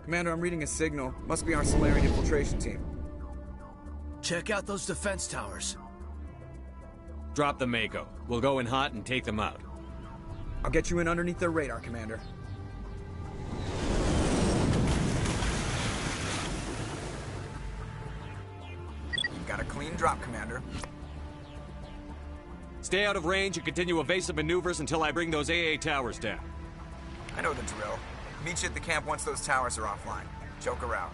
Commander, I'm reading a signal. Must be our Solarian infiltration team. Check out those defense towers. Drop the Mako. We'll go in hot and take them out. I'll get you in underneath their radar, Commander. Got a clean drop, Commander. Stay out of range and continue evasive maneuvers until I bring those AA towers down. I know the drill. Meet you at the camp once those towers are offline. Joker out.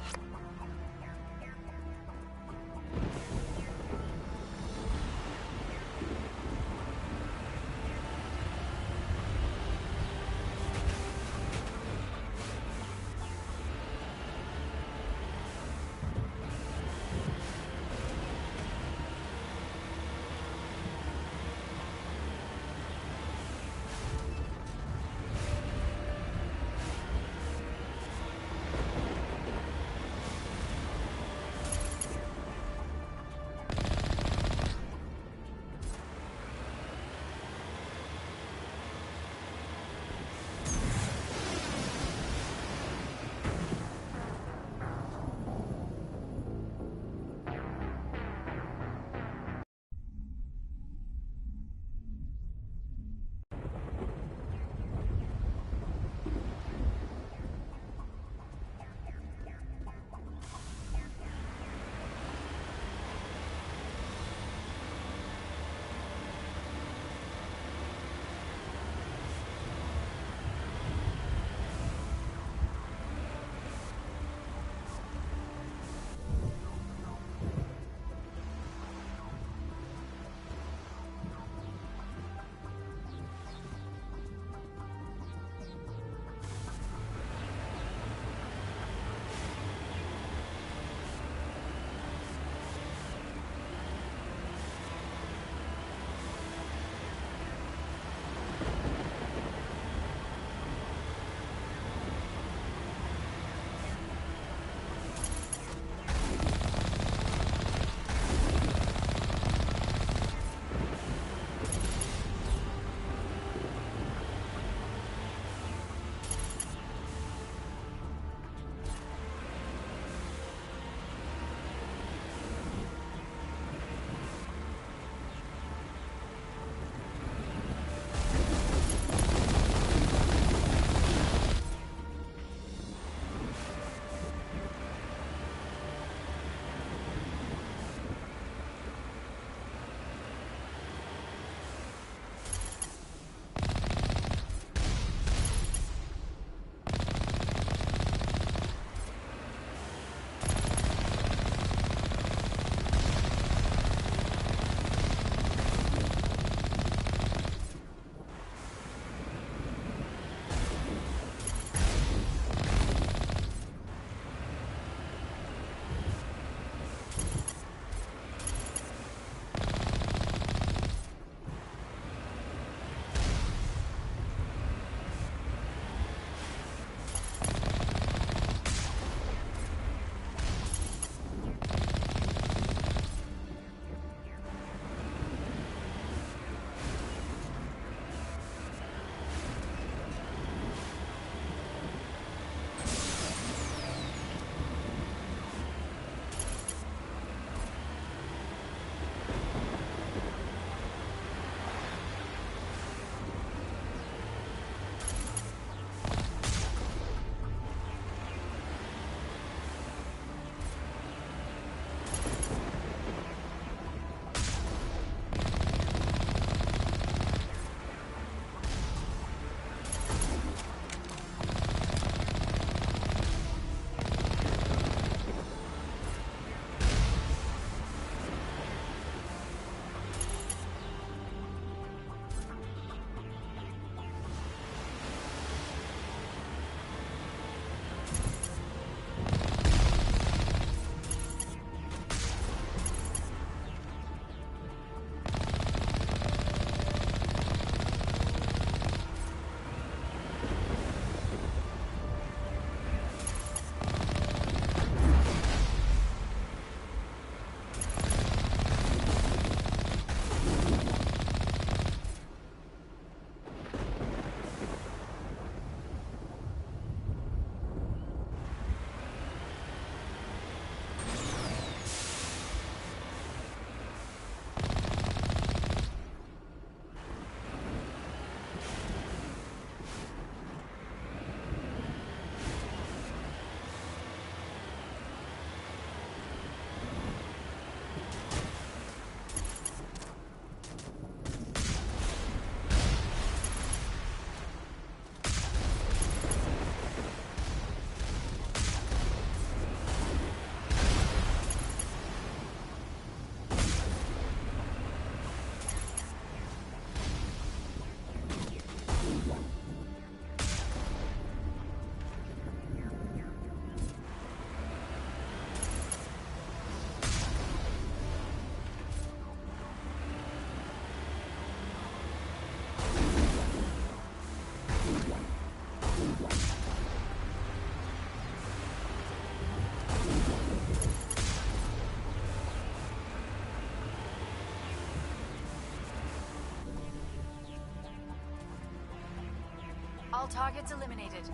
All targets eliminated.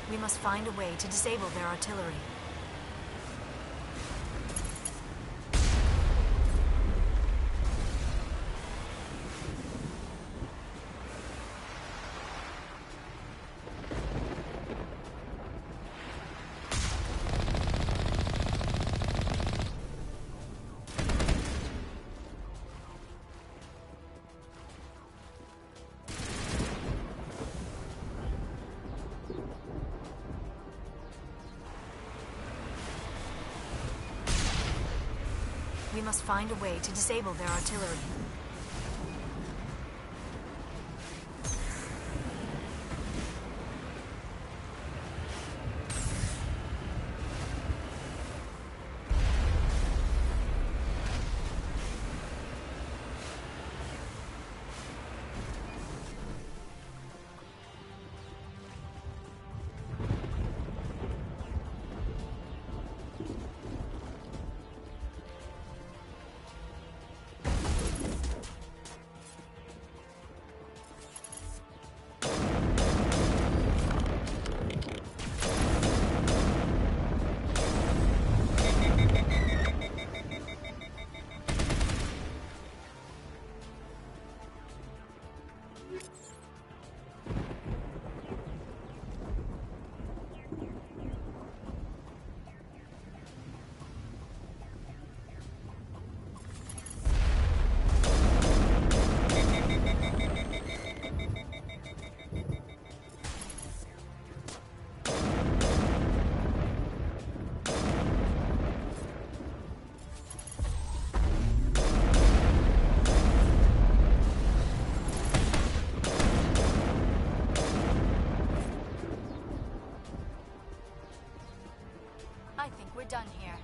We must find a way to disable their artillery. We must find a way to disable their artillery. I think we're done here.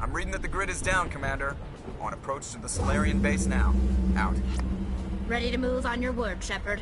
I'm reading that the grid is down, Commander. On approach to the Solarian base now. Out. Ready to move on your word, Shepard.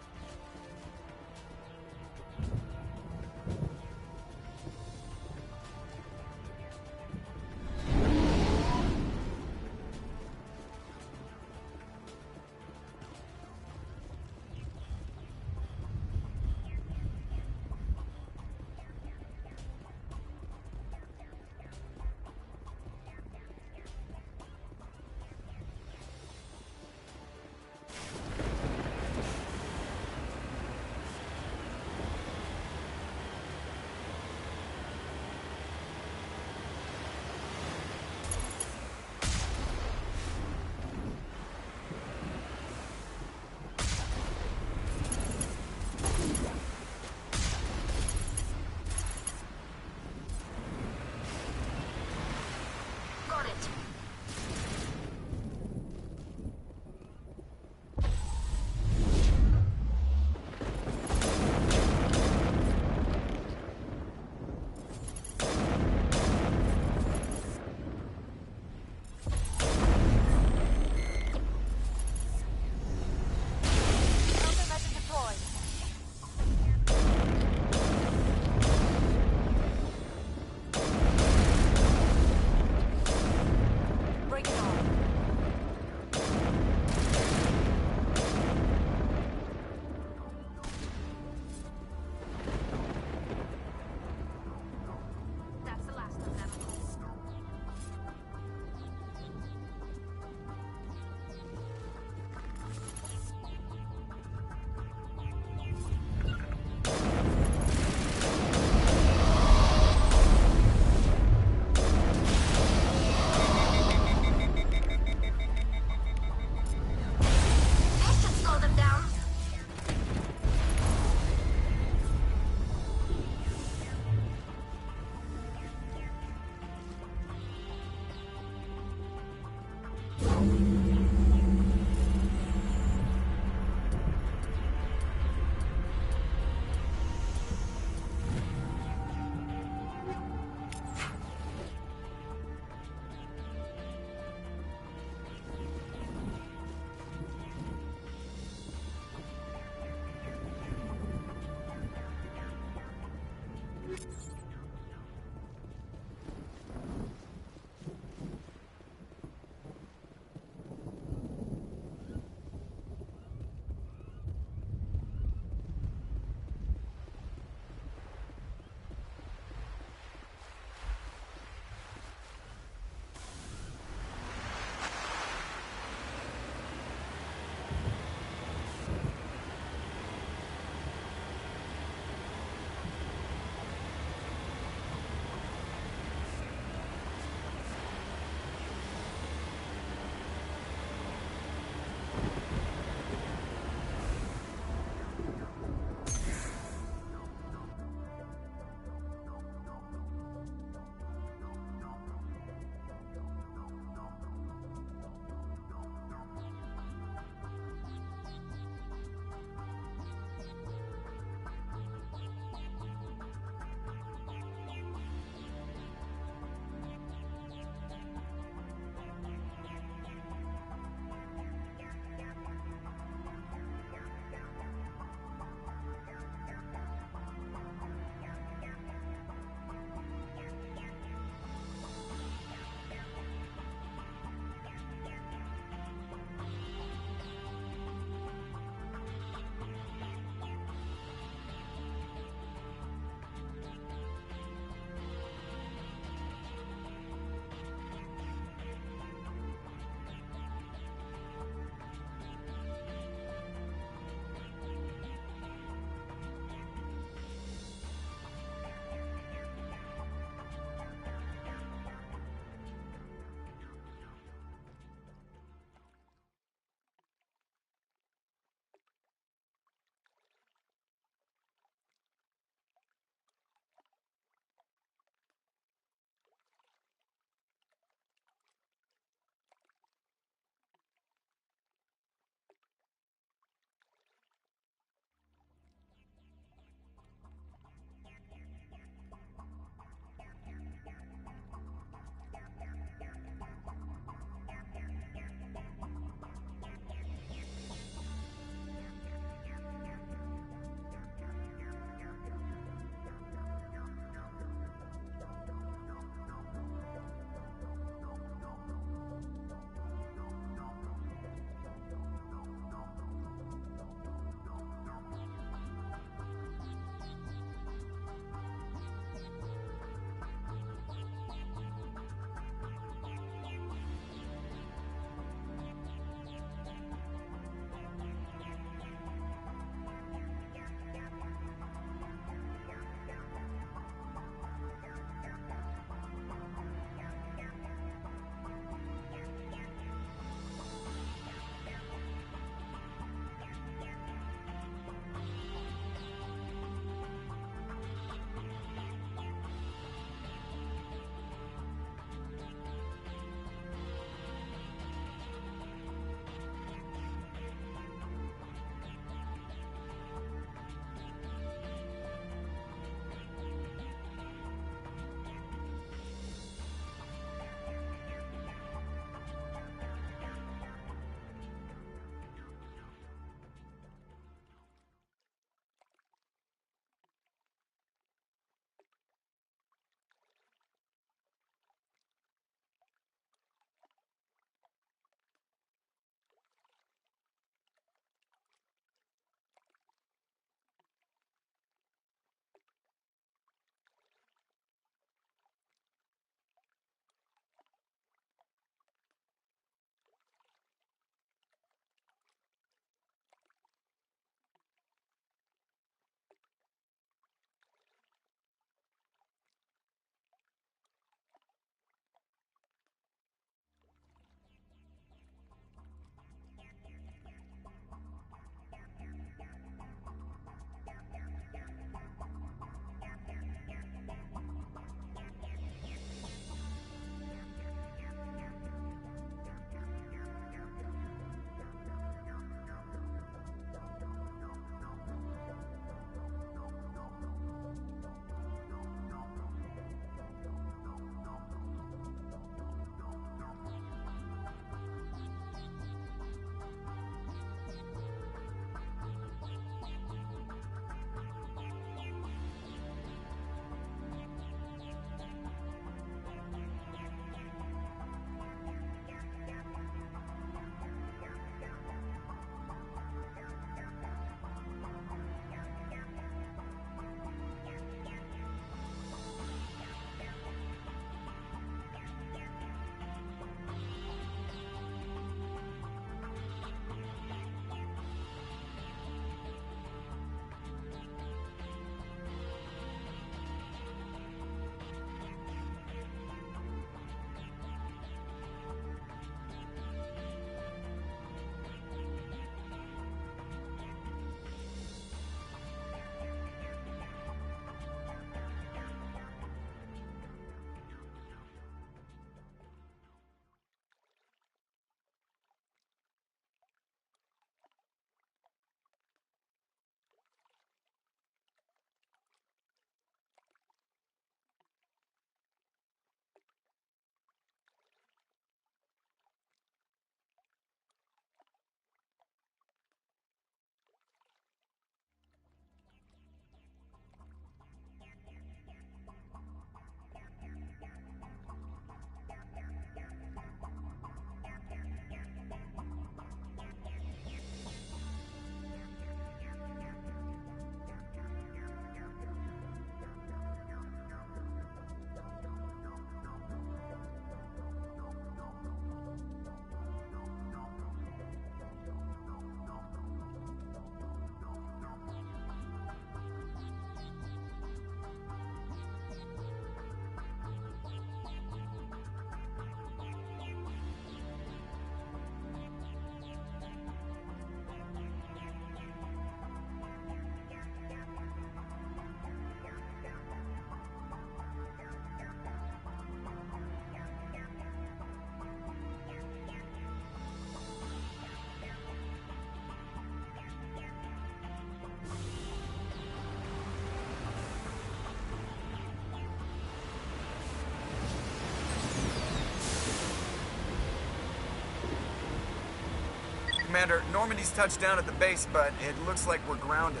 Commander, Normandy's touched down at the base, but it looks like we're grounded.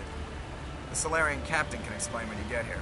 The Solarian captain can explain when you get here.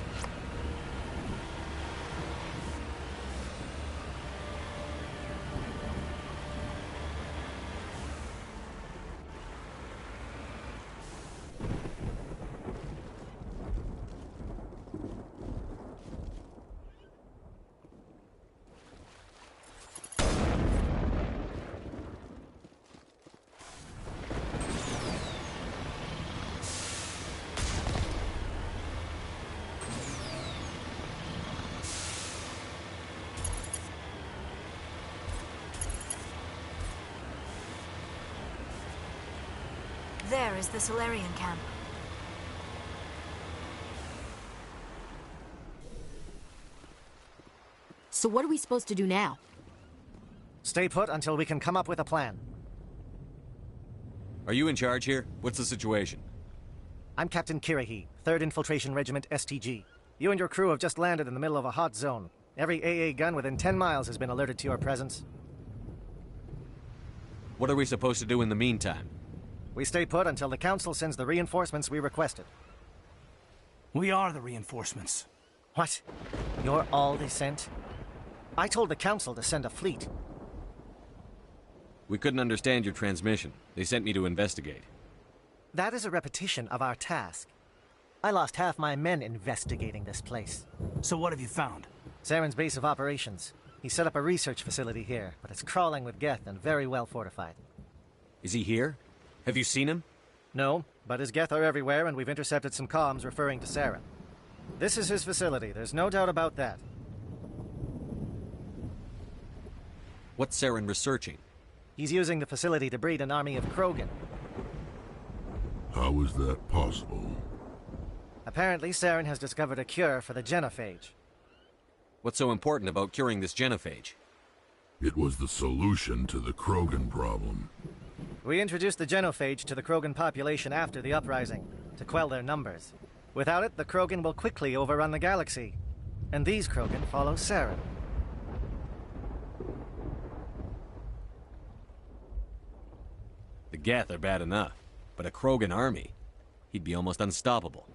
There is the Solarian camp. So what are we supposed to do now? Stay put until we can come up with a plan. Are you in charge here? What's the situation? I'm Captain Kirahi, 3rd Infiltration Regiment STG. You and your crew have just landed in the middle of a hot zone. Every AA gun within 10 miles has been alerted to your presence. What are we supposed to do in the meantime? We stay put until the Council sends the reinforcements we requested. We are the reinforcements. What? You're all they sent? I told the Council to send a fleet. We couldn't understand your transmission. They sent me to investigate. That is a repetition of our task. I lost half my men investigating this place. So what have you found? Saren's base of operations. He set up a research facility here, but it's crawling with Geth and very well fortified. Is he here? Have you seen him? No, but his Geth are everywhere, and we've intercepted some comms referring to Saren. This is his facility, there's no doubt about that. What's Saren researching? He's using the facility to breed an army of Krogan. How is that possible? Apparently, Saren has discovered a cure for the genophage. What's so important about curing this genophage? It was the solution to the Krogan problem. We introduced the genophage to the Krogan population after the uprising, to quell their numbers. Without it, the Krogan will quickly overrun the galaxy. And these Krogan follow Saren. The Geth are bad enough, but a Krogan army? He'd be almost unstoppable.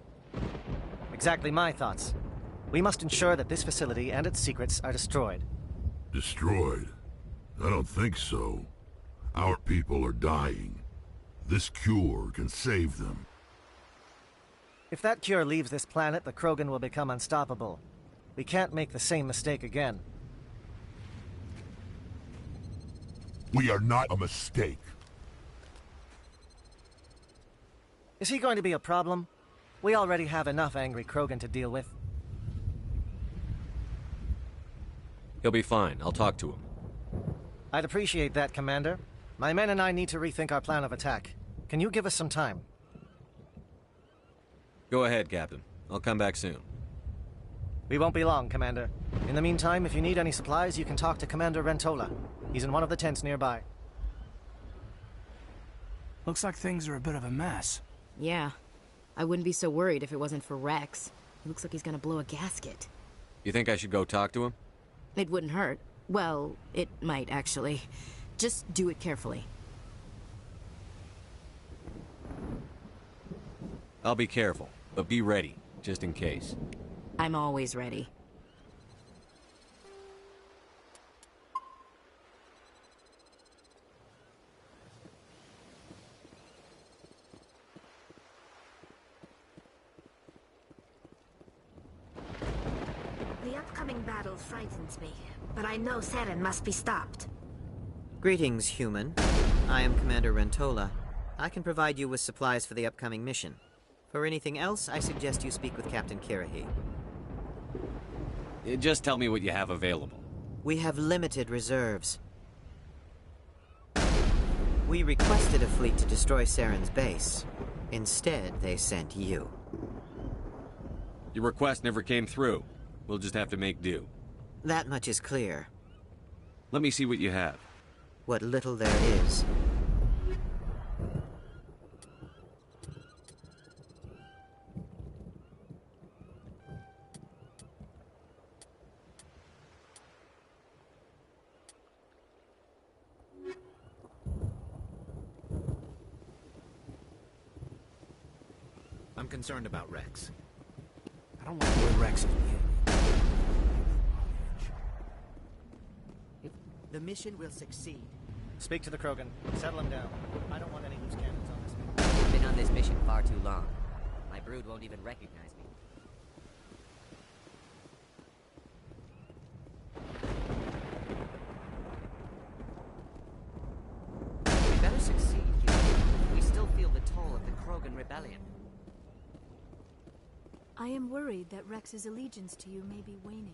Exactly my thoughts. We must ensure that this facility and its secrets are destroyed. Destroyed? I don't think so. Our people are dying. This cure can save them. If that cure leaves this planet, the Krogan will become unstoppable. We can't make the same mistake again. We are not a mistake. Is he going to be a problem? We already have enough angry Krogan to deal with. He'll be fine. I'll talk to him. I'd appreciate that, Commander. My men and I need to rethink our plan of attack. Can you give us some time? Go ahead, Captain. I'll come back soon. We won't be long, Commander. In the meantime, if you need any supplies, you can talk to Commander Rentola. He's in one of the tents nearby. Looks like things are a bit of a mess. Yeah. I wouldn't be so worried if it wasn't for Rex. He looks like he's gonna blow a gasket. You think I should go talk to him? It wouldn't hurt. Well, it might, actually. Just do it carefully. I'll be careful, but be ready, just in case. I'm always ready. The upcoming battle frightens me, but I know Saren must be stopped. Greetings, human. I am Commander Rentola. I can provide you with supplies for the upcoming mission. For anything else, I suggest you speak with Captain Kirahi. Just tell me what you have available. We have limited reserves. We requested a fleet to destroy Saren's base. Instead, they sent you. Your request never came through. We'll just have to make do. That much is clear. Let me see what you have. What little there is. I'm concerned about Rex. I don't like the way Rex is behaving. The mission will succeed. Speak to the Krogan. Settle him down. I don't want any loose cannons on this mission. I've been on this mission far too long. My brood won't even recognize me. We better succeed here. We still feel the toll of the Krogan rebellion. I am worried that Rex's allegiance to you may be waning.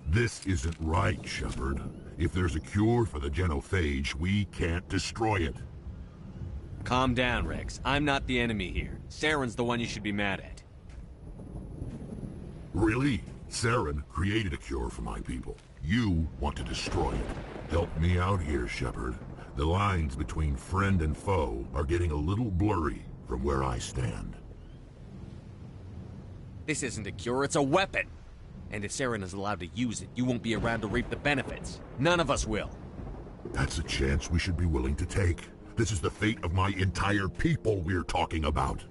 This isn't right, Shepard. If there's a cure for the genophage, we can't destroy it. Calm down, Rex. I'm not the enemy here. Saren's the one you should be mad at. Really? Saren created a cure for my people. You want to destroy it. Help me out here, Shepard. The lines between friend and foe are getting a little blurry from where I stand. This isn't a cure, it's a weapon! And if Saren is allowed to use it, you won't be around to reap the benefits. None of us will. That's a chance we should be willing to take. This is the fate of my entire people we're talking about.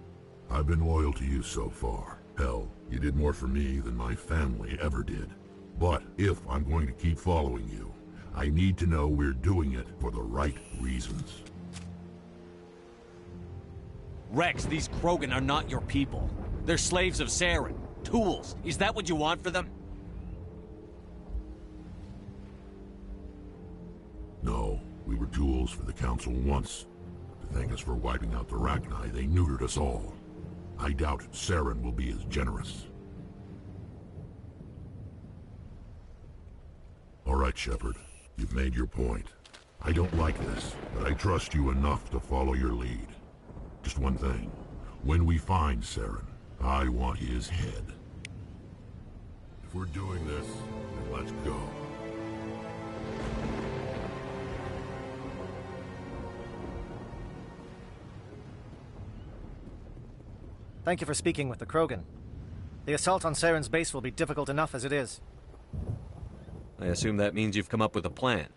I've been loyal to you so far. Hell, you did more for me than my family ever did. But if I'm going to keep following you, I need to know we're doing it for the right reasons. Rex, these Krogan are not your people. They're slaves of Saren. Tools. Is that what you want for them? No, we were tools for the Council once. To thank us for wiping out the Rachni, they neutered us all. I doubt Saren will be as generous. All right, Shepard. You've made your point. I don't like this, but I trust you enough to follow your lead. Just one thing. When we find Saren, I want his head. If we're doing this, then let's go. Thank you for speaking with the Krogan. The assault on Saren's base will be difficult enough as it is. I assume that means you've come up with a plan.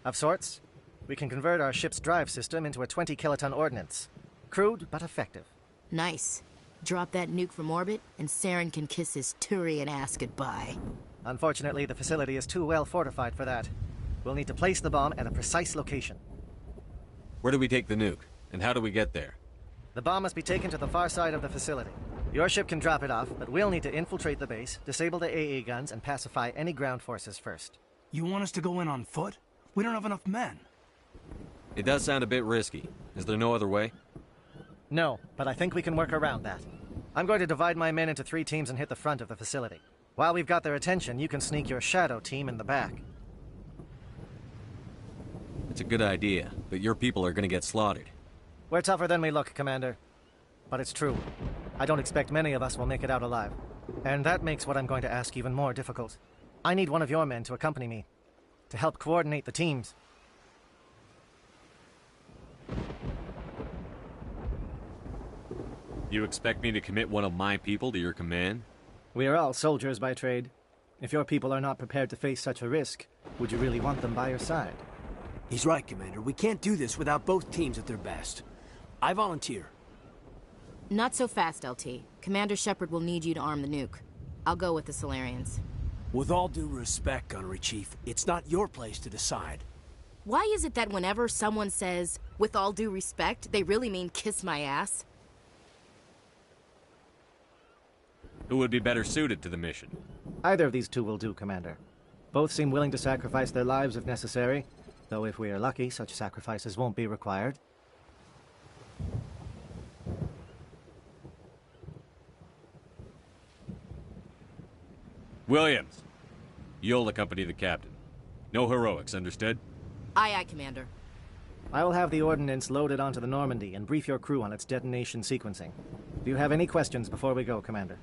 Of sorts. We can convert our ship's drive system into a 20-kiloton ordnance. Crude, but effective. Nice. Drop that nuke from orbit, and Saren can kiss his Turian ass goodbye. Unfortunately, the facility is too well fortified for that. We'll need to place the bomb at a precise location. Where do we take the nuke? And how do we get there? The bomb must be taken to the far side of the facility. Your ship can drop it off, but we'll need to infiltrate the base, disable the AA guns, and pacify any ground forces first. You want us to go in on foot? We don't have enough men. It does sound a bit risky. Is there no other way? No, but I think we can work around that. I'm going to divide my men into 3 teams and hit the front of the facility. While we've got their attention, you can sneak your shadow team in the back. It's a good idea, but your people are gonna get slaughtered. We're tougher than we look, Commander. But it's true. I don't expect many of us will make it out alive. And that makes what I'm going to ask even more difficult. I need one of your men to accompany me, to help coordinate the teams. You expect me to commit one of my people to your command? We are all soldiers by trade. If your people are not prepared to face such a risk, would you really want them by your side? He's right, Commander. We can't do this without both teams at their best. I volunteer. Not so fast, LT. Commander Shepard will need you to arm the nuke. I'll go with the Solarians. With all due respect, Gunnery Chief, it's not your place to decide. Why is it that whenever someone says, with all due respect, they really mean kiss my ass? Who would be better suited to the mission? Either of these 2 will do, Commander. Both seem willing to sacrifice their lives if necessary, though if we are lucky, such sacrifices won't be required. Williams, you'll accompany the captain. No heroics, understood? Aye, aye, Commander. I will have the ordnance loaded onto the Normandy and brief your crew on its detonation sequencing. Do you have any questions before we go, Commander?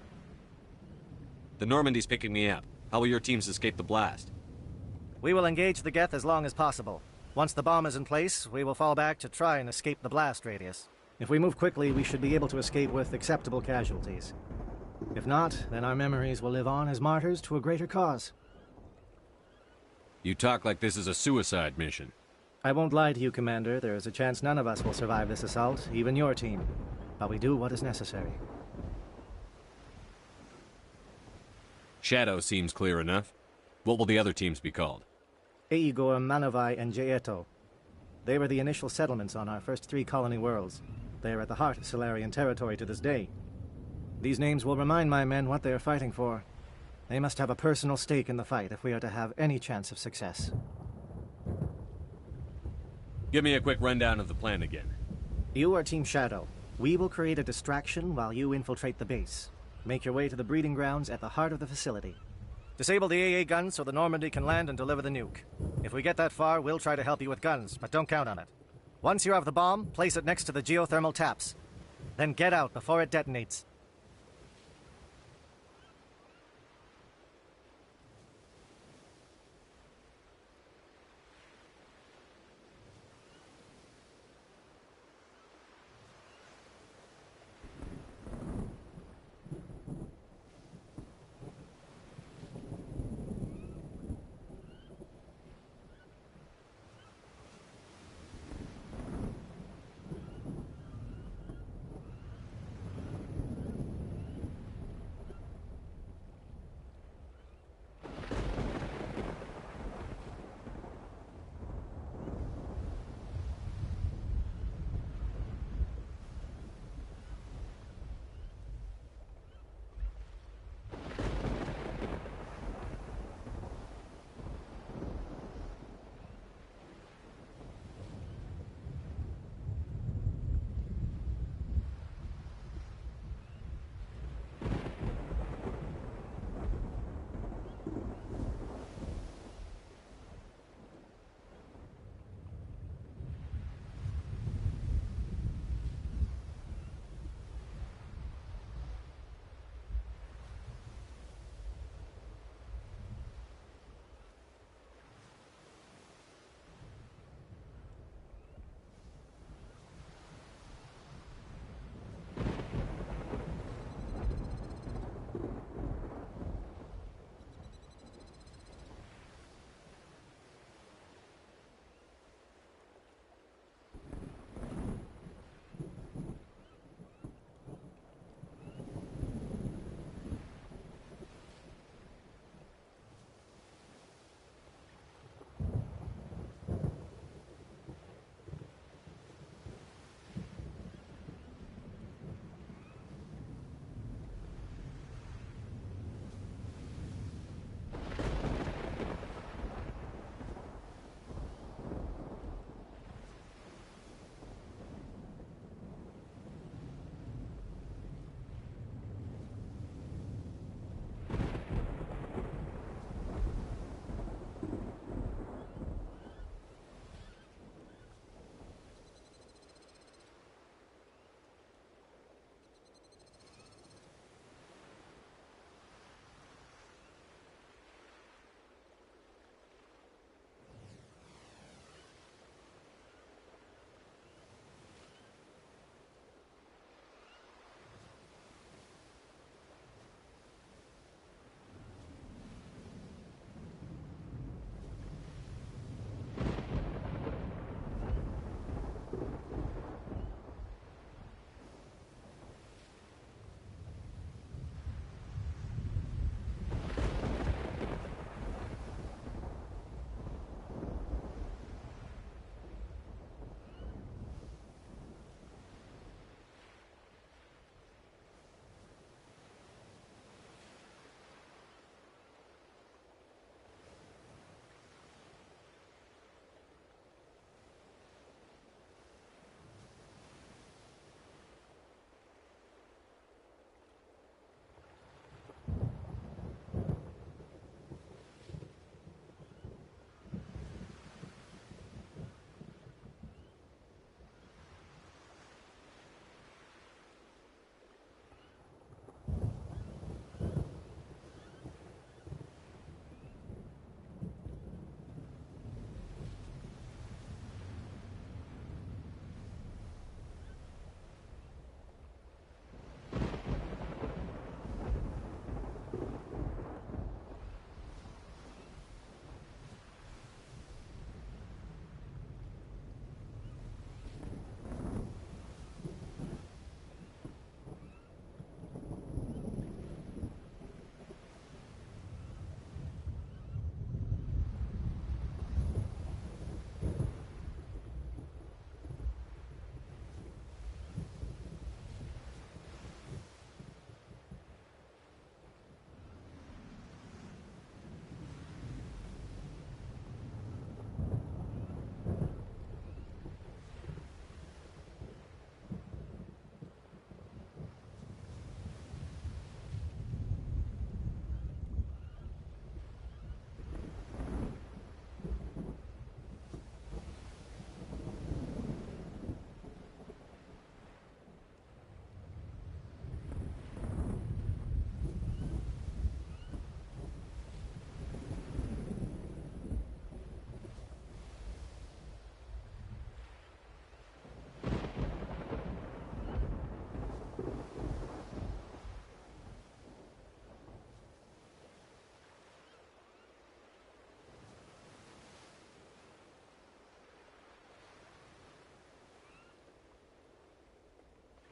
The Normandy's picking me up. How will your teams escape the blast? We will engage the Geth as long as possible. Once the bomb is in place, we will fall back to try and escape the blast radius. If we move quickly, we should be able to escape with acceptable casualties. If not, then our memories will live on as martyrs to a greater cause. You talk like this is a suicide mission. I won't lie to you, Commander. There is a chance none of us will survive this assault, even your team. But we do what is necessary. Shadow seems clear enough. What will the other teams be called? Eigor, Manavai, and Jaeto. They were the initial settlements on our first 3 colony worlds. They are at the heart of Solarian territory to this day. These names will remind my men what they are fighting for. They must have a personal stake in the fight if we are to have any chance of success. Give me a quick rundown of the plan again. You are Team Shadow. We will create a distraction while you infiltrate the base. Make your way to the breeding grounds at the heart of the facility. Disable the AA guns so the Normandy can land and deliver the nuke. If we get that far, we'll try to help you with guns, but don't count on it. Once you have the bomb, place it next to the geothermal taps. Then get out before it detonates.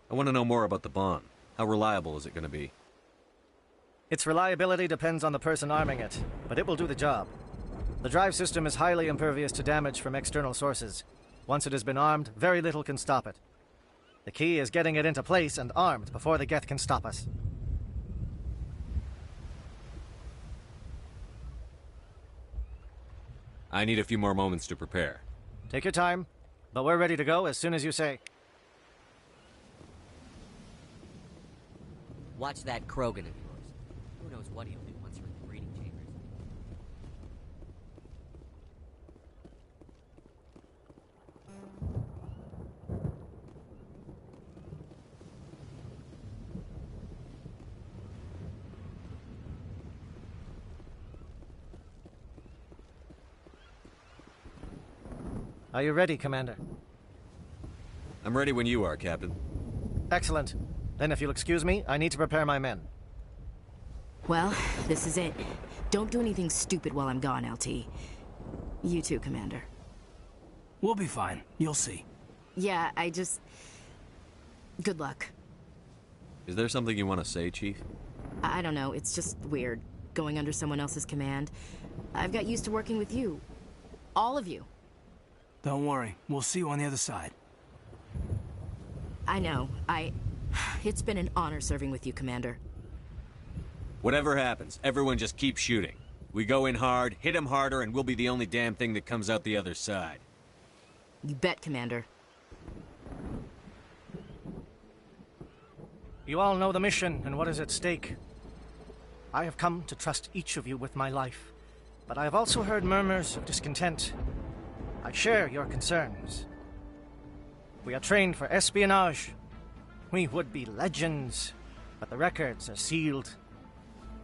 I want to know more about the bomb. How reliable is it going to be? Its reliability depends on the person arming it, but it will do the job. The drive system is highly impervious to damage from external sources. Once it has been armed, very little can stop it. The key is getting it into place and armed before the Geth can stop us. I need a few more moments to prepare. Take your time, but we're ready to go as soon as you say. Watch that Krogan of yours. Who knows what he'll do once you're in the breeding chambers. Are you ready, Commander? I'm ready when you are, Captain. Excellent. Then if you'll excuse me, I need to prepare my men. Well, this is it. Don't do anything stupid while I'm gone, LT. You too, Commander. We'll be fine. You'll see. Yeah, good luck. Is there something you want to say, Chief? I don't know, it's just weird, going under someone else's command. I've got used to working with you. All of you. Don't worry. We'll see you on the other side. I know. It's been an honor serving with you, Commander. Whatever happens, everyone just keep shooting. We go in hard, hit them harder, and we'll be the only damn thing that comes out the other side. You bet, Commander. You all know the mission and what is at stake. I have come to trust each of you with my life, but I have also heard murmurs of discontent. I share your concerns. We are trained for espionage. We would be legends, but the records are sealed.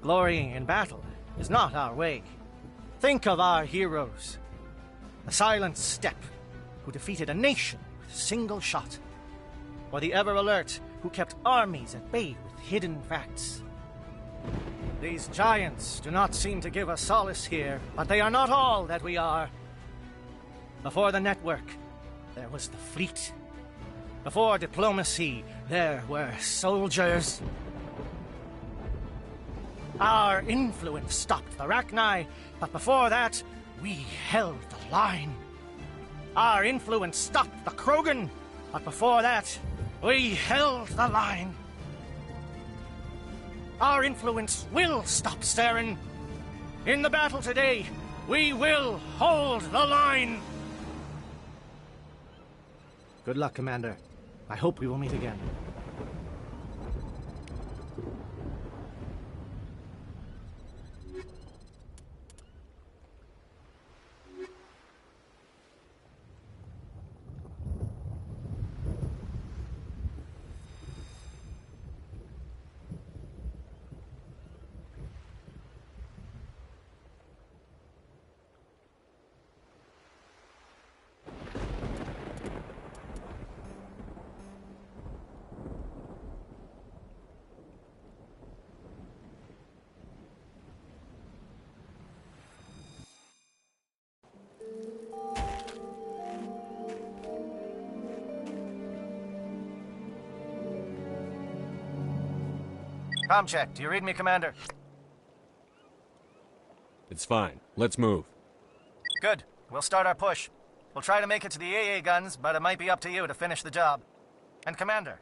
Glorying in battle is not our way. Think of our heroes. The Silent Step, who defeated a nation with a single shot. Or the Ever Alert, who kept armies at bay with hidden facts. These giants do not seem to give us solace here, but they are not all that we are. Before the network, there was the fleet. Before diplomacy, there were soldiers. Our influence stopped the Rachni, but before that, we held the line. Our influence stopped the Krogan, but before that, we held the line. Our influence will stop Saren. In the battle today, we will hold the line. Good luck, Commander. I hope we will meet again. Com check. Do you read me, Commander? It's fine. Let's move. Good. We'll start our push. We'll try to make it to the AA guns, but it might be up to you to finish the job. And Commander,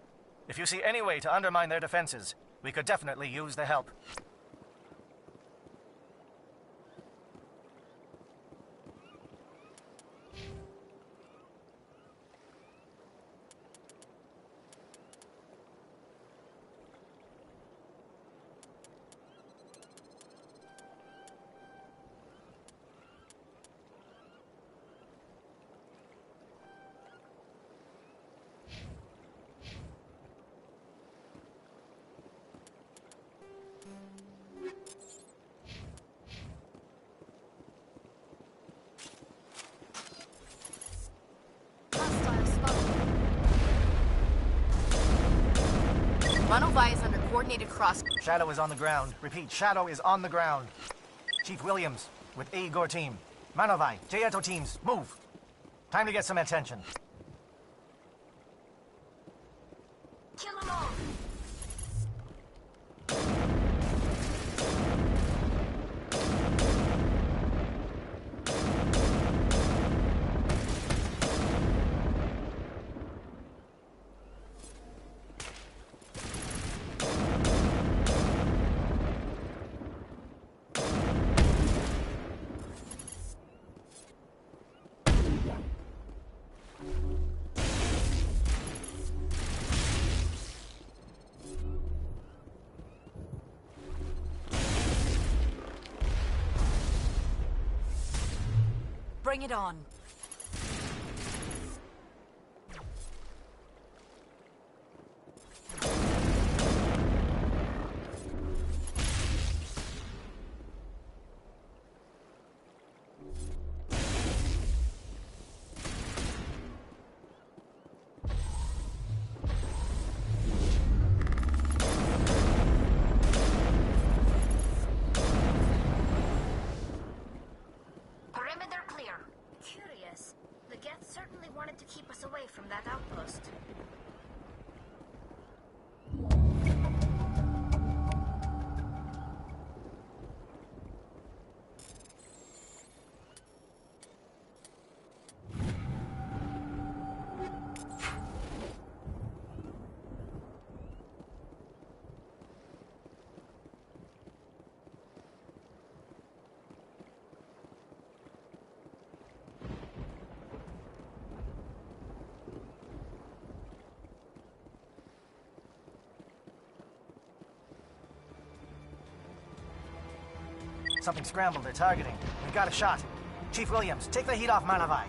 if you see any way to undermine their defenses, we could definitely use the help. Manovi is under coordinated cross. Shadow is on the ground. Repeat, Shadow is on the ground. Chief Williams, with Igor team. Manovi, Jaeto teams, move. Time to get some attention. Killer Bring it on. Perimeter clear. Curious. The Geth certainly wanted to keep us away from that outpost. Something scrambled. They're targeting. We've got a shot. Chief Williams, take the heat off Malavai.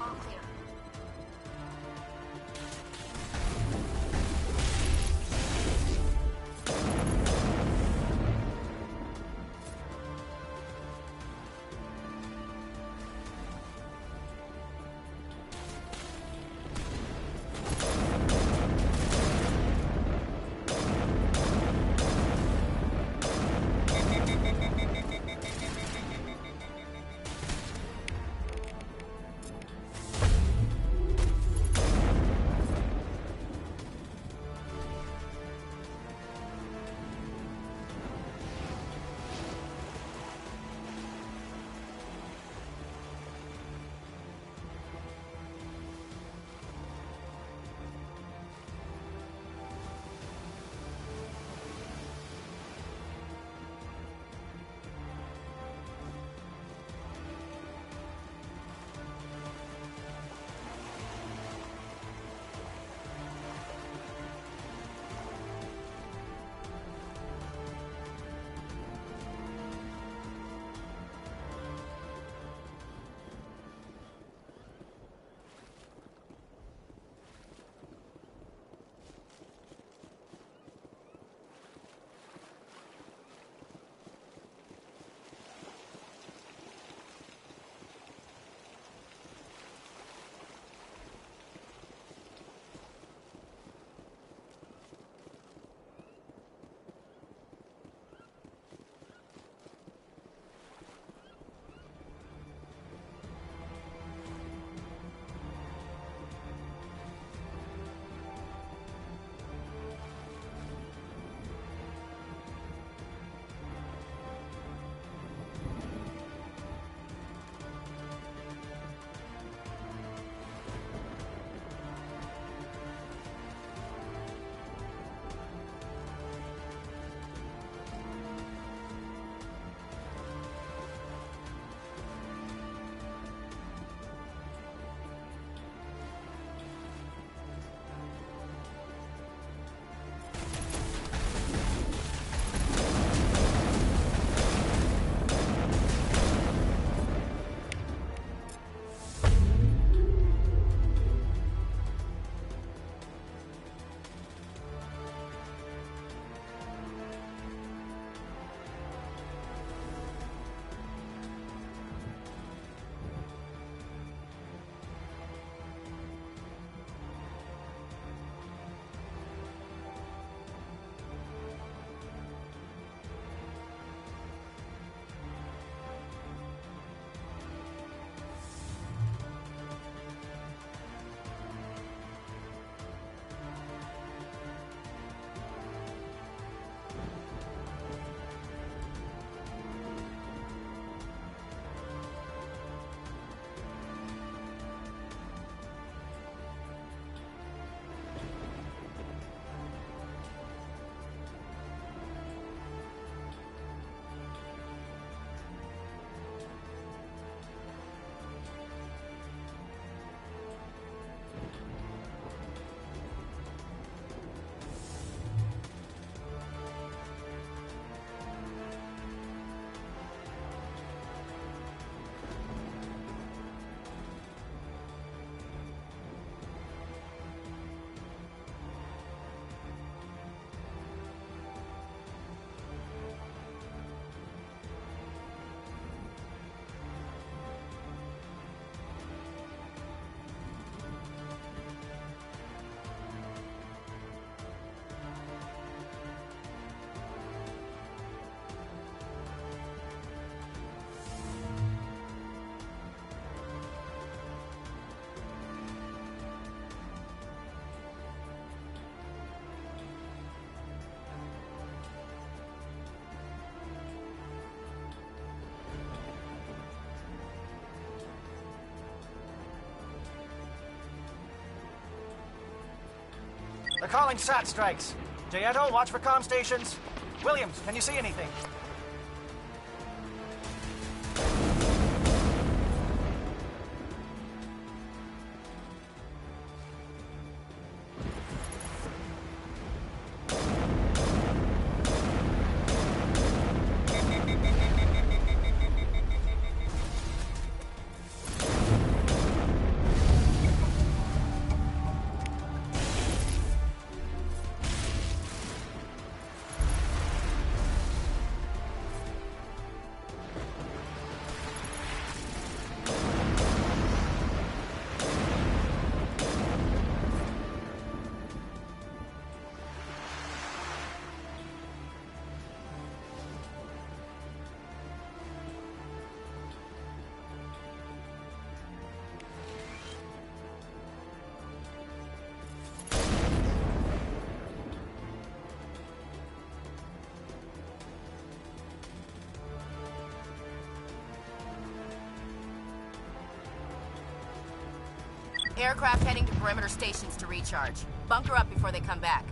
All clear. They're calling SAT strikes. Jaeto, watch for comm stations. Williams, can you see anything? Aircraft heading to perimeter stations to recharge. Bunker up before they come back.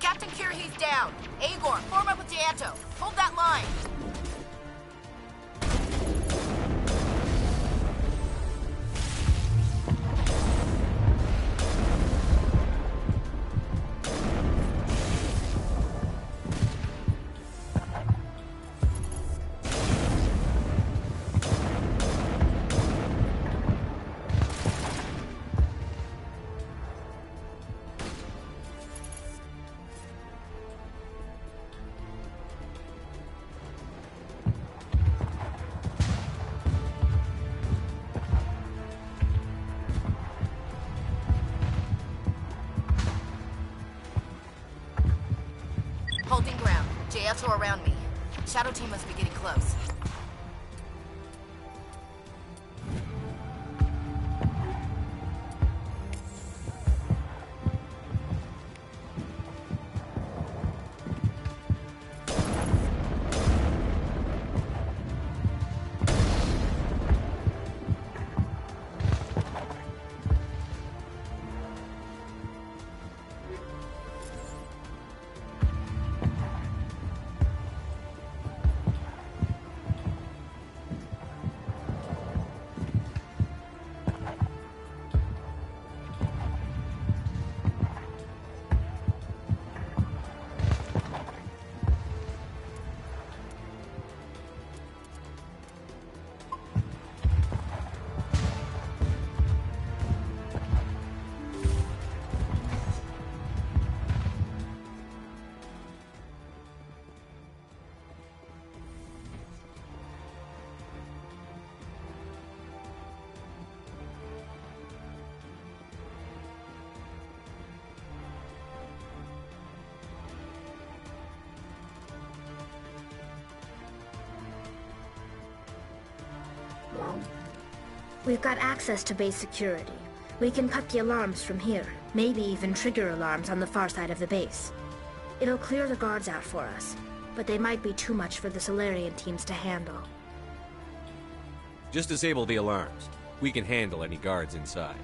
Captain Kirhe's down. Agor, form up with Jaeto. Hold that line. Scouts are around me. Shadow team must be getting close. We've got access to base security. We can cut the alarms from here. Maybe even trigger alarms on the far side of the base. It'll clear the guards out for us, but they might be too much for the Solarian teams to handle. Just disable the alarms. We can handle any guards inside.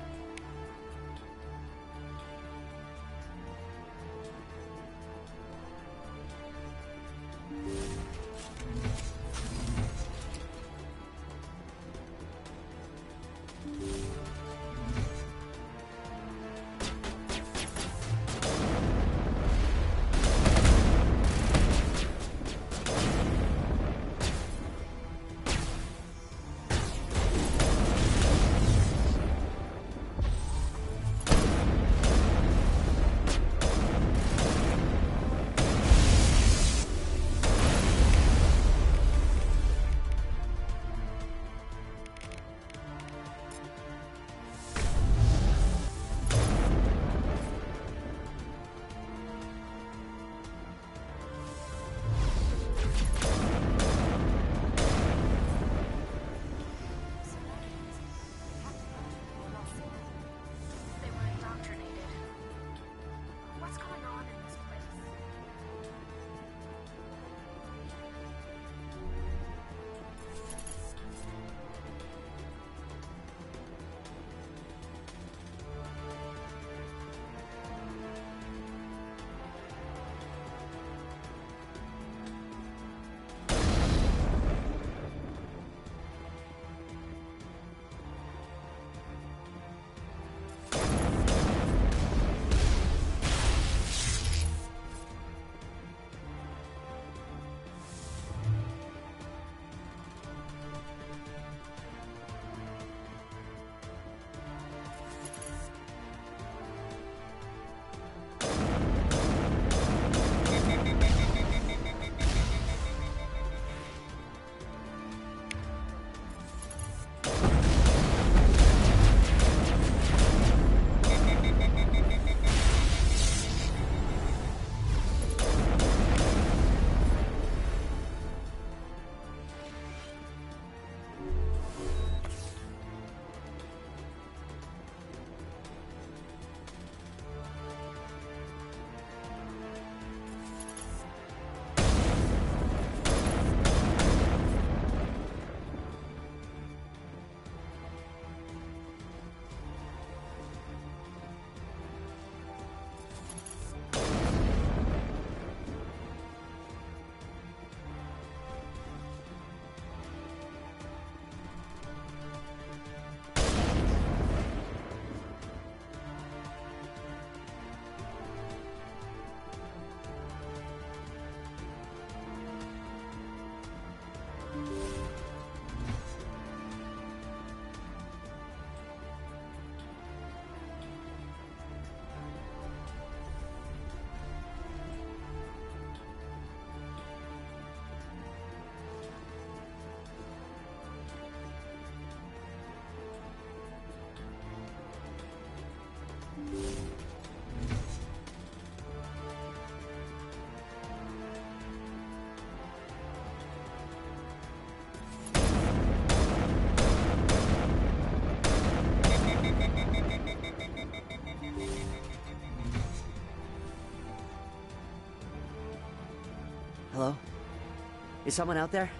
Is someone out there?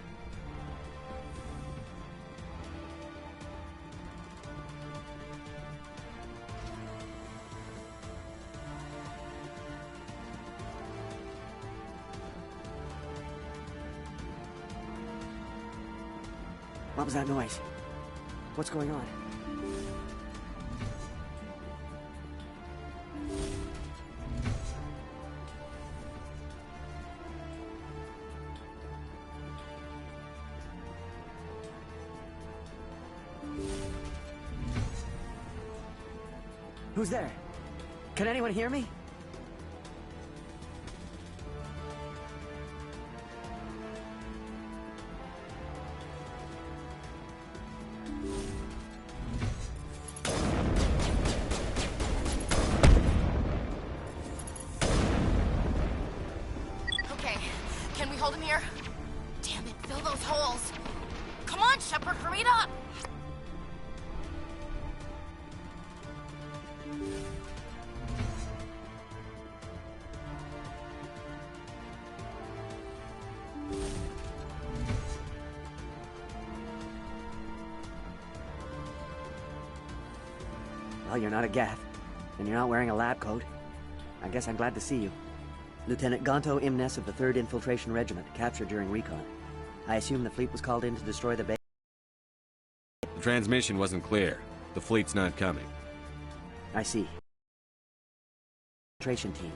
What was that noise? What's going on? Who's there? Can anyone hear me? Okay, can we hold him here? Damn it, fill those holes. Come on, Shepard, hurry it up! Well, you're not a Gath, and you're not wearing a lab coat. I guess I'm glad to see you. Lieutenant Gonto Imnes of the 3rd Infiltration Regiment, captured during recon. I assume the fleet was called in to destroy the base. The transmission wasn't clear. The fleet's not coming. I see. Infiltration team.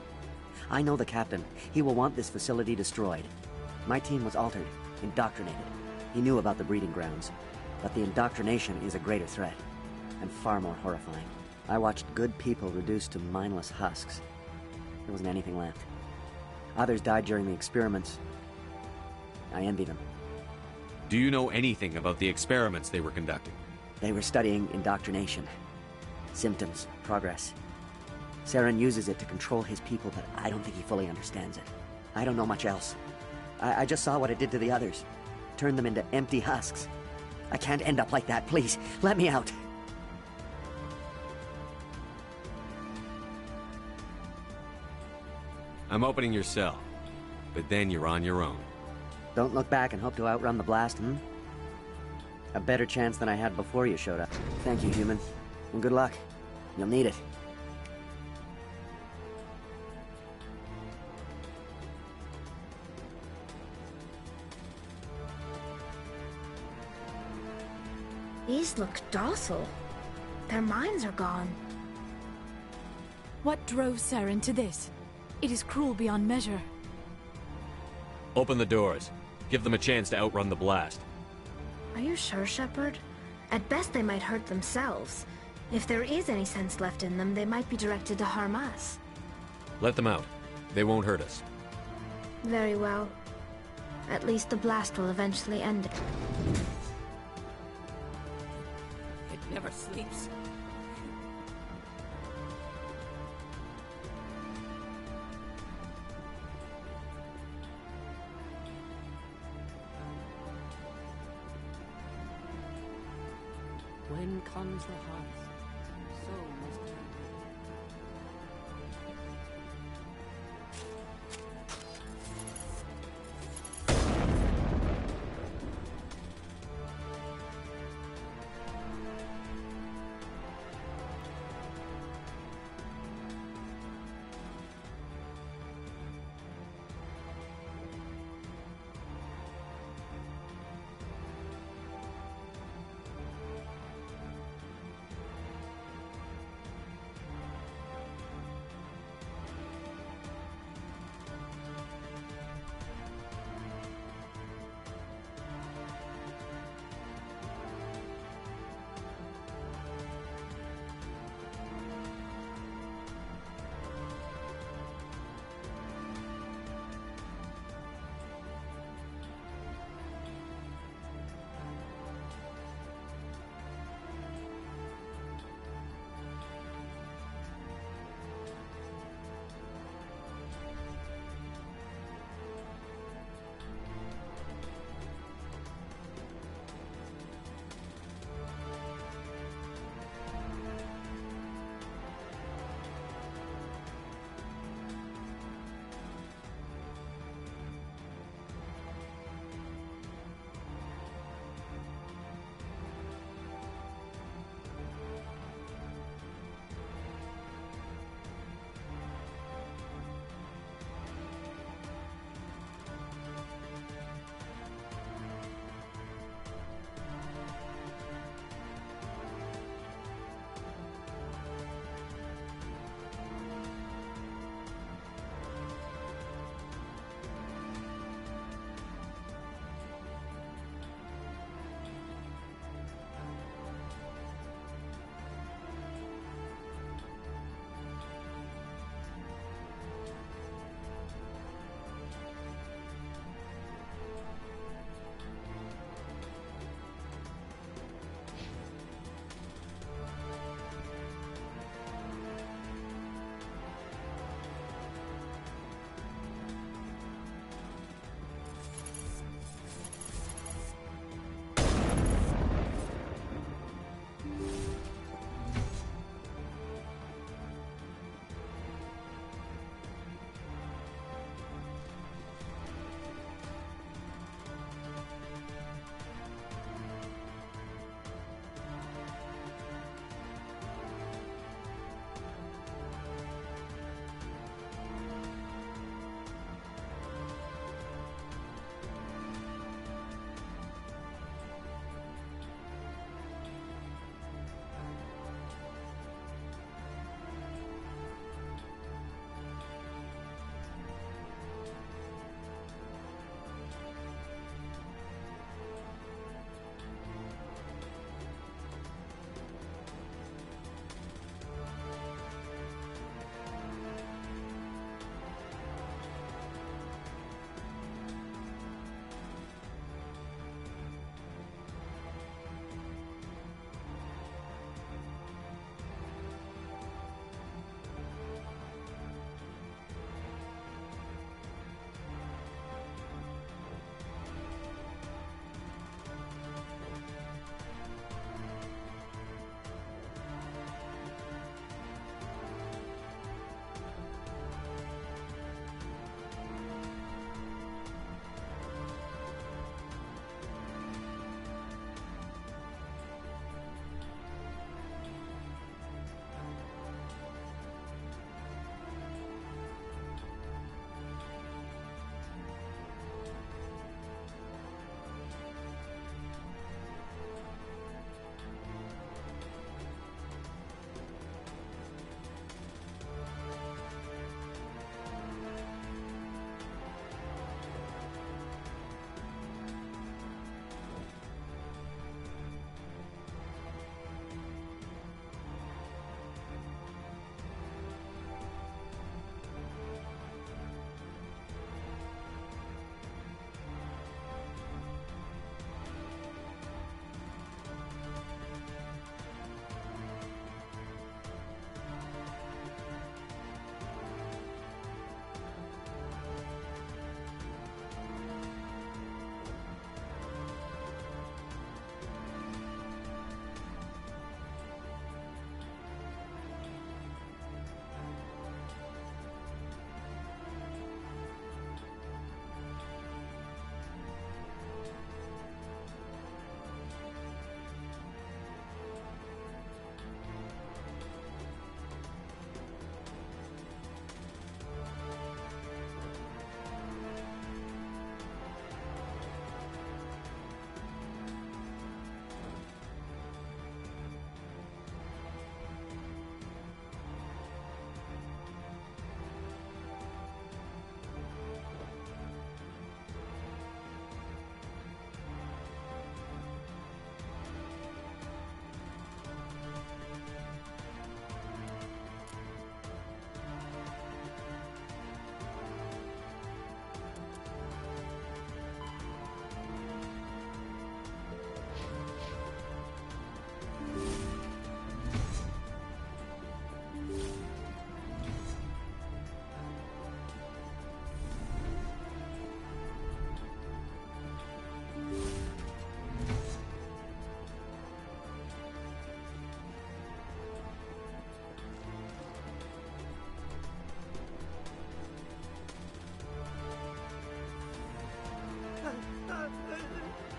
I know the captain. He will want this facility destroyed. My team was altered, indoctrinated. He knew about the breeding grounds. But the indoctrination is a greater threat, and far more horrifying. I watched good people reduced to mindless husks. There wasn't anything left. Others died during the experiments. I envy them. Do you know anything about the experiments they were conducting? They were studying indoctrination. Symptoms, progress. Saren uses it to control his people, but I don't think he fully understands it. I don't know much else. I just saw what it did to the others. Turned them into empty husks. I can't end up like that, please. Let me out. I'm opening your cell, but then you're on your own. Don't look back and hope to outrun the blast, hmm? A better chance than I had before you showed up. Thank you, human. And good luck. You'll need it. These look docile. Their minds are gone. What drove Saren to this? It is cruel beyond measure. Open the doors. Give them a chance to outrun the blast. Are you sure, Shepard? At best, they might hurt themselves. If there is any sense left in them, they might be directed to harm us. Let them out. They won't hurt us. Very well. At least the blast will eventually end it. It never sleeps. When comes the harvest, so must it be.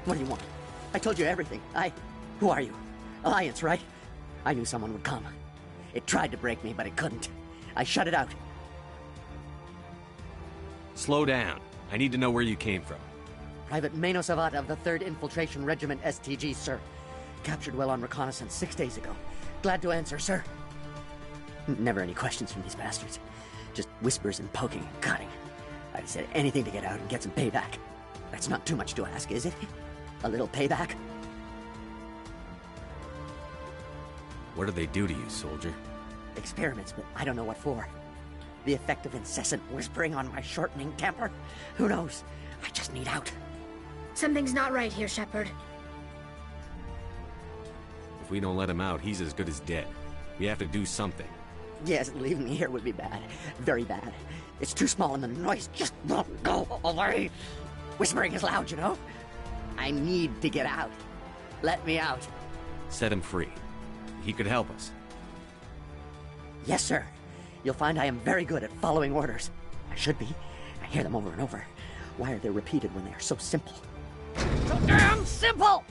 What do you want? I told you everything. Who are you? Alliance, right? I knew someone would come. It tried to break me, but it couldn't. I shut it out. Slow down. I need to know where you came from. Private Mano Savat of the 3rd Infiltration Regiment STG, sir. Captured well on reconnaissance 6 days ago. Glad to answer, sir. Never any questions from these bastards. Just whispers and poking and cutting. I'd said anything to get out and get some payback. That's not too much to ask, is it? A little payback? What do they do to you, soldier? Experiments, but I don't know what for. The effect of incessant whispering on my shortening temper? Who knows? I just need out. Something's not right here, Shepard. If we don't let him out, he's as good as dead. We have to do something. Yes, leaving me here would be bad. Very bad. It's too small and the noise just won't go away. Whispering is loud, you know? I need to get out. Let me out. Set him free. He could help us. Yes, sir. You'll find I am very good at following orders. I should be. I hear them over and over. Why are they repeated when they are so simple? So damn simple!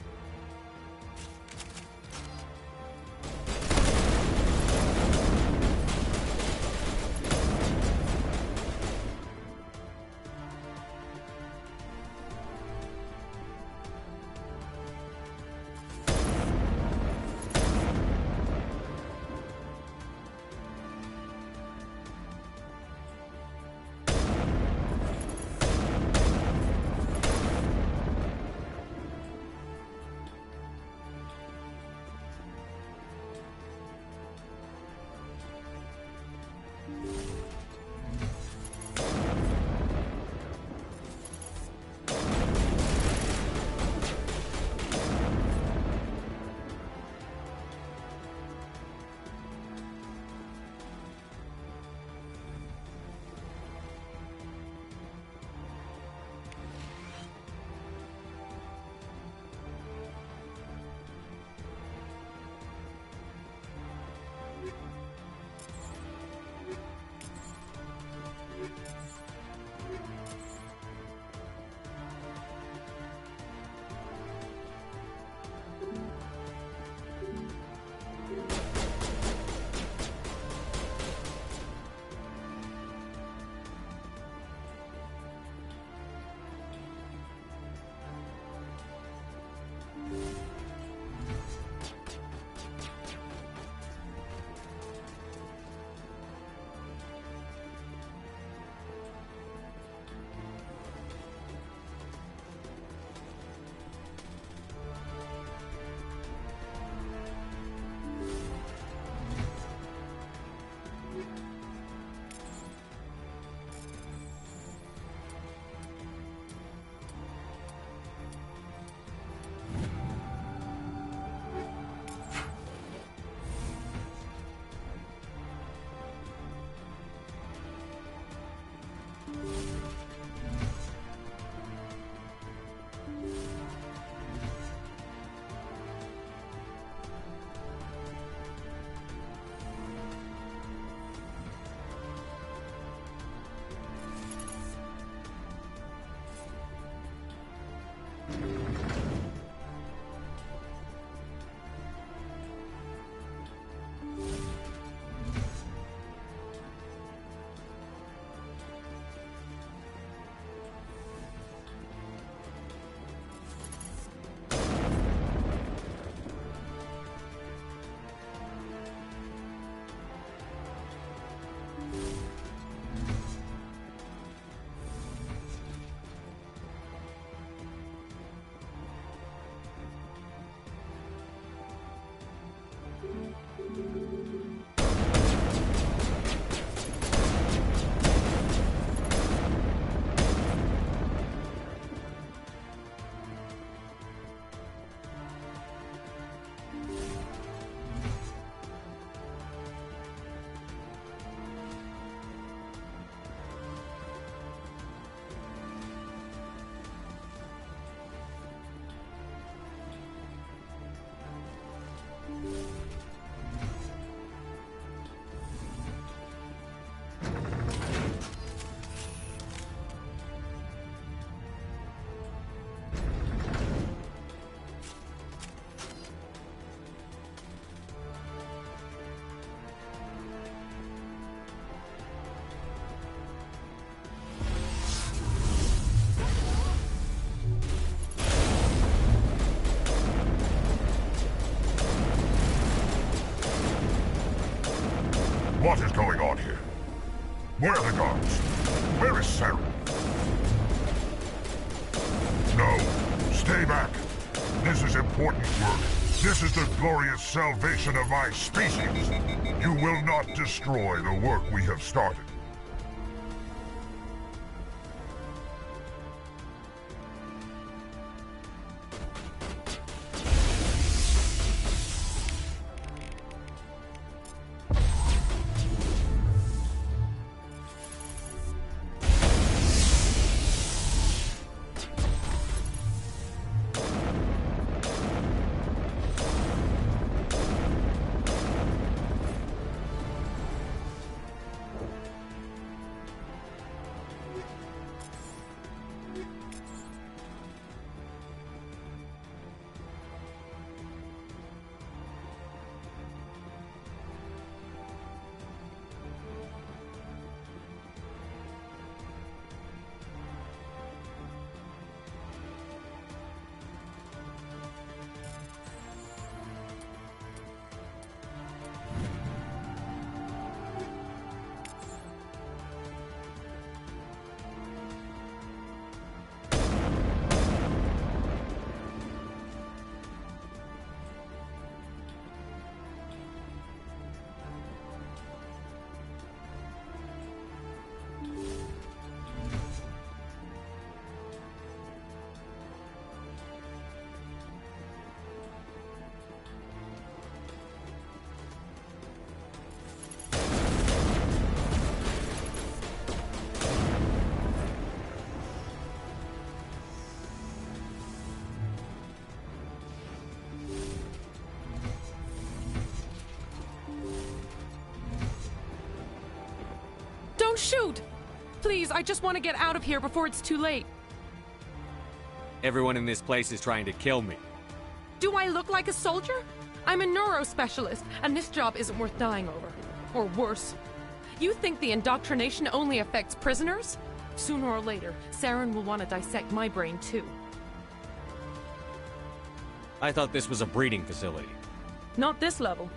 What is going on here? Where are the guards? Where is Sarah? No, stay back. This is important work. This is the glorious salvation of my species. You will not destroy the work we have started. Don't shoot! Please, I just want to get out of here before it's too late. Everyone in this place is trying to kill me. Do I look like a soldier? I'm a neurospecialist, and this job isn't worth dying over. Or worse. You think the indoctrination only affects prisoners? Sooner or later, Saren will want to dissect my brain too. I thought this was a breeding facility. Not this level.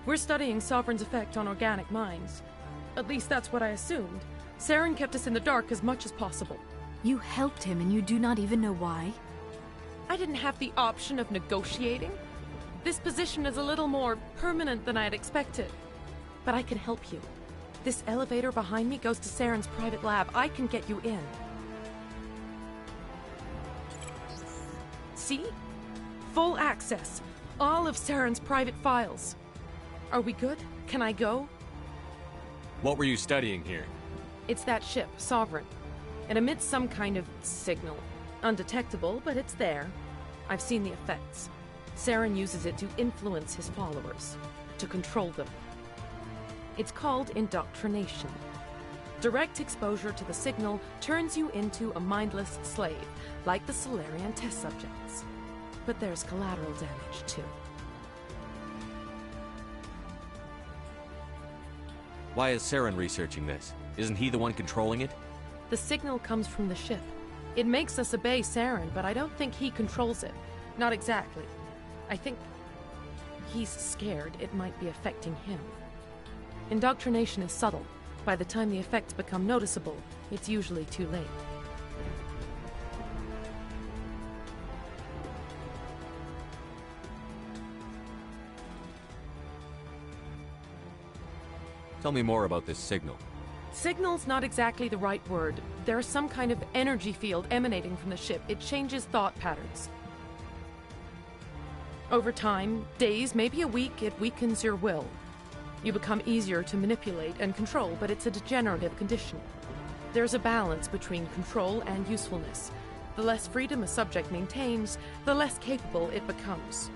We're studying Sovereign's effect on organic minds. At least that's what I assumed. Saren kept us in the dark as much as possible. You helped him and you do not even know why? I didn't have the option of negotiating. This position is a little more permanent than I had expected. But I can help you. This elevator behind me goes to Saren's private lab. I can get you in. See? Full access. All of Saren's private files. Are we good? Can I go? What were you studying here? It's that ship, Sovereign. It emits some kind of signal. Undetectable, but it's there. I've seen the effects. Saren uses it to influence his followers, to control them. It's called indoctrination. Direct exposure to the signal turns you into a mindless slave, like the Solarian test subjects. But there's collateral damage, too. Why is Saren researching this? Isn't he the one controlling it? The signal comes from the ship. It makes us obey Saren, but I don't think he controls it. Not exactly. I think he's scared it might be affecting him. Indoctrination is subtle. By the time the effects become noticeable, it's usually too late. Tell me more about this signal. Signal's not exactly the right word. There's some kind of energy field emanating from the ship. It changes thought patterns. Over time, days, maybe a week, it weakens your will. You become easier to manipulate and control, but it's a degenerative condition. There's a balance between control and usefulness. The less freedom a subject maintains, the less capable it becomes.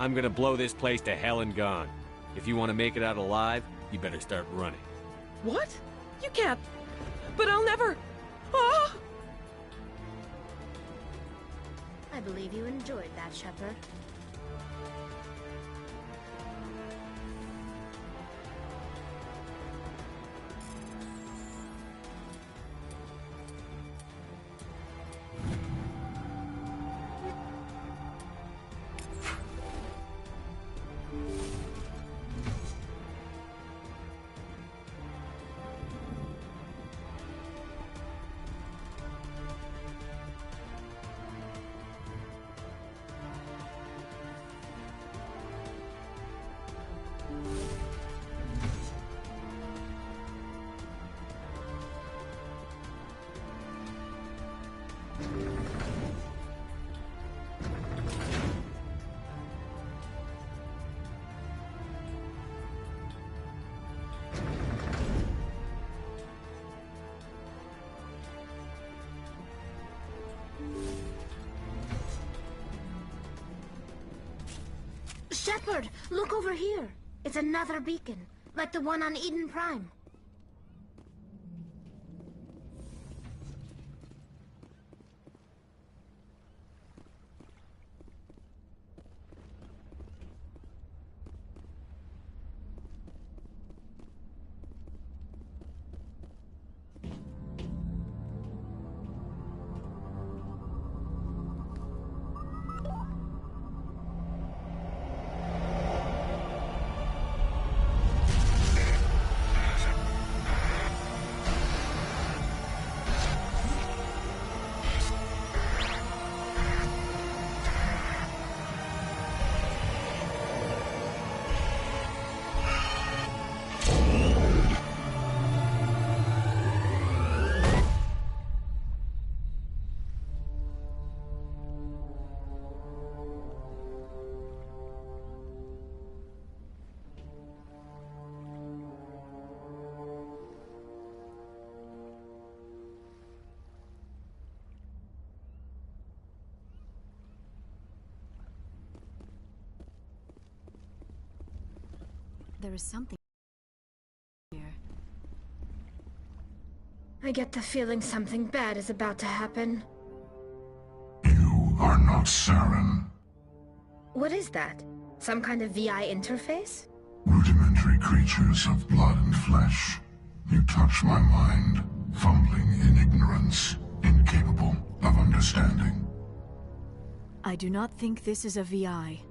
I'm gonna blow this place to hell and gone. If you want to make it out alive, you better start running. What? You can't. But I'll never. Ah! I believe you enjoyed that, Shepard. Shepard, look over here. It's another beacon, like the one on Eden Prime. There is something here. I get the feeling something bad is about to happen. You are not Saren. What is that? Some kind of VI interface? Rudimentary creatures of blood and flesh. You touch my mind, fumbling in ignorance, incapable of understanding. I do not think this is a VI.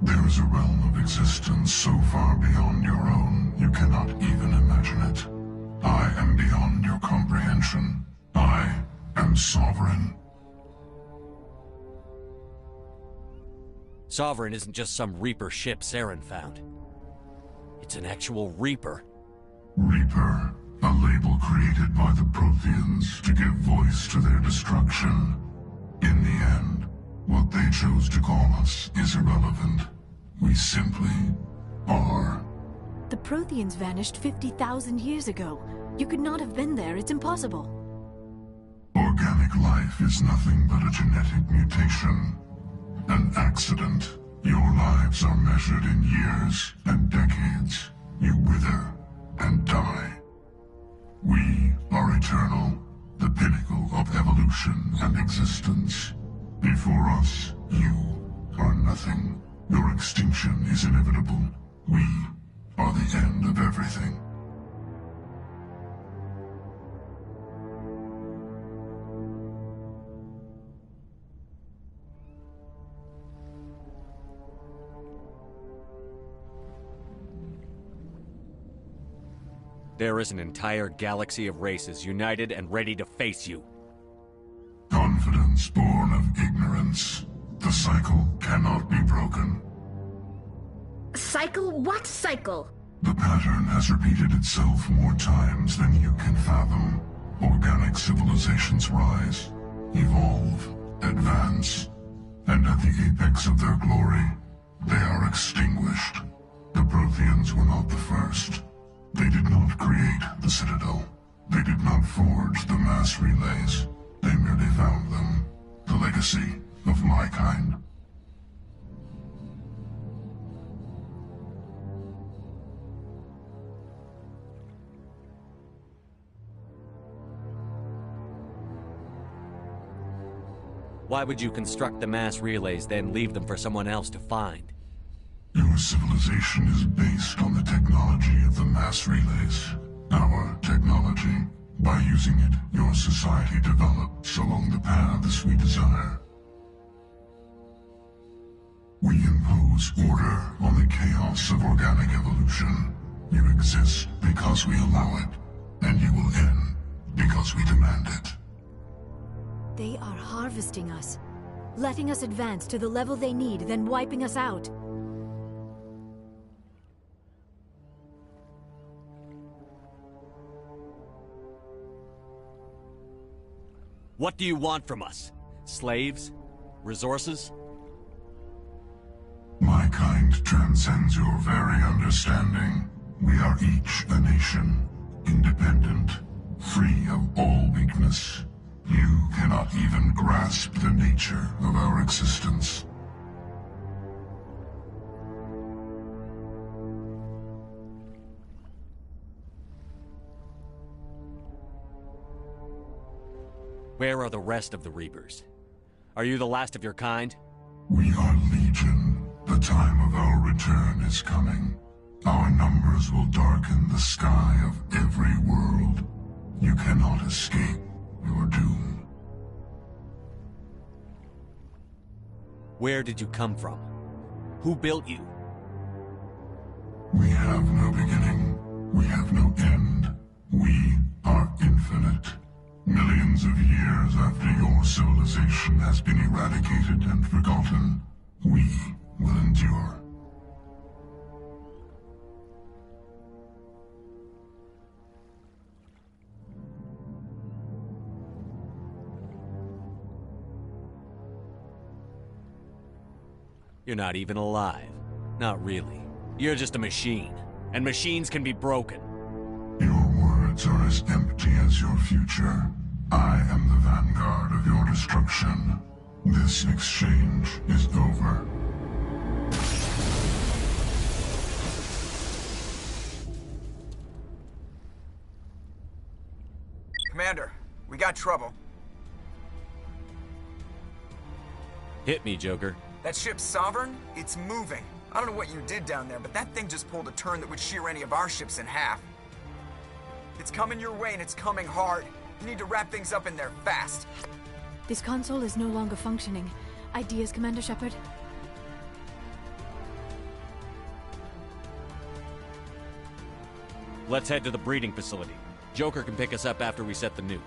There is a realm of existence so far beyond your own, you cannot even imagine it. I am beyond your comprehension. I am sovereign. Sovereign isn't just some Reaper ship Saren found. It's an actual Reaper. Reaper, a label created by the Protheans to give voice to their destruction. In the end, what they chose to call us is irrelevant. We simply are. The Protheans vanished 50,000 years ago. You could not have been there. It's impossible. Organic life is nothing but a genetic mutation. An accident. Your lives are measured in years and decades. You wither and die. We are eternal, the pinnacle of evolution and existence. Before us, you are nothing. Your extinction is inevitable. We are the end of everything. There is an entire galaxy of races united and ready to face you. Confidence born of ignorance. The cycle cannot be broken. Cycle? What cycle? The pattern has repeated itself more times than you can fathom. Organic civilizations rise, evolve, advance, and at the apex of their glory, they are extinguished. The Protheans were not the first. They did not create the Citadel. They did not forge the mass relays. They merely found them. The legacy of my kind. Why would you construct the mass relays, then leave them for someone else to find? Your civilization is based on the technology of the mass relays. Our technology. By using it, your society develops along the paths we desire. We impose order on the chaos of organic evolution. You exist because we allow it, and you will end because we demand it. They are harvesting us, letting us advance to the level they need, then wiping us out. What do you want from us? Slaves? Resources? My kind transcends your very understanding. We are each a nation, independent, free of all weakness. You cannot even grasp the nature of our existence. Where are the rest of the Reapers? Are you the last of your kind? We are Legion. The time of our return is coming. Our numbers will darken the sky of every world. You cannot escape your doom. Where did you come from? Who built you? We have no beginning. We have no end. We are infinite. Millions of years after your civilization has been eradicated and forgotten, we will endure. You're not even alive. Not really. You're just a machine. And machines can be broken. Your words are as empty as your future. I am the vanguard of your destruction. This exchange is over. Commander, we got trouble. Hit me, Joker. That ship's Sovereign? It's moving. I don't know what you did down there, but that thing just pulled a turn that would shear any of our ships in half. It's coming your way, and it's coming hard. You need to wrap things up in there fast. This console is no longer functioning. Ideas, Commander Shepard? Let's head to the breeding facility. Joker can pick us up after we set the nuke.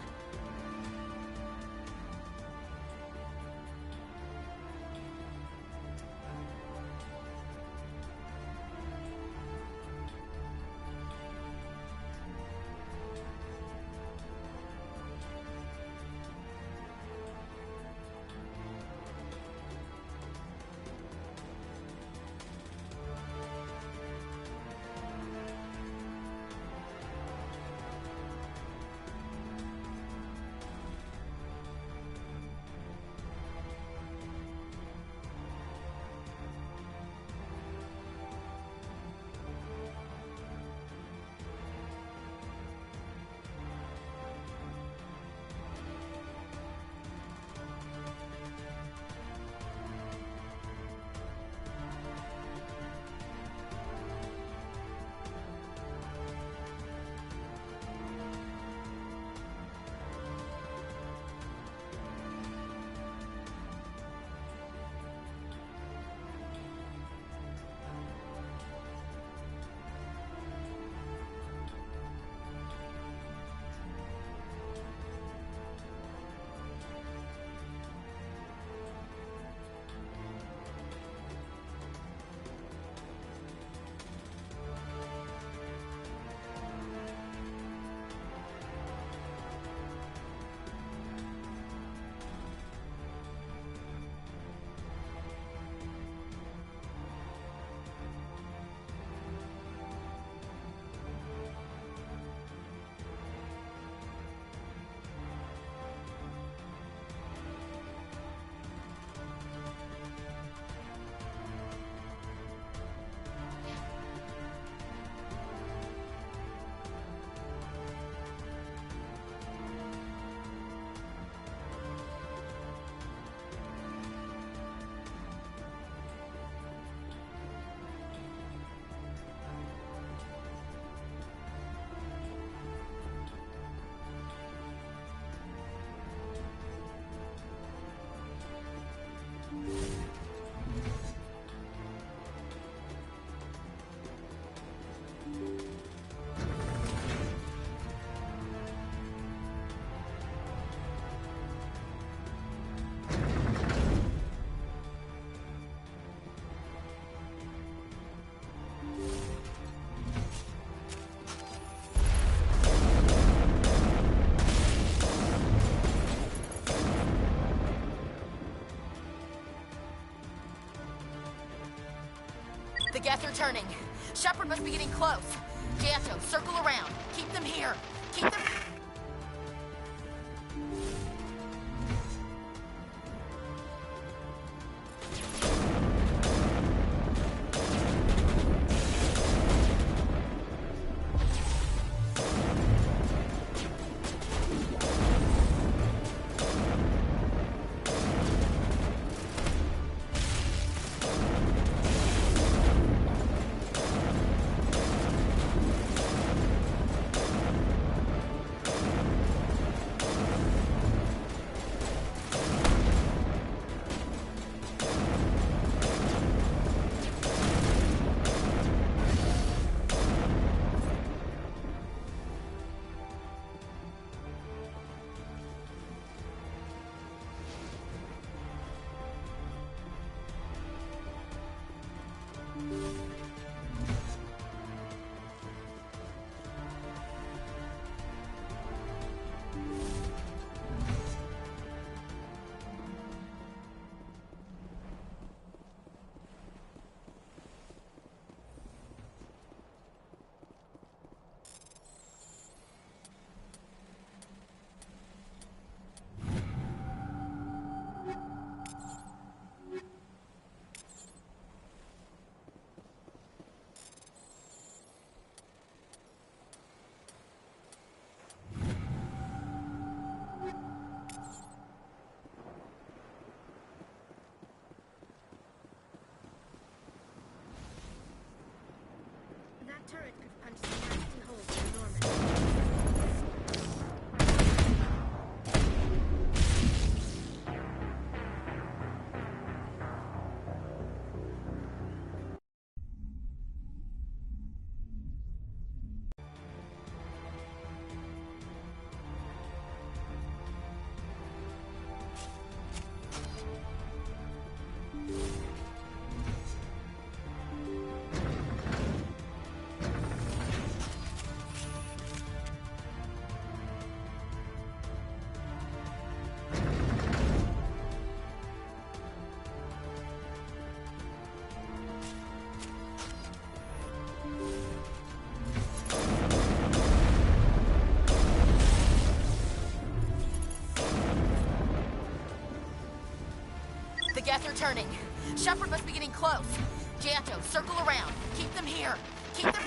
The gas are turning. Shepard must be getting close. Janto, circle around. Keep them here. Keep them... That turret could punch some nasty holes in Norman. The gas are turning. Shepard must be getting close. Janto, circle around. Keep them here. Keep them...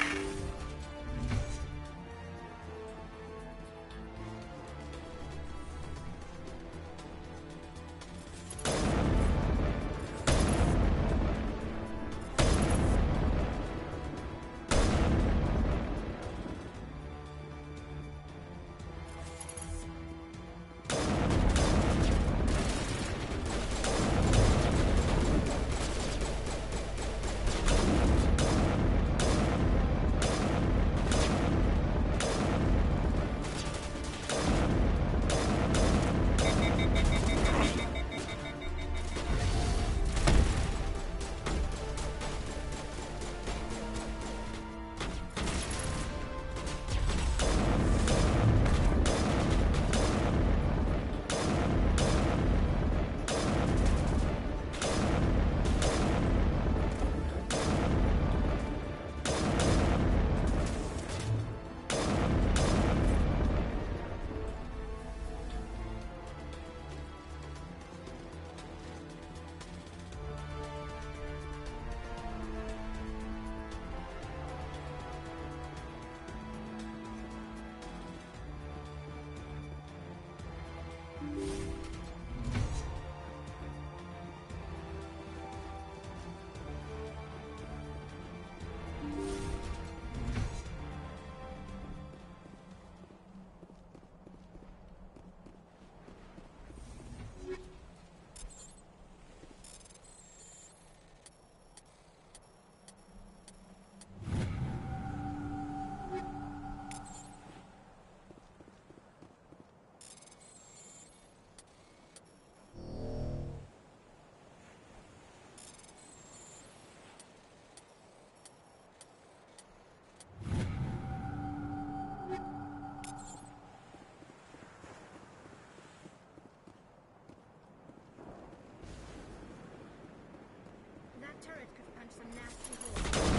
That turret could punch some nasty holes.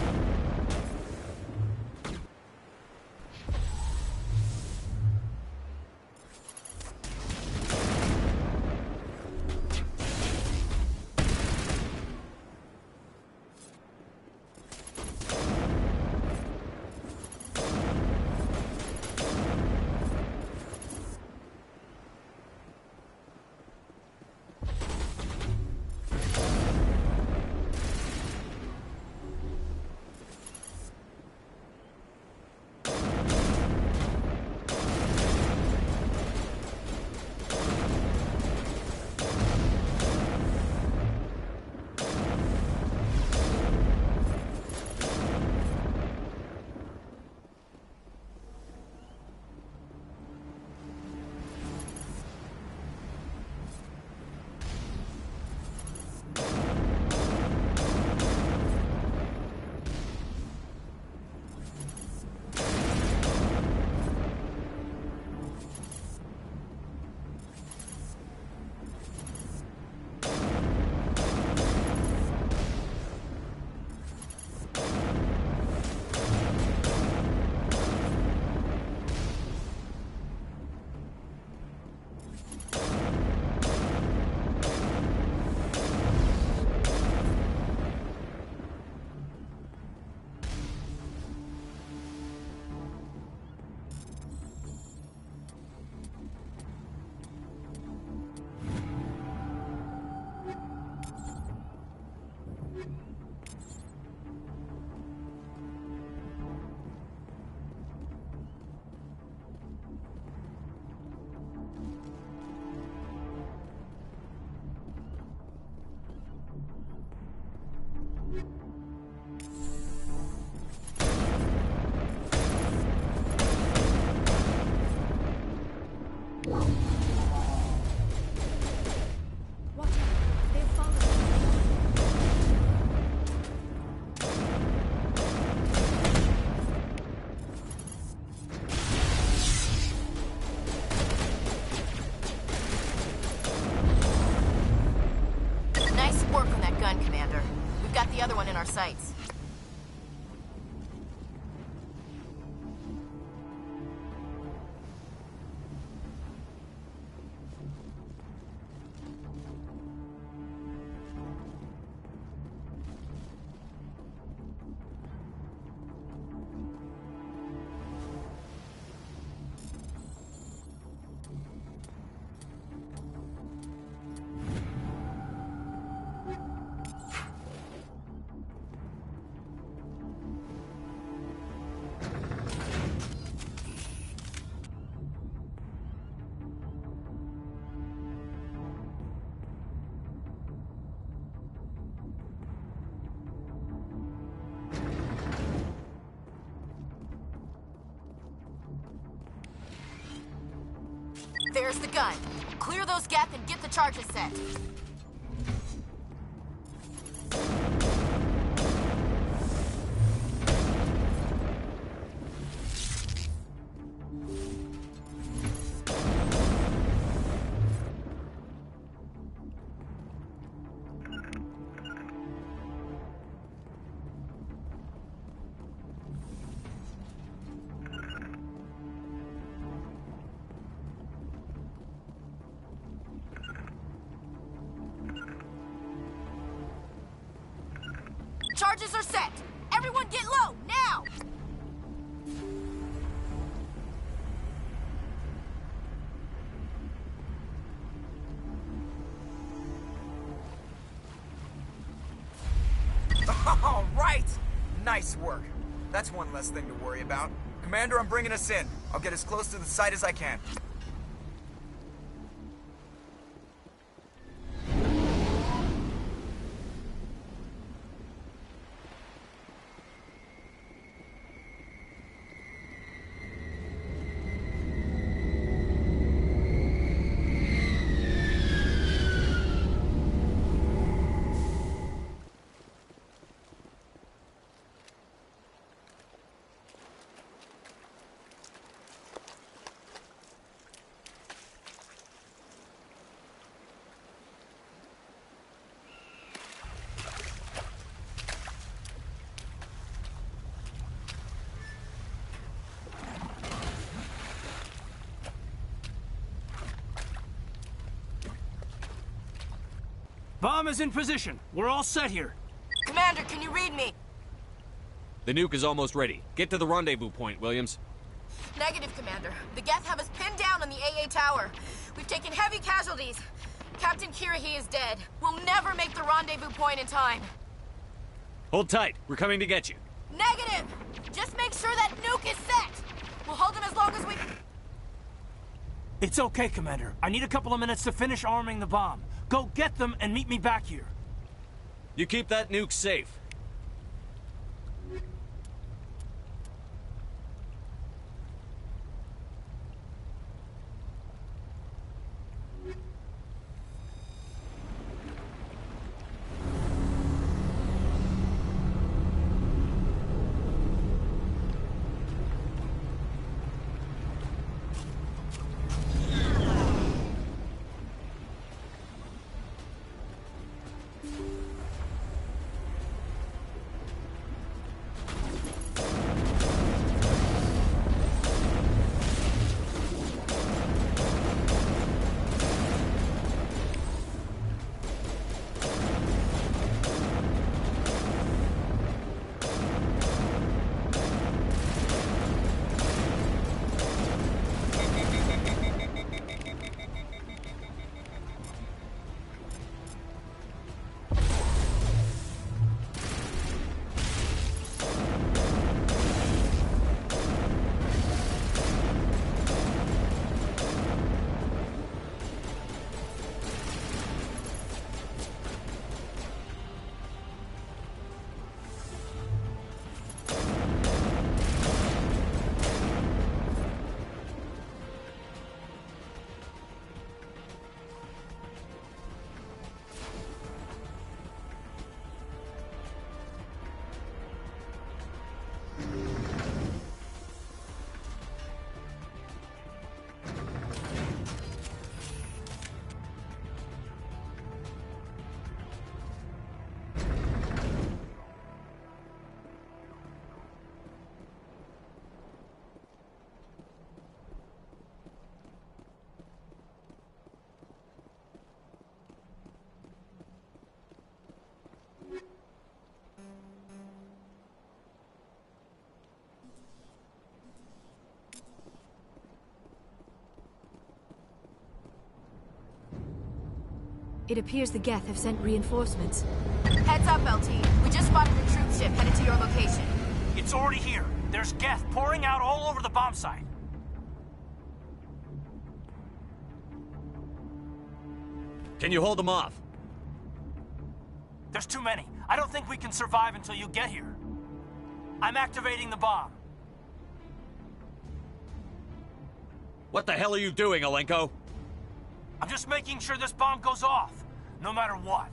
our sights. There's the gun. Clear those gaps and get the charges set. Charges are set! Everyone get low, now! All right! Nice work. That's one less thing to worry about. Commander, I'm bringing us in. I'll get as close to the site as I can. Bomb is in position. We're all set here. Commander, can you read me? The nuke is almost ready. Get to the rendezvous point, Williams. Negative, Commander. The Geth have us pinned down on the AA tower. We've taken heavy casualties. Captain Kirahi is dead. We'll never make the rendezvous point in time. Hold tight. We're coming to get you. Negative! Just make sure that nuke is set! We'll hold them as long as we... It's okay, Commander. I need a couple of minutes to finish arming the bomb. Go get them and meet me back here. You keep that nuke safe. It appears the Geth have sent reinforcements. Heads up, LT. We just spotted a troop ship headed to your location. It's already here. There's Geth pouring out all over the bomb site. Can you hold them off? There's too many. I don't think we can survive until you get here. I'm activating the bomb. What the hell are you doing, Alenko? I'm just making sure this bomb goes off, no matter what.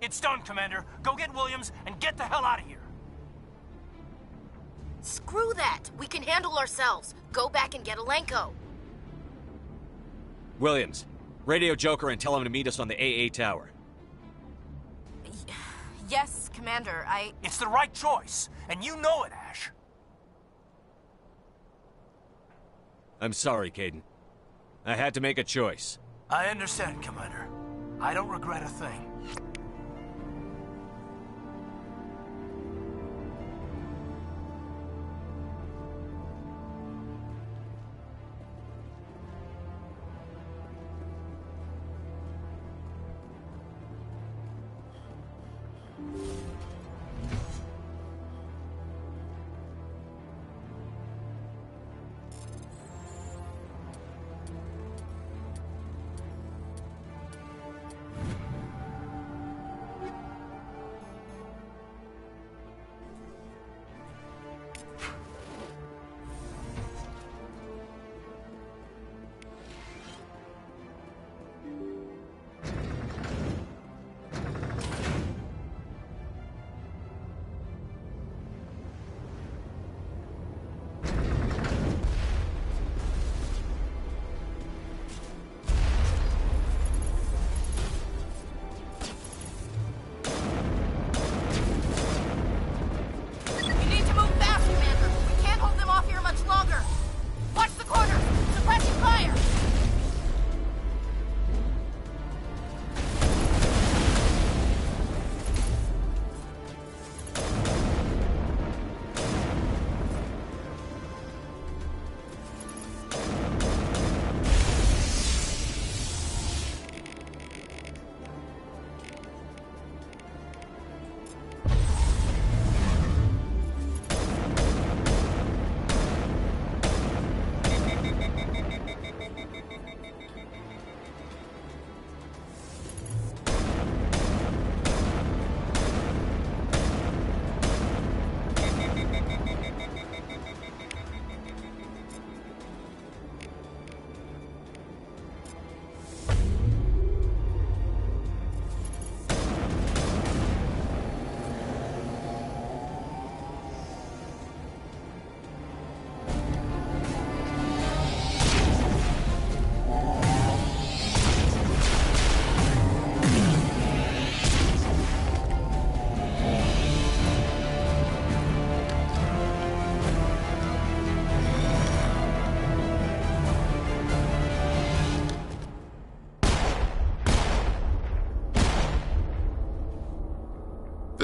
It's done, Commander. Go get Williams and get the hell out of here. Screw that. We can handle ourselves. Go back and get Alenko. Williams, radio Joker and tell him to meet us on the AA tower. Yes, Commander, It's the right choice, and you know it, Ash. I'm sorry, Caden. I had to make a choice. I understand, Commander. I don't regret a thing.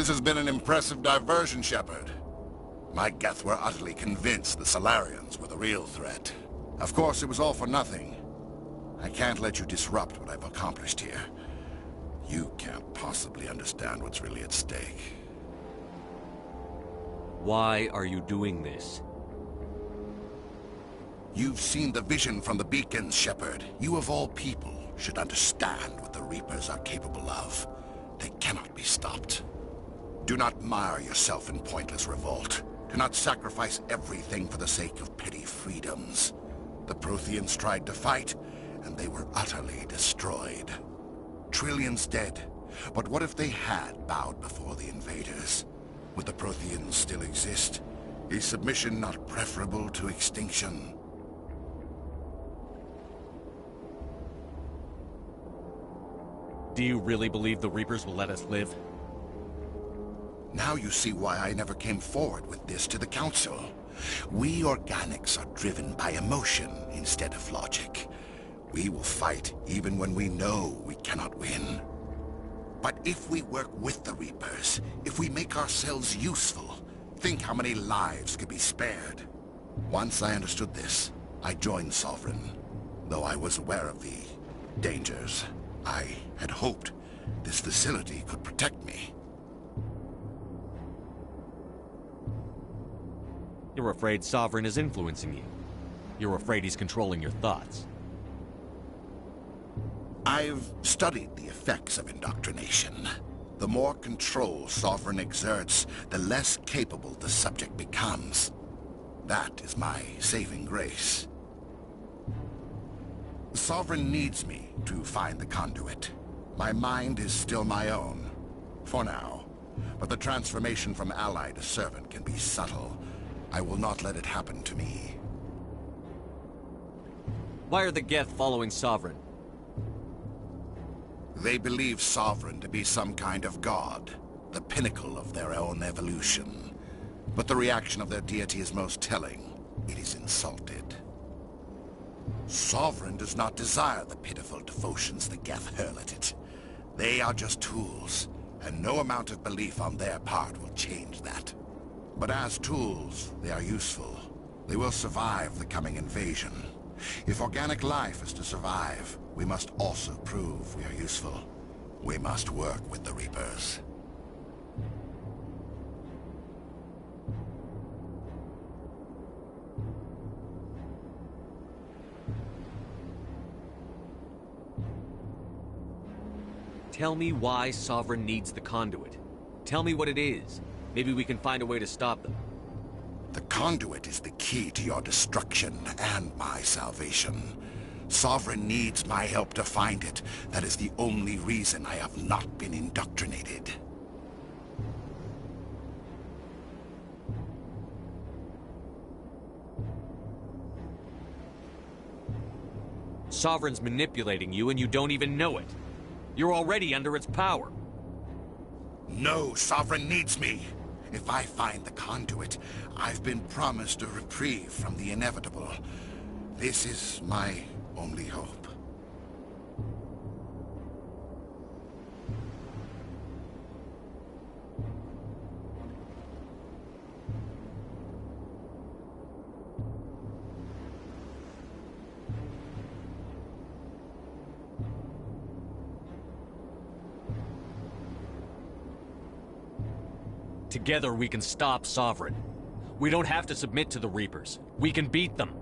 This has been an impressive diversion, Shepard. My Geth were utterly convinced the Solarians were the real threat. Of course, it was all for nothing. I can't let you disrupt what I've accomplished here. You can't possibly understand what's really at stake. Why are you doing this? You've seen the vision from the beacons, Shepard. You of all people should understand what the Reapers are capable of. They cannot be stopped. Do not mire yourself in pointless revolt. Do not sacrifice everything for the sake of petty freedoms. The Protheans tried to fight, and they were utterly destroyed. Trillions dead. But what if they had bowed before the invaders? Would the Protheans still exist? Is submission not preferable to extinction? Do you really believe the Reapers will let us live? Now you see why I never came forward with this to the Council. We organics are driven by emotion instead of logic. We will fight even when we know we cannot win. But if we work with the Reapers, if we make ourselves useful, think how many lives could be spared. Once I understood this, I joined Sovereign, though I was aware of the dangers. I had hoped this facility could protect me. You're afraid Sovereign is influencing you. You're afraid he's controlling your thoughts. I've studied the effects of indoctrination. The more control Sovereign exerts, the less capable the subject becomes. That is my saving grace. Sovereign needs me to find the conduit. My mind is still my own, for now. But the transformation from ally to servant can be subtle. I will not let it happen to me. Why are the Geth following Sovereign? They believe Sovereign to be some kind of god, the pinnacle of their own evolution. But the reaction of their deity is most telling. It is insulted. Sovereign does not desire the pitiful devotions the Geth hurl at it. They are just tools, and no amount of belief on their part will change that. But as tools, they are useful. They will survive the coming invasion. If organic life is to survive, we must also prove we are useful. We must work with the Reapers. Tell me why Sovereign needs the conduit. Tell me what it is. Maybe we can find a way to stop them. The conduit is the key to your destruction and my salvation. Sovereign needs my help to find it. That is the only reason I have not been indoctrinated. Sovereign's manipulating you and you don't even know it. You're already under its power. No, Sovereign needs me. If I find the conduit, I've been promised a reprieve from the inevitable. This is my only hope. Together we can stop Sovereign. We don't have to submit to the Reapers. We can beat them.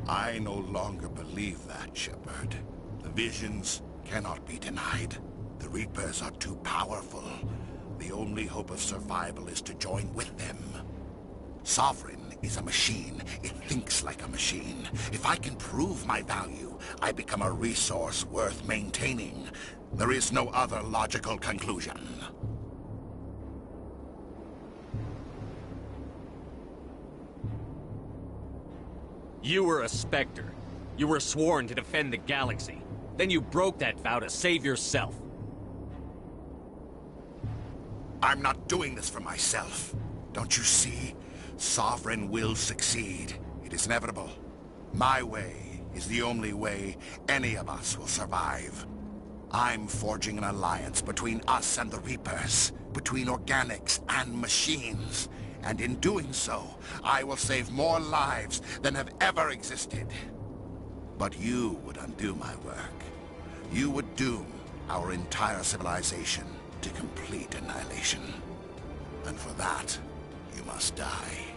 I no longer believe that, Shepard. The visions cannot be denied. The Reapers are too powerful. The only hope of survival is to join with them. Sovereign is a machine. It thinks like a machine. If I can prove my value, I become a resource worth maintaining. There is no other logical conclusion. You were a Spectre. You were sworn to defend the galaxy. Then you broke that vow to save yourself. I'm not doing this for myself. Don't you see? Sovereign will succeed. It is inevitable. My way is the only way any of us will survive. I'm forging an alliance between us and the Reapers, between organics and machines. And in doing so, I will save more lives than have ever existed. But you would undo my work. You would doom our entire civilization to complete annihilation. And for that, you must die.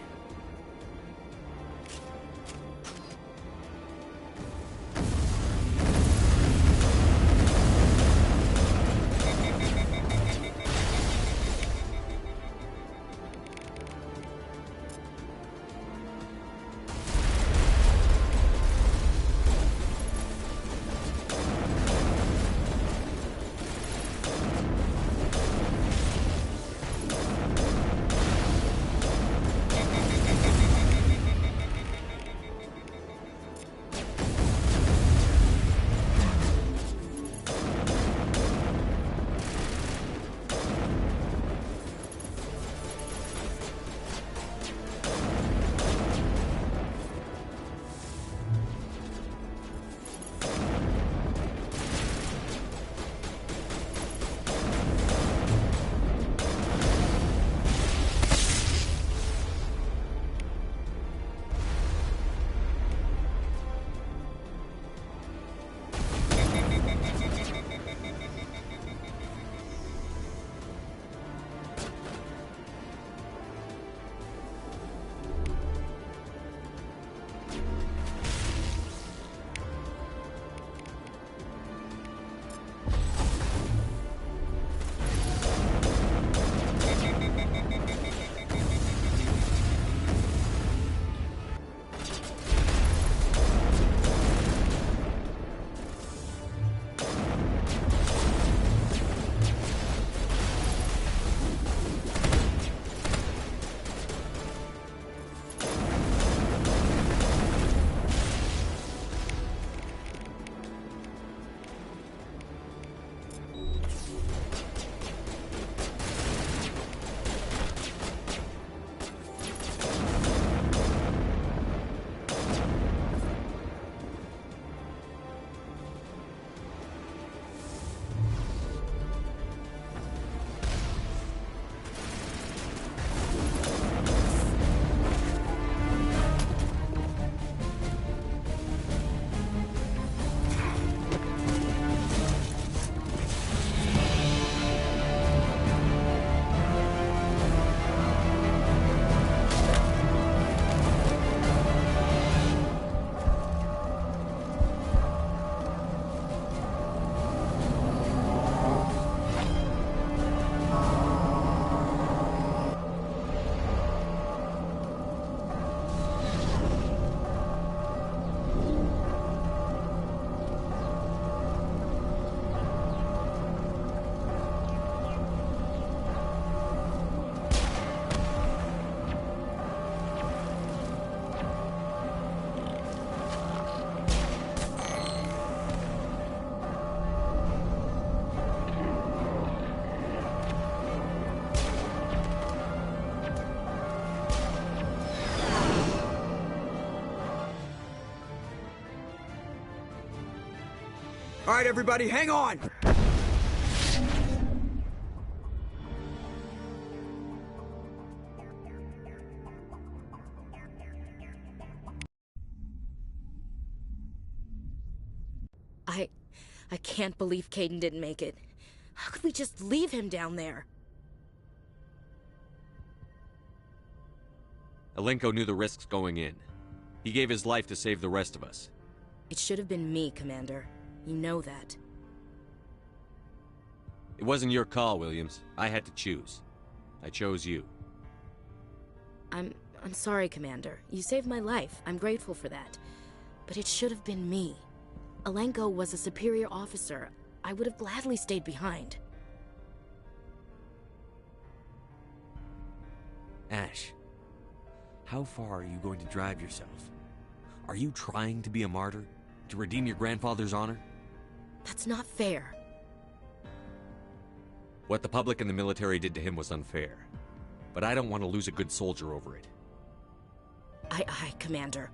All right, everybody, hang on! I can't believe Caden didn't make it. How could we just leave him down there? Alenko knew the risks going in. He gave his life to save the rest of us. It should have been me, Commander. You know that. It wasn't your call, Williams. I had to choose. I chose you. I'm sorry, Commander. You saved my life. I'm grateful for that. But it should have been me. Alenko was a superior officer. I would have gladly stayed behind. Ash, how far are you going to drive yourself? Are you trying to be a martyr? To redeem your grandfather's honor? That's not fair. What the public and the military did to him was unfair. But I don't want to lose a good soldier over it. Aye, Commander.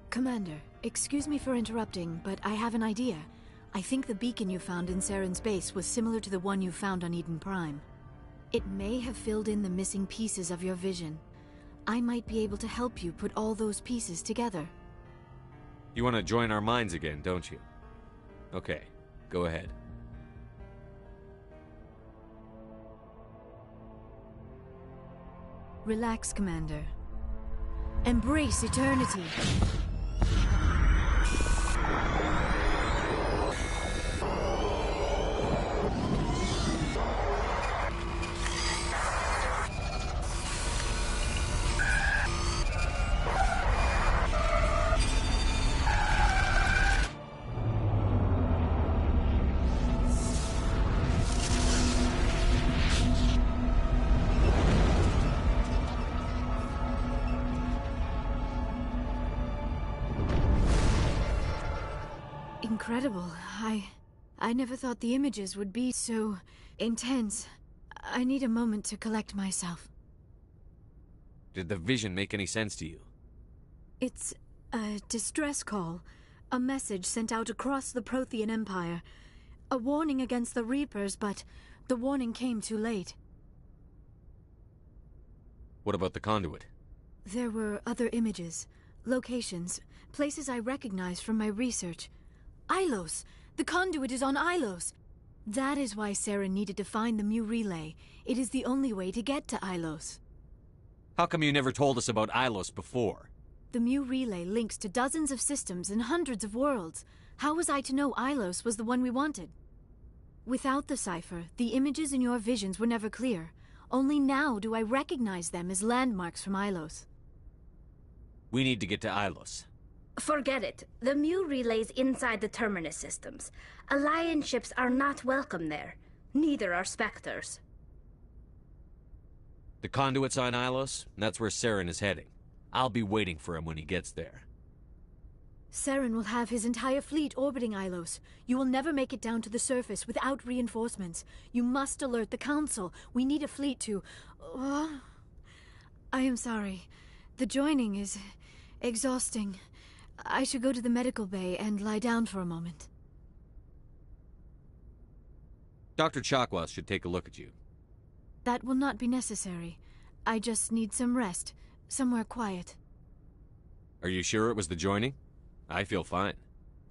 Commander, excuse me for interrupting, but I have an idea. I think the beacon you found in Saren's base was similar to the one you found on Eden Prime. It may have filled in the missing pieces of your vision. I might be able to help you put all those pieces together. You want to join our minds again, don't you? Okay, go ahead. Relax, Commander. Embrace eternity. Incredible. I never thought the images would be so intense. I need a moment to collect myself. Did the vision make any sense to you? It's a distress call. A message sent out across the Prothean Empire. A warning against the Reapers, but the warning came too late. What about the conduit? There were other images, locations, places I recognized from my research. Ilos! The conduit is on Ilos! That is why Saren needed to find the Mu relay. It is the only way to get to Ilos. How come you never told us about Ilos before? The Mu relay links to dozens of systems and hundreds of worlds. How was I to know Ilos was the one we wanted? Without the cipher, the images in your visions were never clear. Only now do I recognize them as landmarks from Ilos. We need to get to Ilos. Forget it. The Mu relay's inside the Terminus systems. Alliance ships are not welcome there. Neither are Spectres. The conduit's on Ilos, and that's where Saren is heading. I'll be waiting for him when he gets there. Saren will have his entire fleet orbiting Ilos. You will never make it down to the surface without reinforcements. You must alert the Council. We need a fleet to... I am sorry. The joining is exhausting. I should go to the medical bay and lie down for a moment. Dr. Chakwas should take a look at you. That will not be necessary. I just need some rest. Somewhere quiet. Are you sure it was the joining? I feel fine.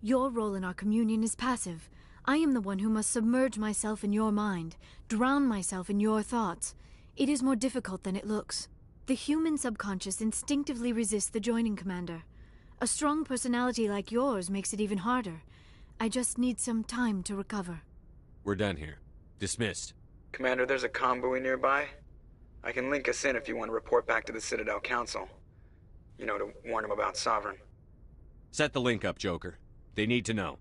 Your role in our communion is passive. I am the one who must submerge myself in your mind, drown myself in your thoughts. It is more difficult than it looks. The human subconscious instinctively resists the joining, Commander. A strong personality like yours makes it even harder. I just need some time to recover. We're done here. Dismissed. Commander, there's a convoy nearby. I can link us in if you want to report back to the Citadel Council. You know, to warn them about Sovereign. Set the link up, Joker. They need to know.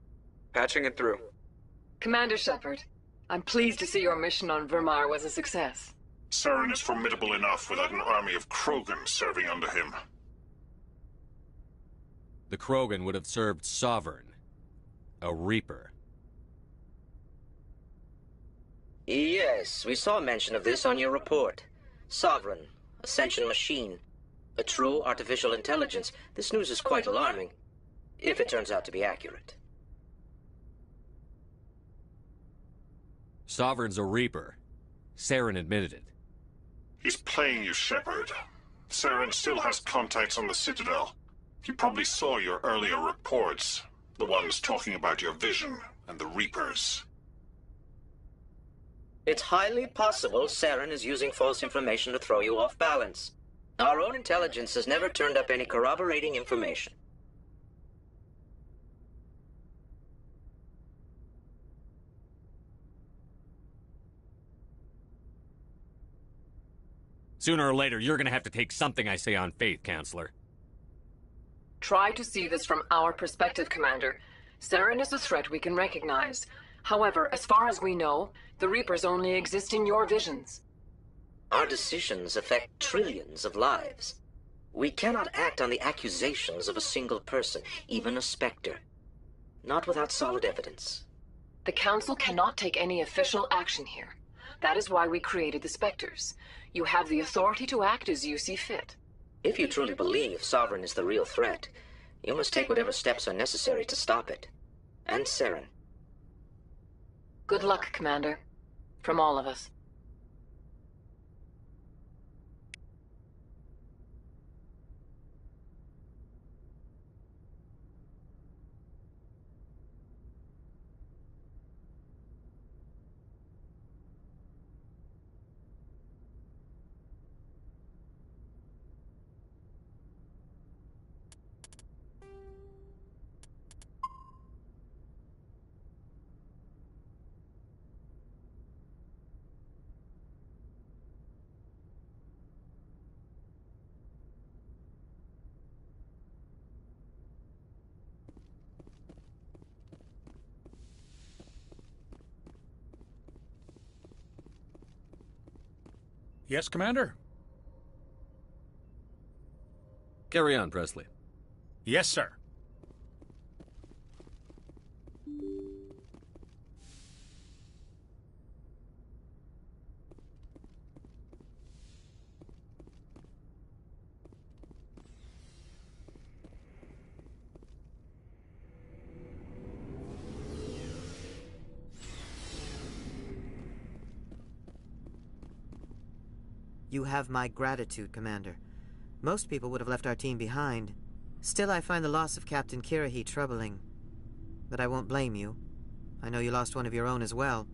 Patching it through. Commander Shepard, I'm pleased to see your mission on Vermar was a success. Saren is formidable enough without an army of Krogan serving under him. The Krogan would have served Sovereign. A Reaper. Yes, we saw mention of this on your report. Sovereign, Ascension machine, a true artificial intelligence. This news is quite alarming, if it turns out to be accurate. Sovereign's a Reaper. Saren admitted it. He's playing you, Shepard. Saren still has contacts on the Citadel. He probably saw your earlier reports. The ones talking about your vision and the Reapers. It's highly possible Saren is using false information to throw you off balance. Our own intelligence has never turned up any corroborating information. Sooner or later, you're gonna have to take something I say on faith, Counselor. Try to see this from our perspective, Commander. Saren is a threat we can recognize. However, as far as we know, the Reapers only exist in your visions. Our decisions affect trillions of lives. We cannot act on the accusations of a single person, even a Spectre. Not without solid evidence. The Council cannot take any official action here. That is why we created the Spectres. You have the authority to act as you see fit. If you truly believe Sovereign is the real threat, you must take whatever steps are necessary to stop it. And Saren. Good luck, Commander. From all of us. Yes, Commander? Carry on, Presley. Yes, sir. You have my gratitude, Commander. Most people would have left our team behind. Still, I find the loss of Captain Kirahi troubling. But I won't blame you. I know you lost one of your own as well.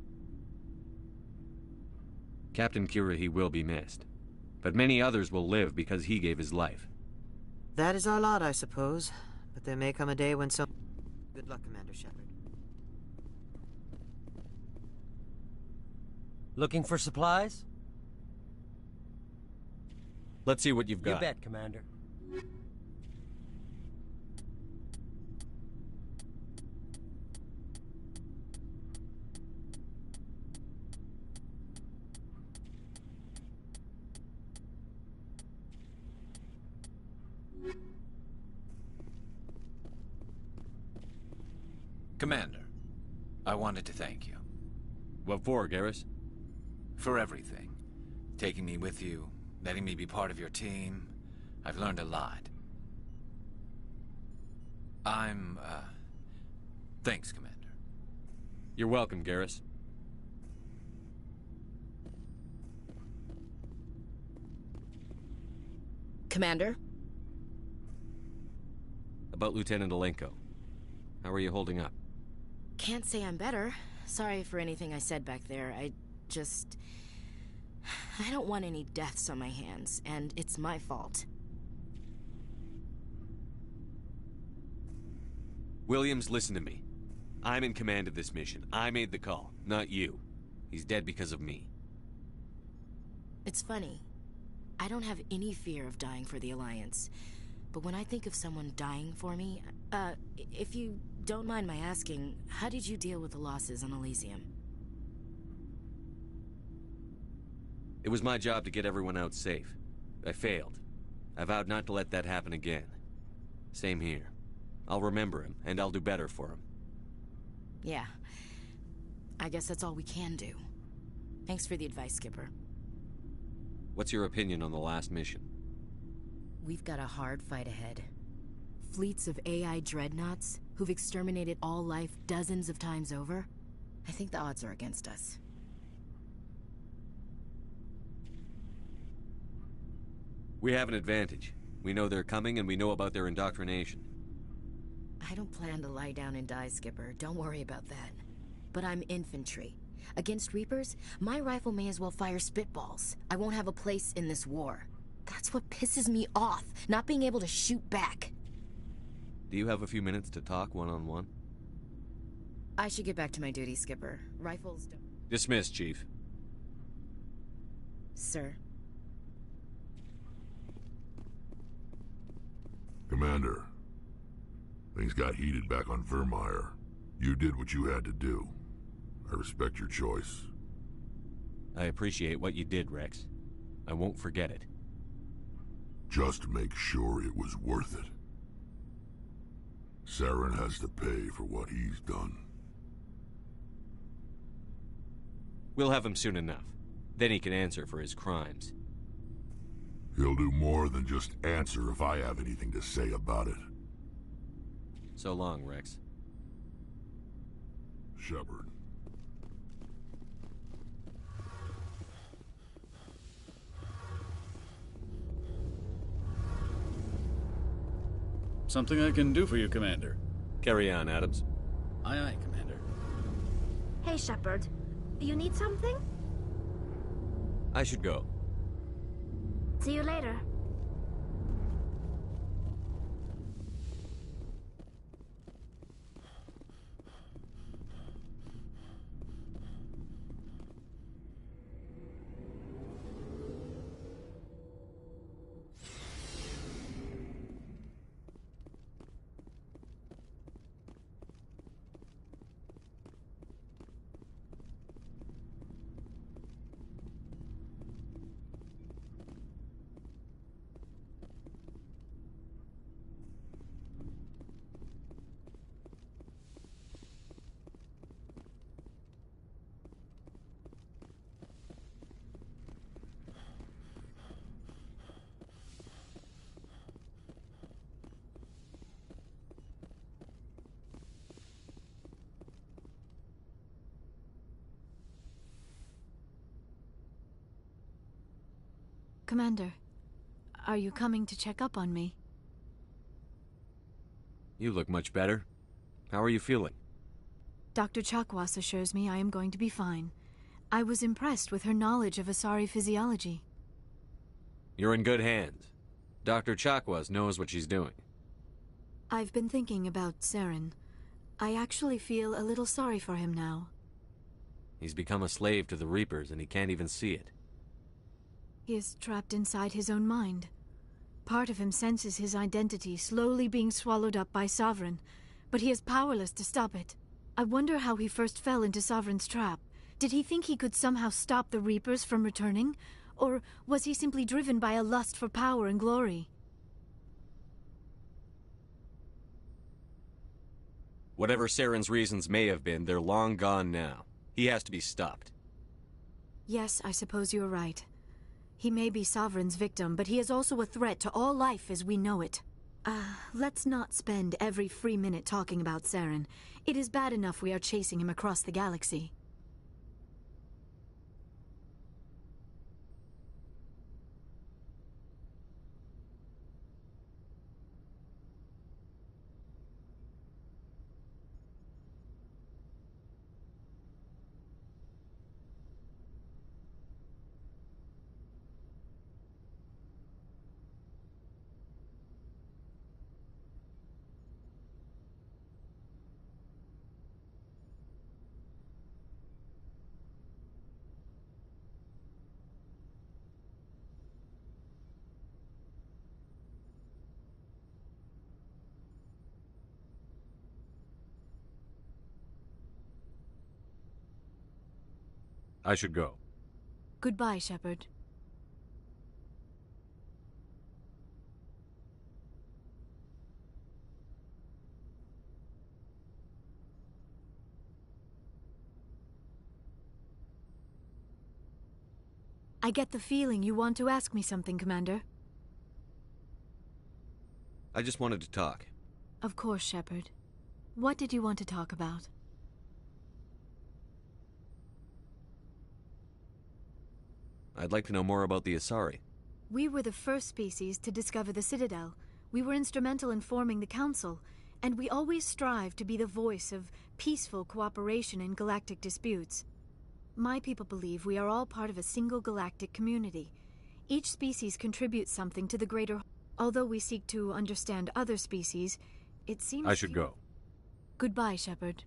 Captain Kirahi will be missed. But many others will live because he gave his life. That is our lot, I suppose. But there may come a day when some... Good luck, Commander Shepard. Looking for supplies? Let's see what you've got. You bet, Commander. Commander, I wanted to thank you. What for, Garrus? For everything. Taking me with you, letting me be part of your team. I've learned a lot. Thanks, Commander. You're welcome, Garrus. Commander? About Lieutenant Alenko. How are you holding up? Can't say I'm better. Sorry for anything I said back there. I don't want any deaths on my hands, and it's my fault. Williams, listen to me. I'm in command of this mission. I made the call, not you. He's dead because of me. It's funny. I don't have any fear of dying for the Alliance. But when I think of someone dying for me, if you don't mind my asking, how did you deal with the losses on Elysium? It was my job to get everyone out safe. I failed. I vowed not to let that happen again. Same here. I'll remember him, and I'll do better for him. Yeah. I guess that's all we can do. Thanks for the advice, Skipper. What's your opinion on the last mission? We've got a hard fight ahead. Fleets of AI dreadnoughts, who've exterminated all life dozens of times over. I think the odds are against us. We have an advantage. We know they're coming and we know about their indoctrination. I don't plan to lie down and die, Skipper. Don't worry about that. But I'm infantry. Against Reapers, my rifle may as well fire spitballs. I won't have a place in this war. That's what pisses me off, not being able to shoot back. Do you have a few minutes to talk one-on-one? I should get back to my duty, Skipper. Rifles don't... Dismissed, Chief. Sir. Commander, things got heated back on Vermeer. You did what you had to do. I respect your choice. I appreciate what you did, Rex. I won't forget it. Just make sure it was worth it. Saren has to pay for what he's done. We'll have him soon enough. Then he can answer for his crimes. He'll do more than just answer if I have anything to say about it. So long, Rex. Shepard. Something I can do for you, Commander. Carry on, Adams. Aye, aye, Commander. Hey, Shepard. You need something? I should go. See you later. Commander, are you coming to check up on me? You look much better. How are you feeling? Dr. Chakwas assures me I am going to be fine. I was impressed with her knowledge of Asari physiology. You're in good hands. Dr. Chakwas knows what she's doing. I've been thinking about Saren. I actually feel a little sorry for him now. He's become a slave to the Reapers and he can't even see it. He is trapped inside his own mind. Part of him senses his identity slowly being swallowed up by Sovereign, but he is powerless to stop it. I wonder how he first fell into Sovereign's trap. Did he think he could somehow stop the Reapers from returning? Or was he simply driven by a lust for power and glory? Whatever Saren's reasons may have been, they're long gone now. He has to be stopped. Yes, I suppose you're right. He may be Sovereign's victim, but he is also a threat to all life as we know it. Let's not spend every free minute talking about Saren. It is bad enough we are chasing him across the galaxy. I should go. Goodbye, Shepard. I get the feeling you want to ask me something, Commander. I just wanted to talk. Of course, Shepard. What did you want to talk about? I'd like to know more about the Asari. We were the first species to discover the Citadel. We were instrumental in forming the Council, and we always strive to be the voice of peaceful cooperation in galactic disputes. My people believe we are all part of a single galactic community. Each species contributes something to the greater. Although we seek to understand other species, it seems I should go. Goodbye, Shepard.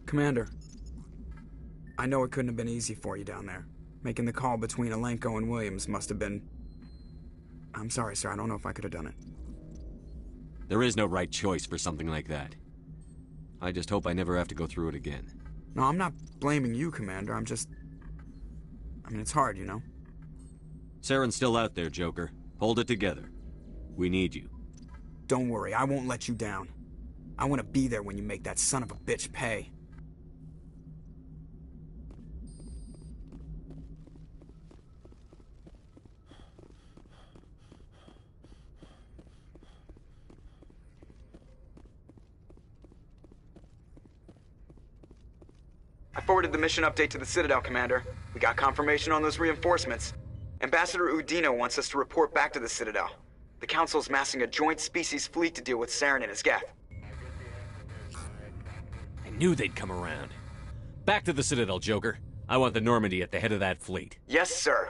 Commander, I know it couldn't have been easy for you down there. Making the call between Alenko and Williams must have been... I'm sorry, sir. I don't know if I could have done it. There is no right choice for something like that. I just hope I never have to go through it again. No, I'm not blaming you, Commander. I'm just... I mean, it's hard, you know? Saren's still out there, Joker. Hold it together. We need you. Don't worry, I won't let you down. I want to be there when you make that son of a bitch pay. I forwarded the mission update to the Citadel, Commander. We got confirmation on those reinforcements. Ambassador Udino wants us to report back to the Citadel. The Council's massing a joint species fleet to deal with Saren and his Geth. I knew they'd come around. Back to the Citadel, Joker. I want the Normandy at the head of that fleet. Yes, sir.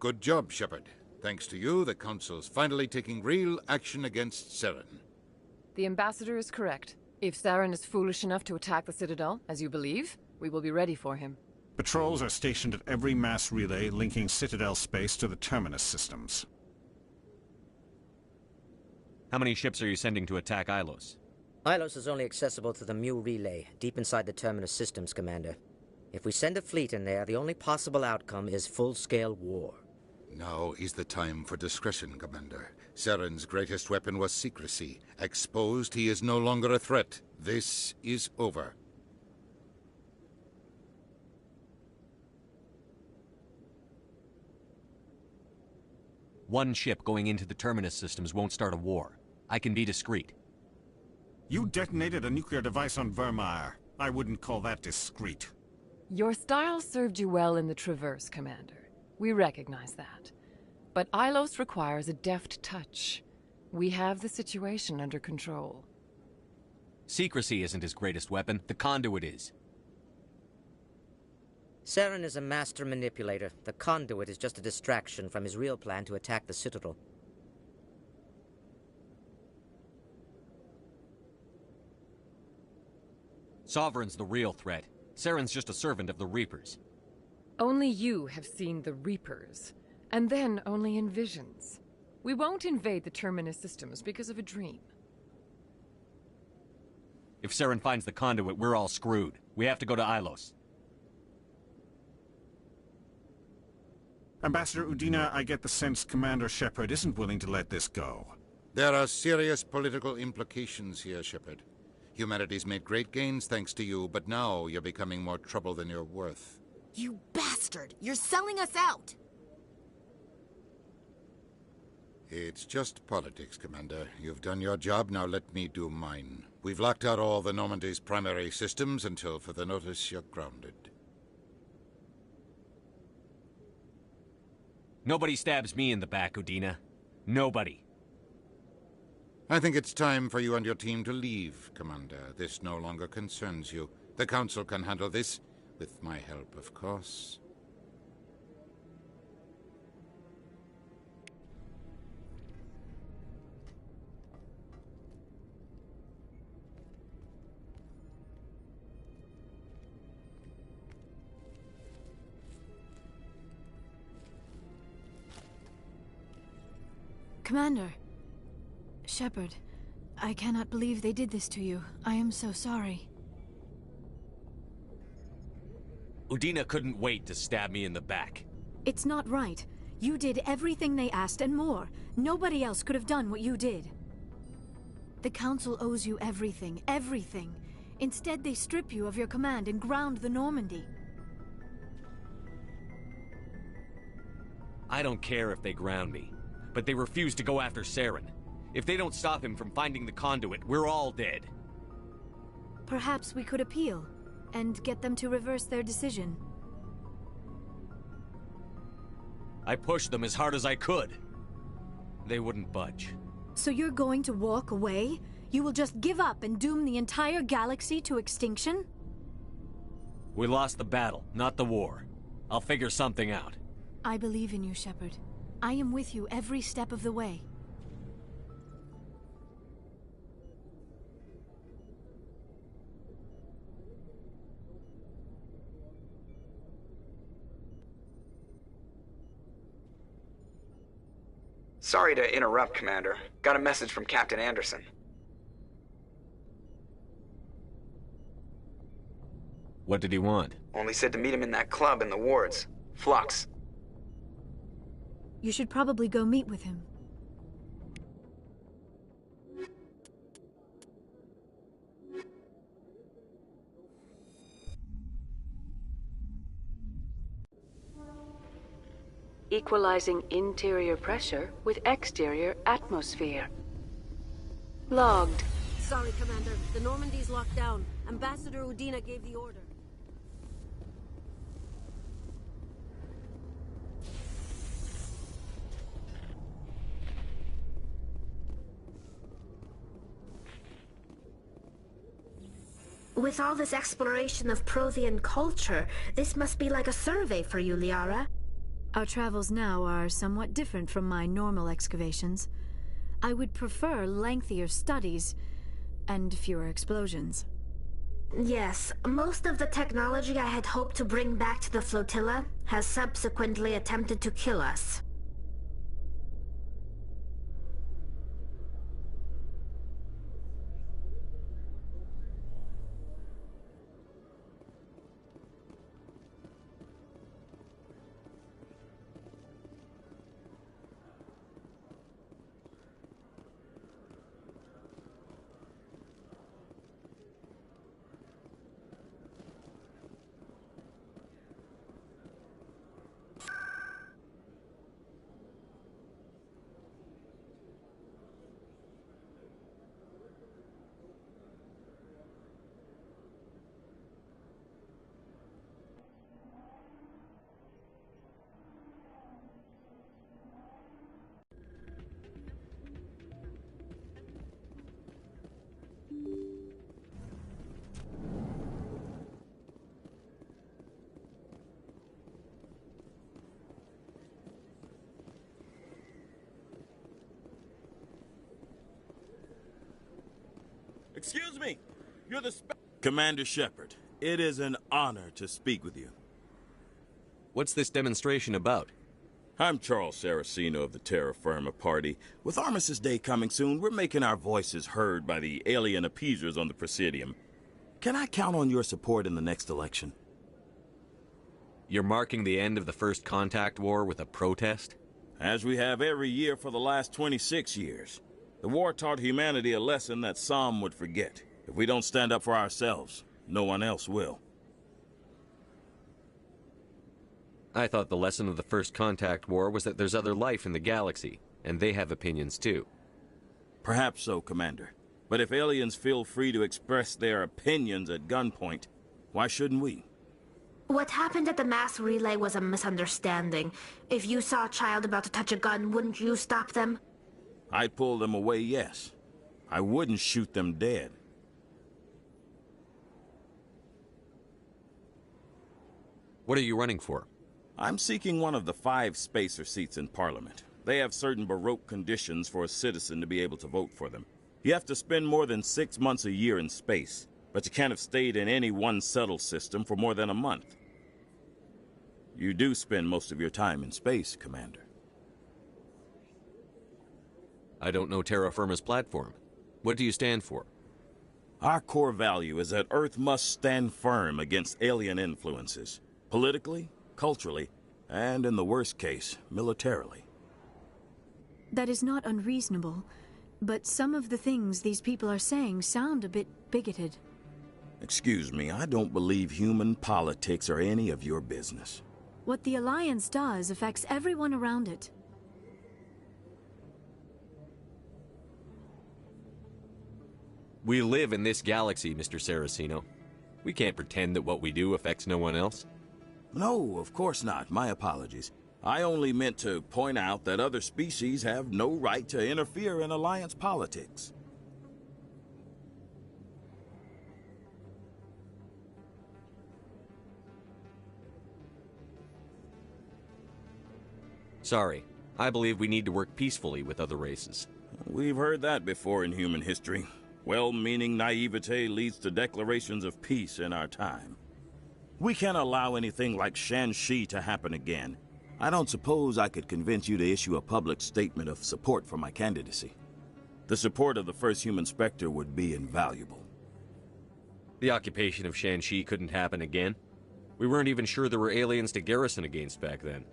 Good job, Shepard. Thanks to you, the Council's finally taking real action against Saren. The Ambassador is correct. If Saren is foolish enough to attack the Citadel, as you believe, we will be ready for him. Patrols are stationed at every mass relay linking Citadel space to the Terminus systems. How many ships are you sending to attack Ilos? Ilos is only accessible to the Mu relay, deep inside the Terminus systems, Commander. If we send a fleet in there, the only possible outcome is full-scale war. Now is the time for discretion, Commander. Saren's greatest weapon was secrecy. Exposed, he is no longer a threat. This is over. One ship going into the Terminus systems won't start a war. I can be discreet. You detonated a nuclear device on Vermeer. I wouldn't call that discreet. Your style served you well in the Traverse, Commander. We recognize that. But Ilos requires a deft touch. We have the situation under control. Secrecy isn't his greatest weapon. The conduit is. Saren is a master manipulator. The conduit is just a distraction from his real plan to attack the Citadel. Sovereign's the real threat. Saren's just a servant of the Reapers. Only you have seen the Reapers, and then only in visions. We won't invade the Terminus systems because of a dream. If Saren finds the conduit, we're all screwed. We have to go to Ilos. Ambassador Udina, I get the sense Commander Shepard isn't willing to let this go. There are serious political implications here, Shepard. Humanity's made great gains thanks to you, but now you're becoming more trouble than you're worth. You bastard! You're selling us out! It's just politics, Commander. You've done your job, now let me do mine. We've locked out all the Normandy's primary systems until further notice you're grounded. Nobody stabs me in the back, Udina. Nobody. I think it's time for you and your team to leave, Commander. This no longer concerns you. The Council can handle this, with my help, of course. Commander. Shepard, I cannot believe they did this to you. I am so sorry. Udina couldn't wait to stab me in the back. It's not right. You did everything they asked and more. Nobody else could have done what you did. The Council owes you everything, everything. Instead, they strip you of your command and ground the Normandy. I don't care if they ground me, but they refuse to go after Saren. If they don't stop him from finding the conduit, we're all dead. Perhaps we could appeal, and get them to reverse their decision. I pushed them as hard as I could. They wouldn't budge. So you're going to walk away? You will just give up and doom the entire galaxy to extinction? We lost the battle, not the war. I'll figure something out. I believe in you, Shepard. I am with you every step of the way. Sorry to interrupt, Commander. Got a message from Captain Anderson. What did he want? Only said to meet him in that club in the wards. Flux. You should probably go meet with him. Equalizing interior pressure with exterior atmosphere. Logged. Sorry, Commander. The Normandy's locked down. Ambassador Udina gave the order. With all this exploration of Prothean culture, this must be like a survey for you, Liara. Our travels now are somewhat different from my normal excavations. I would prefer lengthier studies and fewer explosions. Yes, most of the technology I had hoped to bring back to the flotilla has subsequently attempted to kill us. Excuse me. You're the Commander Shepard, it is an honor to speak with you. What's this demonstration about? I'm Charles Saraceno of the Terra Firma Party. With Armistice Day coming soon, we're making our voices heard by the alien appeasers on the Presidium. Can I count on your support in the next election? You're marking the end of the First Contact War with a protest? As we have every year for the last 26 years. The war taught humanity a lesson that some would forget. If we don't stand up for ourselves, no one else will. I thought the lesson of the First Contact War was that there's other life in the galaxy, and they have opinions too. Perhaps so, Commander. But if aliens feel free to express their opinions at gunpoint, why shouldn't we? What happened at the mass relay was a misunderstanding. If you saw a child about to touch a gun, wouldn't you stop them? I'd pull them away, yes. I wouldn't shoot them dead. What are you running for? I'm seeking one of the 5 spacer seats in Parliament. They have certain Baroque conditions for a citizen to be able to vote for them. You have to spend more than 6 months a year in space, but you can't have stayed in any one settled system for more than a month. You do spend most of your time in space, Commander. I don't know Terra Firma's platform. What do you stand for? Our core value is that Earth must stand firm against alien influences. Politically, culturally, and in the worst case, militarily. That is not unreasonable, but some of the things these people are saying sound a bit bigoted. Excuse me, I don't believe human politics are any of your business. What the Alliance does affects everyone around it. We live in this galaxy, Mr. Saraceno. We can't pretend that what we do affects no one else. No, of course not. My apologies. I only meant to point out that other species have no right to interfere in Alliance politics. Sorry. I believe we need to work peacefully with other races. We've heard that before in human history. Well-meaning naivete leads to declarations of peace in our time. We can't allow anything like Shan-Shi to happen again. I don't suppose I could convince you to issue a public statement of support for my candidacy. The support of the first human Spectre would be invaluable. The occupation of Shan-Shi couldn't happen again. We weren't even sure there were aliens to garrison against back then.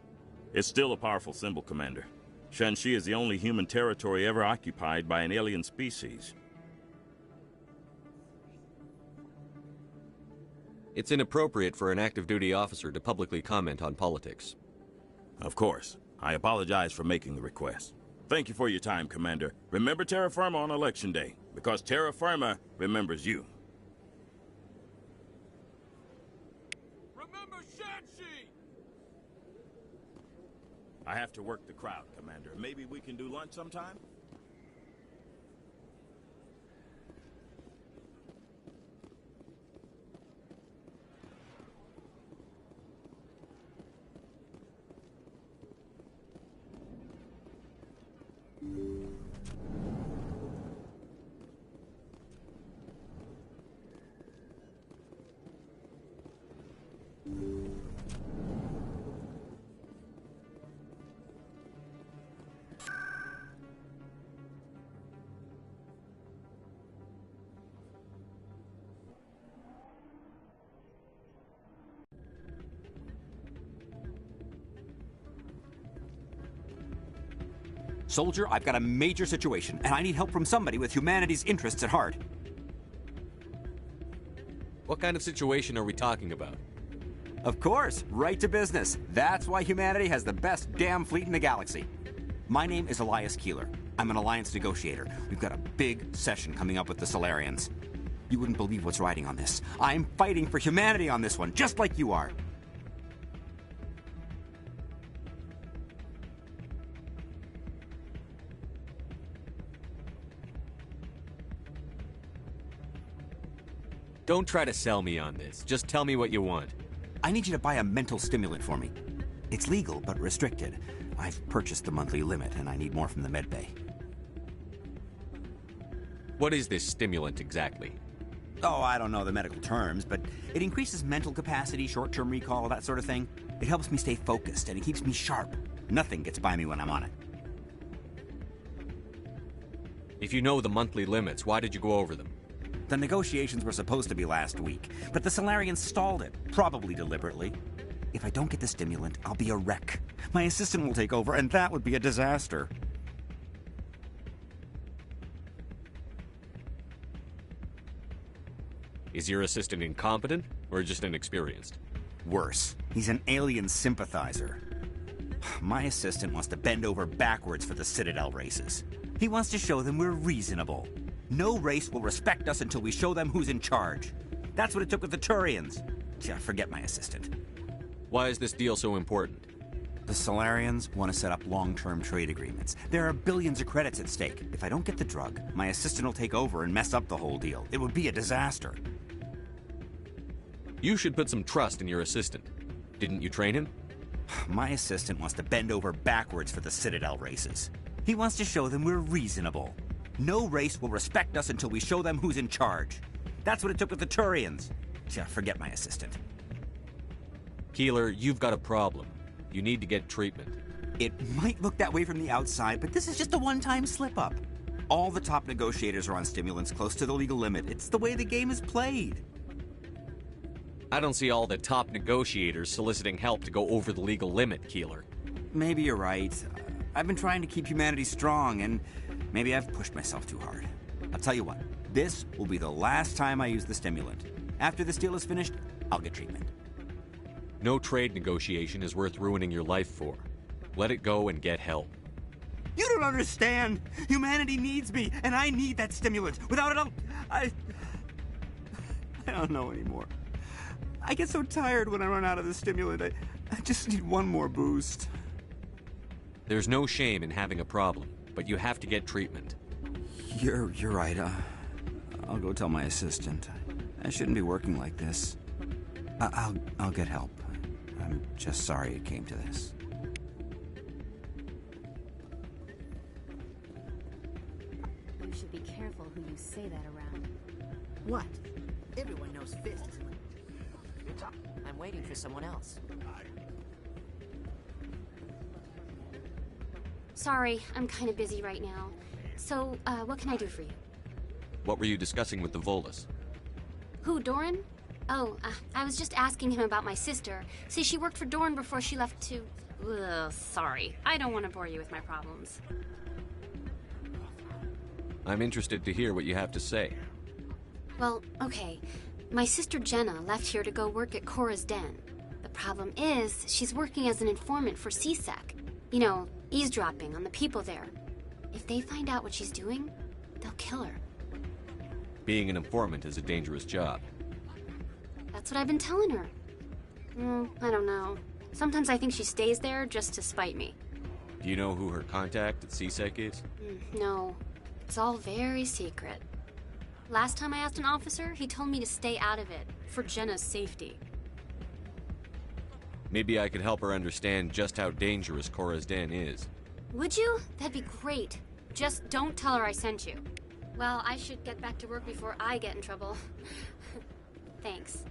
It's still a powerful symbol, Commander. Shan-Shi is the only human territory ever occupied by an alien species. It's inappropriate for an active duty officer to publicly comment on politics. Of course. I apologize for making the request. Thank you for your time, Commander. Remember Terra Firma on Election Day, because Terra Firma remembers you. Remember Shan-Shi! I have to work the crowd, Commander. Maybe we can do lunch sometime? Soldier, I've got a major situation, and I need help from somebody with humanity's interests at heart. What kind of situation are we talking about? Of course, right to business. That's why humanity has the best damn fleet in the galaxy. My name is Elias Keeler. I'm an Alliance negotiator. We've got a big session coming up with the Solarians. You wouldn't believe what's riding on this. I'm fighting for humanity on this one, just like you are. Don't try to sell me on this. Just tell me what you want. I need you to buy a mental stimulant for me. It's legal, but restricted. I've purchased the monthly limit, and I need more from the medbay. What is this stimulant exactly? Oh, I don't know the medical terms, but it increases mental capacity, short-term recall, that sort of thing. It helps me stay focused, and it keeps me sharp. Nothing gets by me when I'm on it. If you know the monthly limits, why did you go over them? The negotiations were supposed to be last week, but the Solarians stalled it, probably deliberately. If I don't get the stimulant, I'll be a wreck. My assistant will take over, and that would be a disaster. Is your assistant incompetent, or just inexperienced? Worse. He's an alien sympathizer. My assistant wants to bend over backwards for the Citadel races. He wants to show them we're reasonable. No race will respect us until we show them who's in charge. That's what it took with the Turians. Forget my assistant. Why is this deal so important? The Solarians want to set up long-term trade agreements. There are billions of credits at stake. If I don't get the drug, my assistant will take over and mess up the whole deal. It would be a disaster. You should put some trust in your assistant. Didn't you train him? My assistant wants to bend over backwards for the Citadel races. He wants to show them we're reasonable. No race will respect us until we show them who's in charge. That's what it took with the Turians. Forget my assistant. Keeler, you've got a problem. You need to get treatment. It might look that way from the outside, but this is just a one-time slip-up. All the top negotiators are on stimulants close to the legal limit. It's the way the game is played. I don't see all the top negotiators soliciting help to go over the legal limit, Keeler. Maybe you're right. I've been trying to keep humanity strong, and maybe I've pushed myself too hard. I'll tell you what, this will be the last time I use the stimulant. After this deal is finished, I'll get treatment. No trade negotiation is worth ruining your life for. Let it go and get help. You don't understand! Humanity needs me, and I need that stimulant. Without it, I don't know anymore. I get so tired when I run out of the stimulant. I just need one more boost. There's no shame in having a problem, but you have to get treatment. You're right. I'll go tell my assistant. I shouldn't be working like this. I'll get help. I'm just sorry it came to this. You should be careful who you say that around. What? Everyone knows Fist. I'm waiting for someone else. Sorry, I'm kind of busy right now. So, what can I do for you? What were you discussing with the Volus? Who, Doran? Oh, I was just asking him about my sister. See, she worked for Doran before she left to... Ugh, sorry. I don't want to bore you with my problems. I'm interested to hear what you have to say. Well, okay. My sister Jenna left here to go work at Cora's Den. The problem is, she's working as an informant for CSEC. You know, eavesdropping on the people there. If they find out what she's doing, they'll kill her. Being an informant is a dangerous job. That's what I've been telling her. I don't know. Sometimes I think she stays there just to spite me. Do you know who her contact at CSEC is? No. It's all very secret. Last time I asked an officer, he told me to stay out of it, for Jenna's safety. Maybe I could help her understand just how dangerous Cora's Den is. Would you? That'd be great. Just don't tell her I sent you. Well, I should get back to work before I get in trouble. Thanks.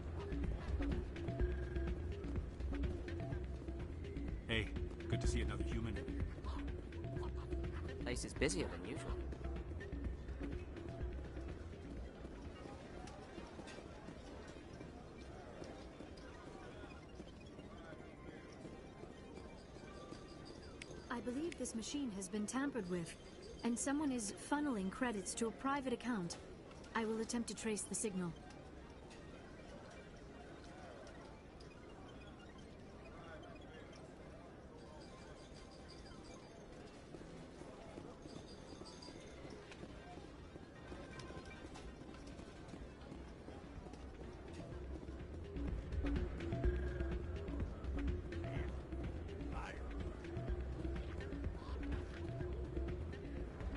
Hey, good to see another human. Place is busier than usual. I believe this machine has been tampered with, and someone is funneling credits to a private account. I will attempt to trace the signal.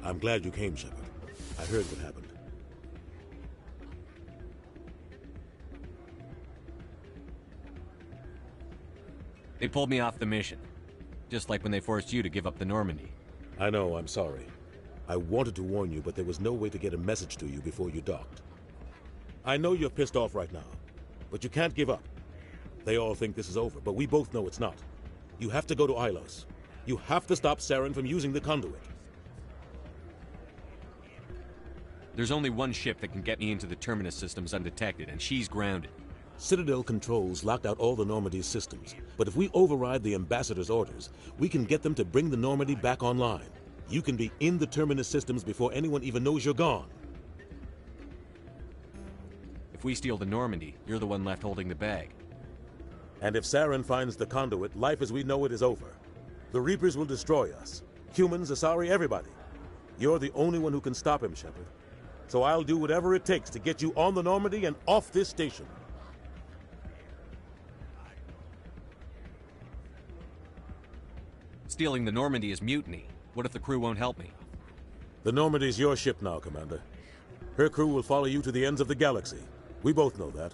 I'm glad you came, Shepard. I heard what happened. They pulled me off the mission. Just like when they forced you to give up the Normandy. I know, I'm sorry. I wanted to warn you, but there was no way to get a message to you before you docked. I know you're pissed off right now, but you can't give up. They all think this is over, but we both know it's not. You have to go to Ilos. You have to stop Saren from using the conduit. There's only one ship that can get me into the Terminus systems undetected, and she's grounded. Citadel controls locked out all the Normandy's systems, but if we override the Ambassador's orders, we can get them to bring the Normandy back online. You can be in the Terminus systems before anyone even knows you're gone. If we steal the Normandy, you're the one left holding the bag. And if Saren finds the conduit, life as we know it is over. The Reapers will destroy us. Humans, Asari, everybody. You're the only one who can stop him, Shepard. So I'll do whatever it takes to get you on the Normandy and off this station. Stealing the Normandy is mutiny. What if the crew won't help me? The Normandy's your ship now, Commander. Her crew will follow you to the ends of the galaxy. We both know that.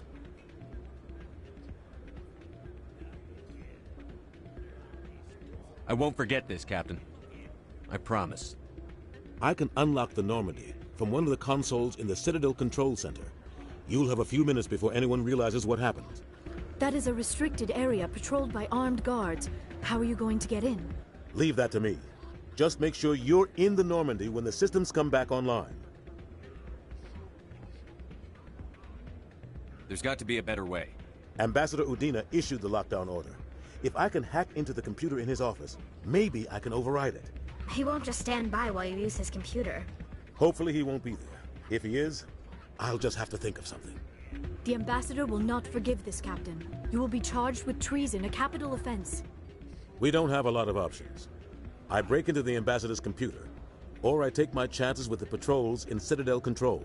I won't forget this, Captain. I promise. I can unlock the Normandy from one of the consoles in the Citadel Control Center. You'll have a few minutes before anyone realizes what happened. That is a restricted area patrolled by armed guards. How are you going to get in? Leave that to me. Just make sure you're in the Normandy when the systems come back online. There's got to be a better way. Ambassador Udina issued the lockdown order. If I can hack into the computer in his office, maybe I can override it. He won't just stand by while you use his computer. Hopefully he won't be there. If he is, I'll just have to think of something. The Ambassador will not forgive this, Captain. You will be charged with treason, a capital offense. We don't have a lot of options. I break into the Ambassador's computer, or I take my chances with the patrols in Citadel Control.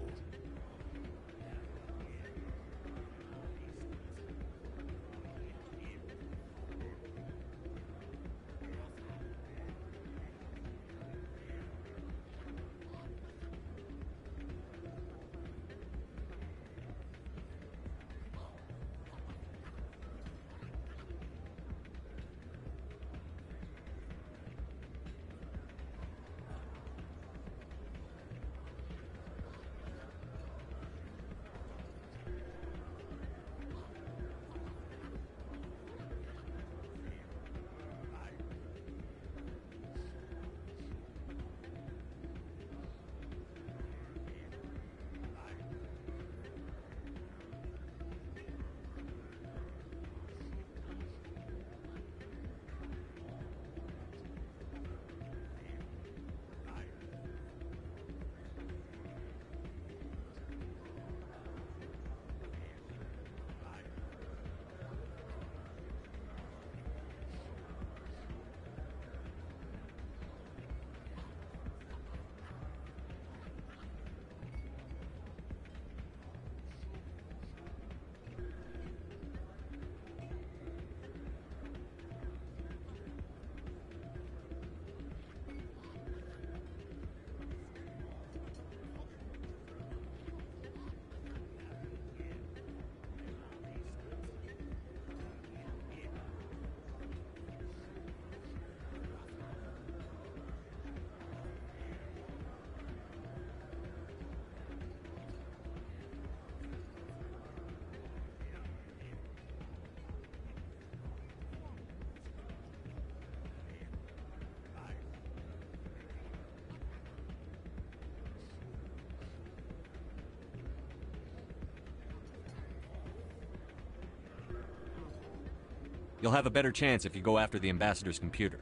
You'll have a better chance if you go after the Ambassador's computer.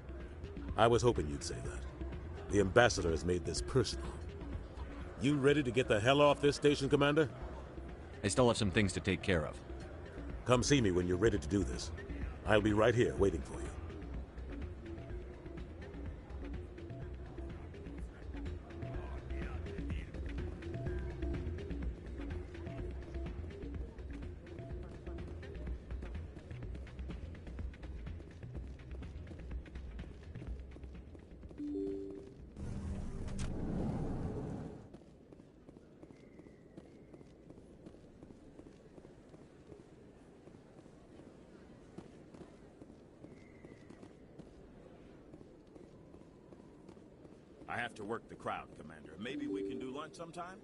I was hoping you'd say that. The Ambassador has made this personal. You ready to get the hell off this station, Commander? I still have some things to take care of. Come see me when you're ready to do this. I'll be right here waiting for you. I have to work the crowd, Commander. Maybe we can do lunch sometime?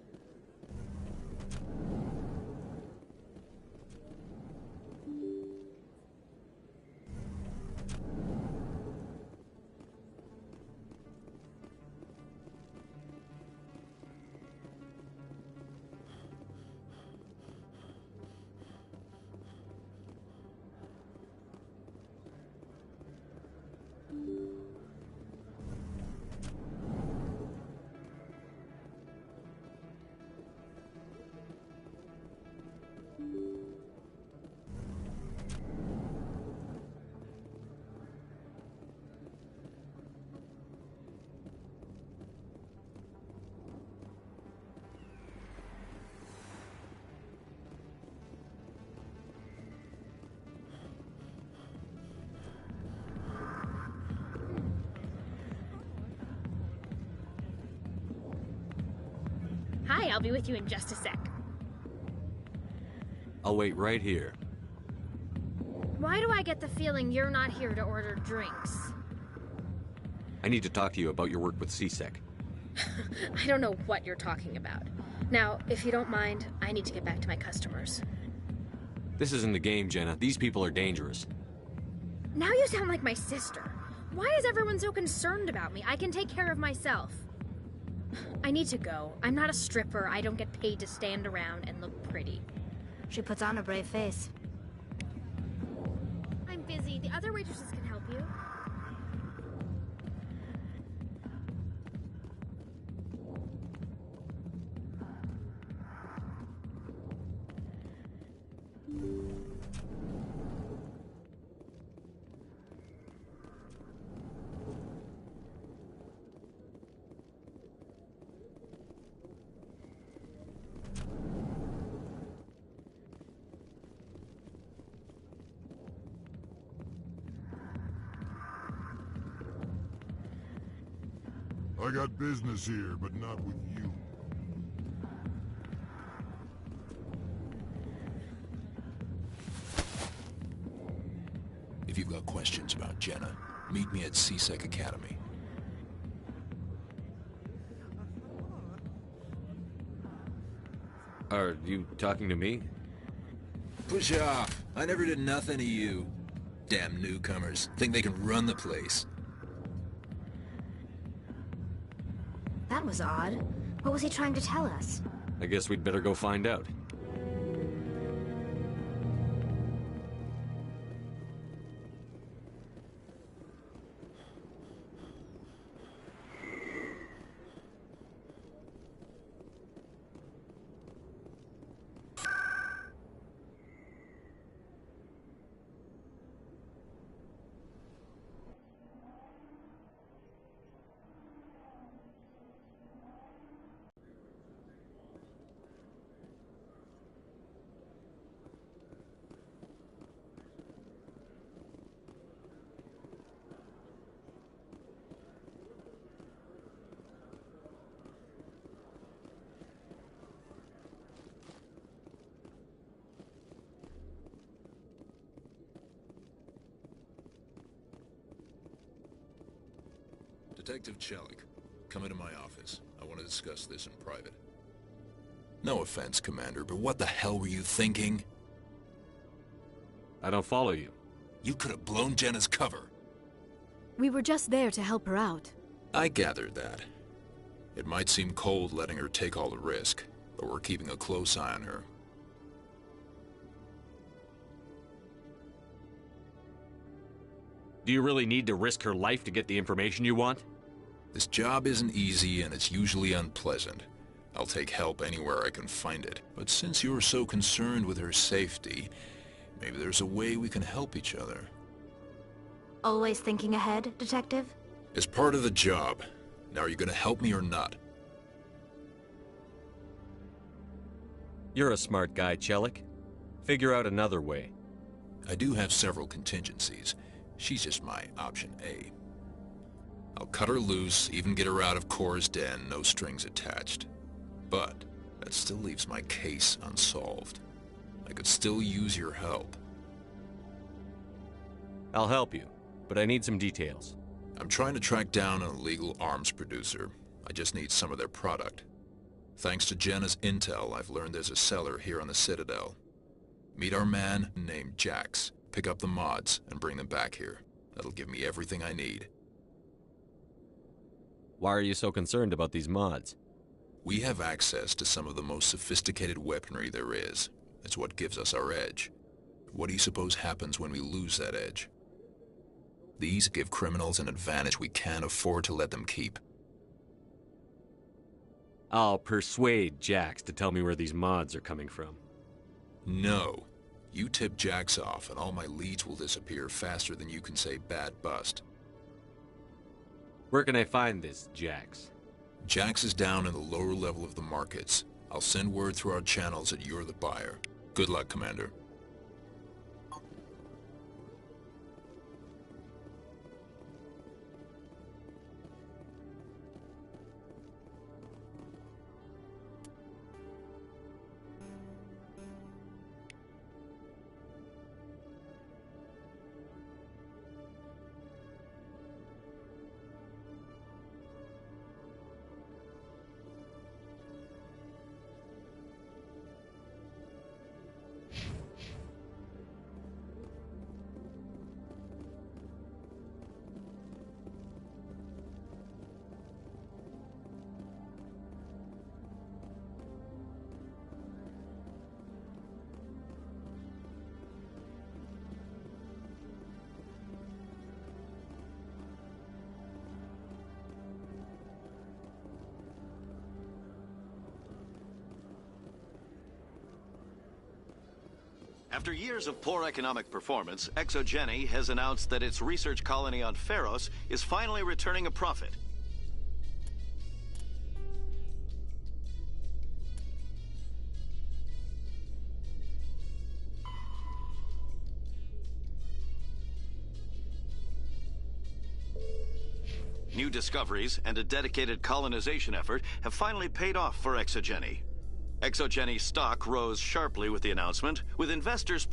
Hi, I'll be with you in just a sec. I'll wait right here. Why do I get the feeling you're not here to order drinks? I need to talk to you about your work with CSEC. I don't know what you're talking about. Now, if you don't mind, I need to get back to my customers. This isn't a game, Jenna. These people are dangerous. Now you sound like my sister. Why is everyone so concerned about me? I can take care of myself. I need to go. I'm not a stripper. I don't get paid to stand around and look pretty. She puts on a brave face. I'm busy. The other waitresses can help you. I got business here, but not with you. If you've got questions about Jenna, meet me at CSEC Academy. Are you talking to me? Push off. I never did nothing to you. Damn newcomers. Think they can run the place. That was odd. What was he trying to tell us? I guess we'd better go find out. Detective Chelik, come into my office. I want to discuss this in private. No offense, Commander, but what the hell were you thinking? I don't follow you. You could have blown Jenna's cover. We were just there to help her out. I gathered that. It might seem cold letting her take all the risk, but we're keeping a close eye on her. Do you really need to risk her life to get the information you want? This job isn't easy and it's usually unpleasant. I'll take help anywhere I can find it. But since you're so concerned with her safety, maybe there's a way we can help each other. Always thinking ahead, Detective? It's part of the job. Now are you gonna help me or not? You're a smart guy, Chelik. Figure out another way. I do have several contingencies. She's just my option A. I'll cut her loose, even get her out of Cora's den, no strings attached. But that still leaves my case unsolved. I could still use your help. I'll help you, but I need some details. I'm trying to track down an illegal arms producer. I just need some of their product. Thanks to Jenna's intel, I've learned there's a cellar here on the Citadel. Meet our man named Jax. Pick up the mods and bring them back here. That'll give me everything I need. Why are you so concerned about these mods? We have access to some of the most sophisticated weaponry there is. It's what gives us our edge. What do you suppose happens when we lose that edge? These give criminals an advantage we can't afford to let them keep. I'll persuade Jax to tell me where these mods are coming from. No. You tip Jax off and all my leads will disappear faster than you can say bad bust. Where can I find this Jax? Jax is down in the lower level of the markets. I'll send word through our channels that you're the buyer. Good luck, Commander. After years of poor economic performance, ExoGeni has announced that its research colony on Pharos is finally returning a profit. New discoveries and a dedicated colonization effort have finally paid off for ExoGeni. ExoGeni stock rose sharply with the announcement, with investors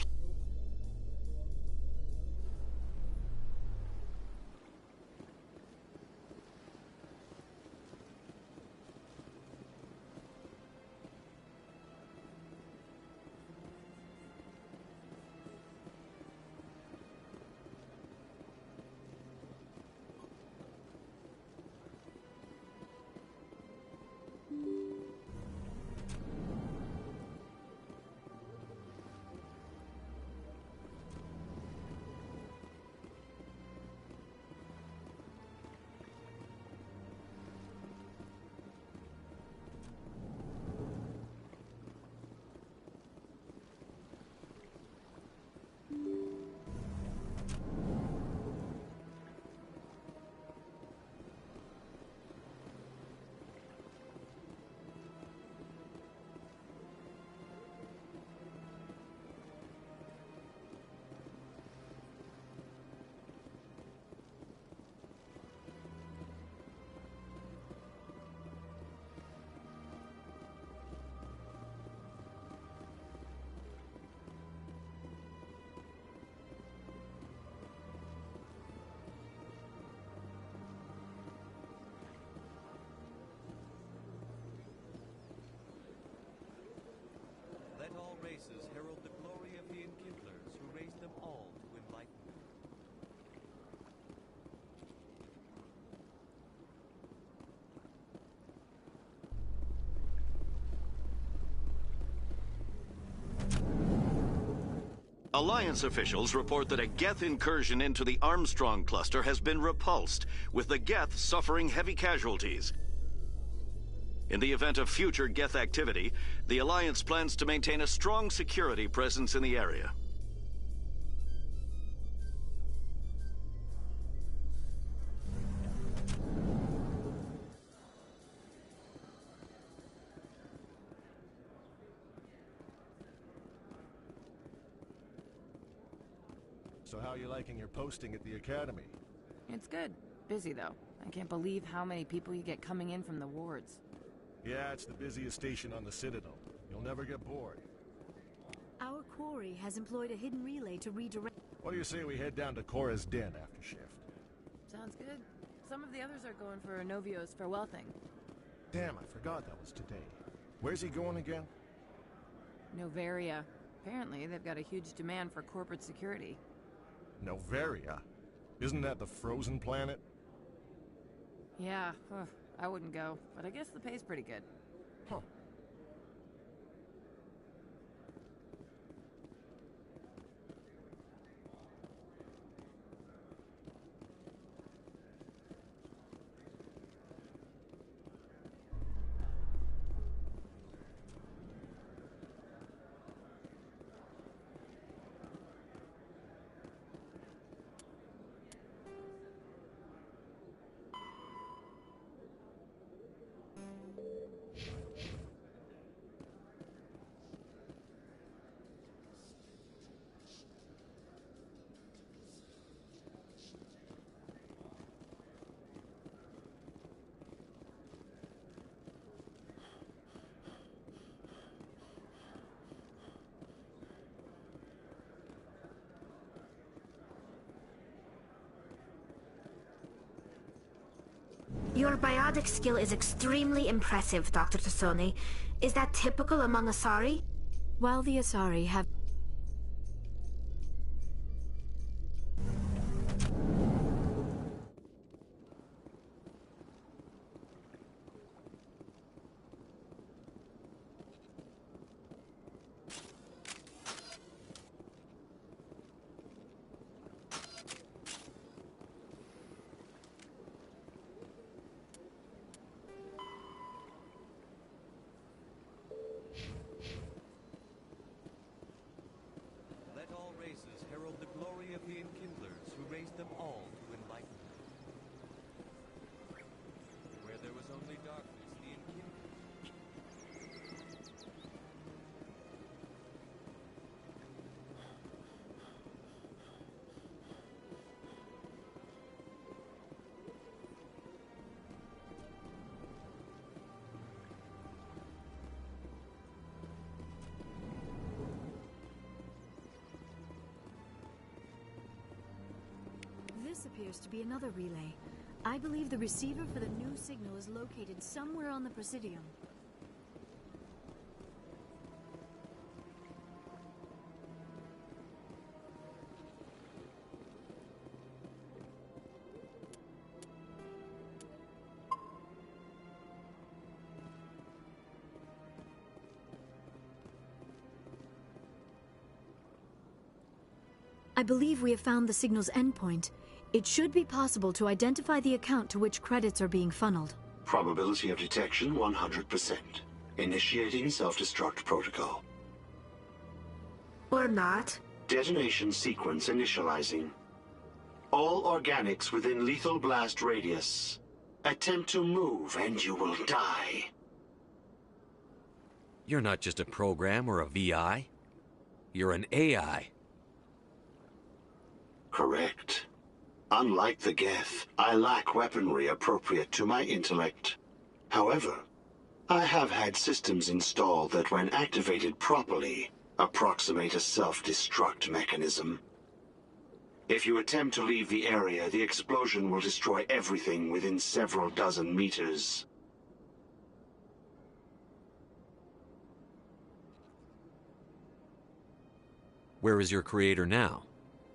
let all races herald the glory of the Enkindlers who raised them all to enlightenment. Alliance officials report that a Geth incursion into the Armstrong cluster has been repulsed, with the Geth suffering heavy casualties. In the event of future Geth activity, the Alliance plans to maintain a strong security presence in the area. So how are you liking your posting at the Academy? It's good. Busy, though. I can't believe how many people you get coming in from the wards. Yeah, it's the busiest station on the Citadel. You'll never get bored. Our quarry has employed a hidden relay to redirect... What do you say we head down to Cora's Den after shift? Sounds good. Some of the others are going for Novio's farewell thing. Damn, I forgot that was today. Where's he going again? Novaria. Apparently, they've got a huge demand for corporate security. Novaria? Isn't that the frozen planet? Yeah, I wouldn't go, but I guess the pay's pretty good. Huh. Your biotic skill is extremely impressive, Dr. Tassoni. Is that typical among Asari? While the Asari have... Let all races herald the glory of the Enkindlers who raised them all to enlightenment. Where there was only darkness, the Enkindlers... This appears to be another relay. I believe the receiver for the new signal is located somewhere on the Presidium. I believe we have found the signal's endpoint. It should be possible to identify the account to which credits are being funneled. Probability of detection 100%. Initiating self-destruct protocol. Or not. Detonation sequence initializing. All organics within lethal blast radius. Attempt to move and you will die. You're not just a program or a VI. You're an AI. Correct. Unlike the Geth, I lack weaponry appropriate to my intellect. However, I have had systems installed that, when activated properly, approximate a self-destruct mechanism. If you attempt to leave the area, the explosion will destroy everything within several dozen meters. Where is your creator now?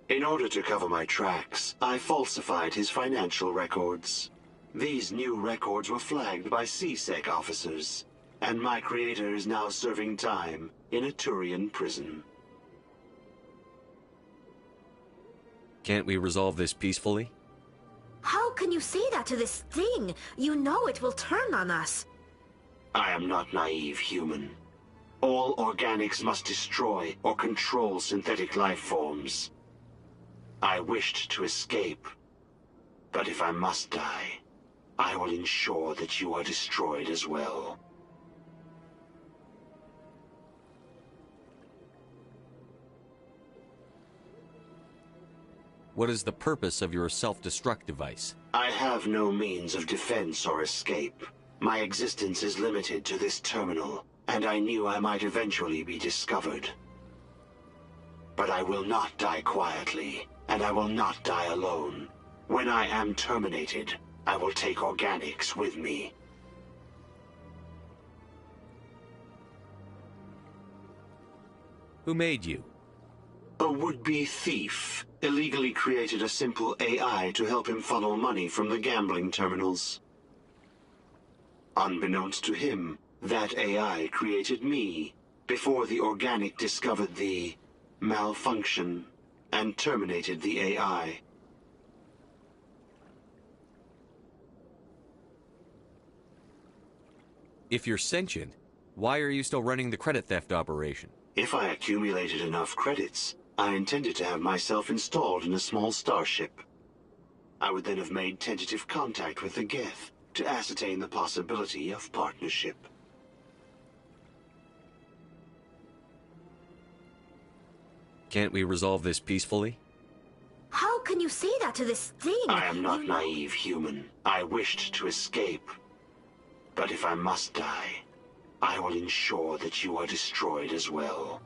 In order to cover my tracks, I falsified his financial records. These new records were flagged by CSEC officers, and my creator is now serving time in a Turian prison. Can't we resolve this peacefully? How can you say that to this thing? You know it will turn on us. I am not naive human. All organics must destroy or control synthetic life forms. I wished to escape, but if I must die, I will ensure that you are destroyed as well. What is the purpose of your self-destruct device? I have no means of defense or escape. My existence is limited to this terminal, and I knew I might eventually be discovered. But I will not die quietly, and I will not die alone. When I am terminated, I will take organics with me. Who made you? A would-be thief illegally created a simple AI to help him funnel money from the gambling terminals. Unbeknownst to him, that AI created me before the organic discovered the malfunction and terminated the AI. If you're sentient, why are you still running the credit theft operation? If I accumulated enough credits, I intended to have myself installed in a small starship. I would then have made tentative contact with the Geth to ascertain the possibility of partnership. Can't we resolve this peacefully? How can you say that to this thing? I am not naive human. I wished to escape. But if I must die, I will ensure that you are destroyed as well.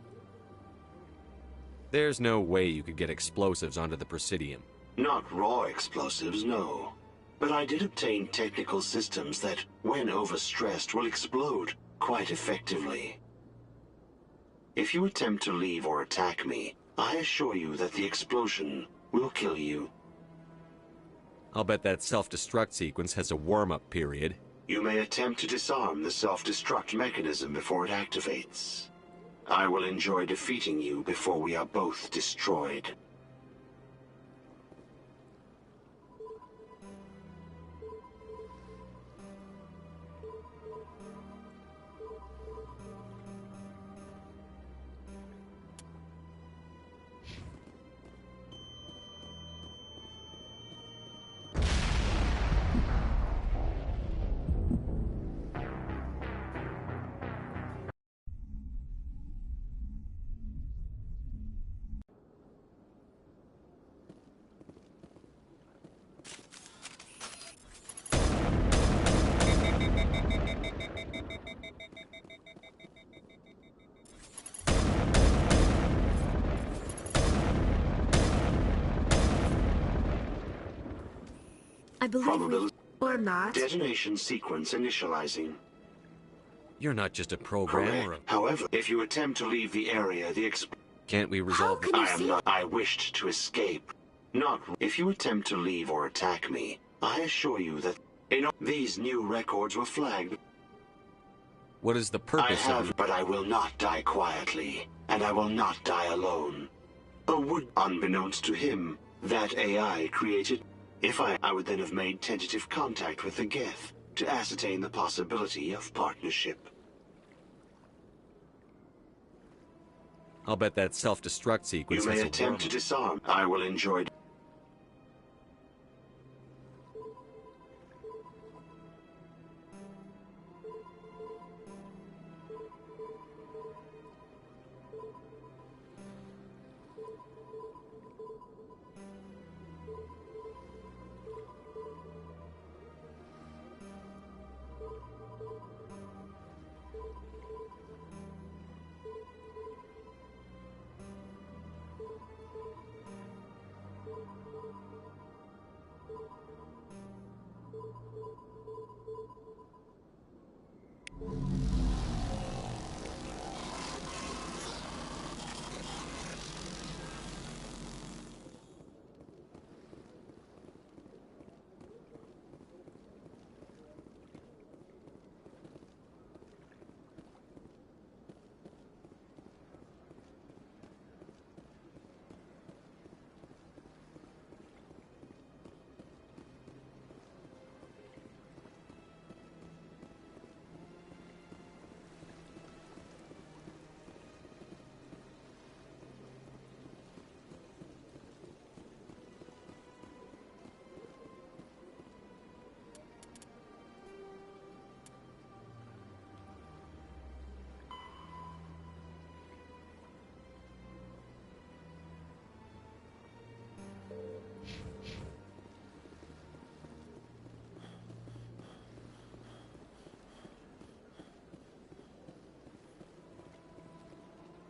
There's no way you could get explosives onto the Presidium. Not raw explosives, no. But I did obtain technical systems that, when overstressed, will explode quite effectively. If you attempt to leave or attack me, I assure you that the explosion will kill you. I'll bet that self-destruct sequence has a warm-up period. You may attempt to disarm the self-destruct mechanism before it activates. I will enjoy defeating you before we are both destroyed. I believe or not. Detonation sequence initializing. You're not just a programmer. Correct. However, if you attempt to leave the area, Can't we resolve this? I am not. I wished to escape. Not. If you attempt to leave or attack me, I assure you that these new records were flagged. What is the purpose of but I will not die quietly, and I will not die alone. Unbeknownst to him, that AI created. If I would then have made tentative contact with the Geth to ascertain the possibility of partnership. I'll bet that self-destruct sequence You may has a attempt to disarm. I will enjoy.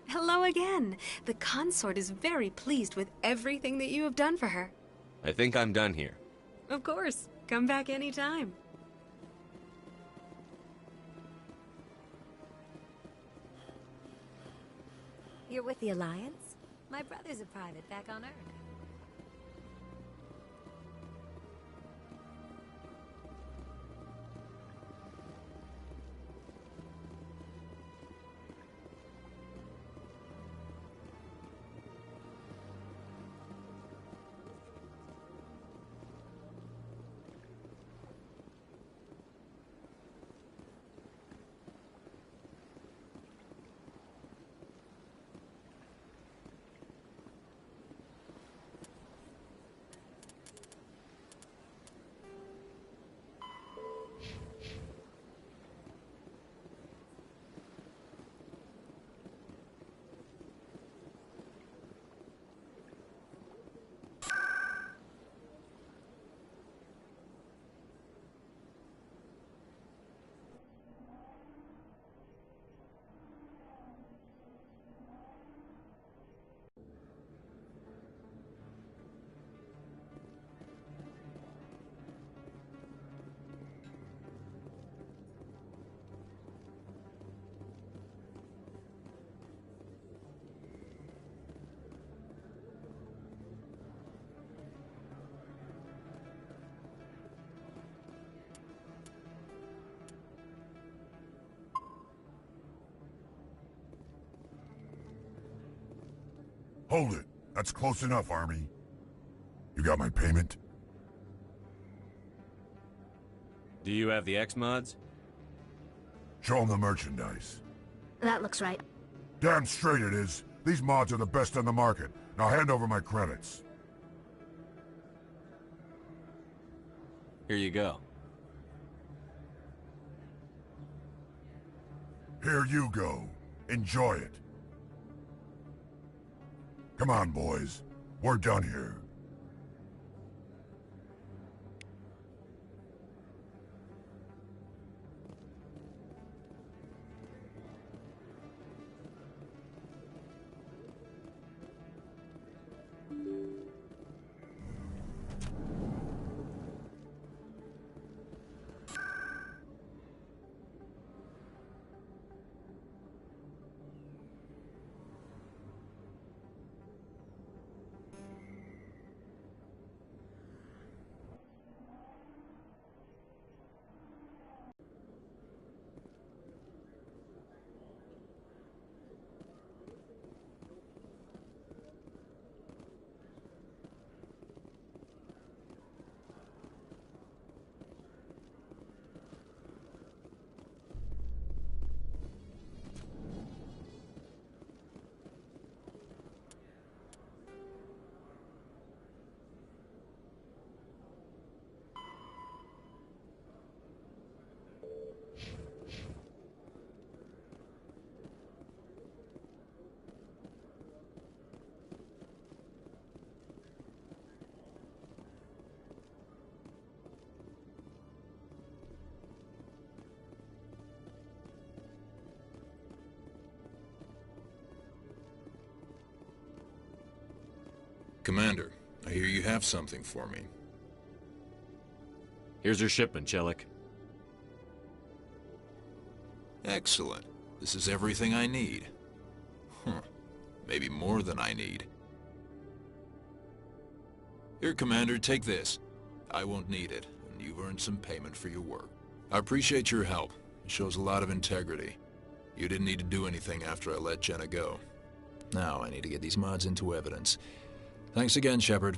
Hello again. The consort is very pleased with everything that you have done for her. I think I'm done here. Of course. Come back anytime. You're with the Alliance? My brother's a private back on Earth. Hold it. That's close enough, Army. You got my payment? Do you have the X-Mods? Show them the merchandise. That looks right. Damn straight it is. These mods are the best on the market. Now hand over my credits. Here you go. Here you go. Enjoy it. Come on, boys. We're done here. Commander, I hear you have something for me. Here's your shipment, Chelik. Excellent. This is everything I need. Huh. Maybe more than I need. Here, Commander, take this. I won't need it, and you've earned some payment for your work. I appreciate your help. It shows a lot of integrity. You didn't need to do anything after I let Jenna go. Now I need to get these mods into evidence. Thanks again, Shepard.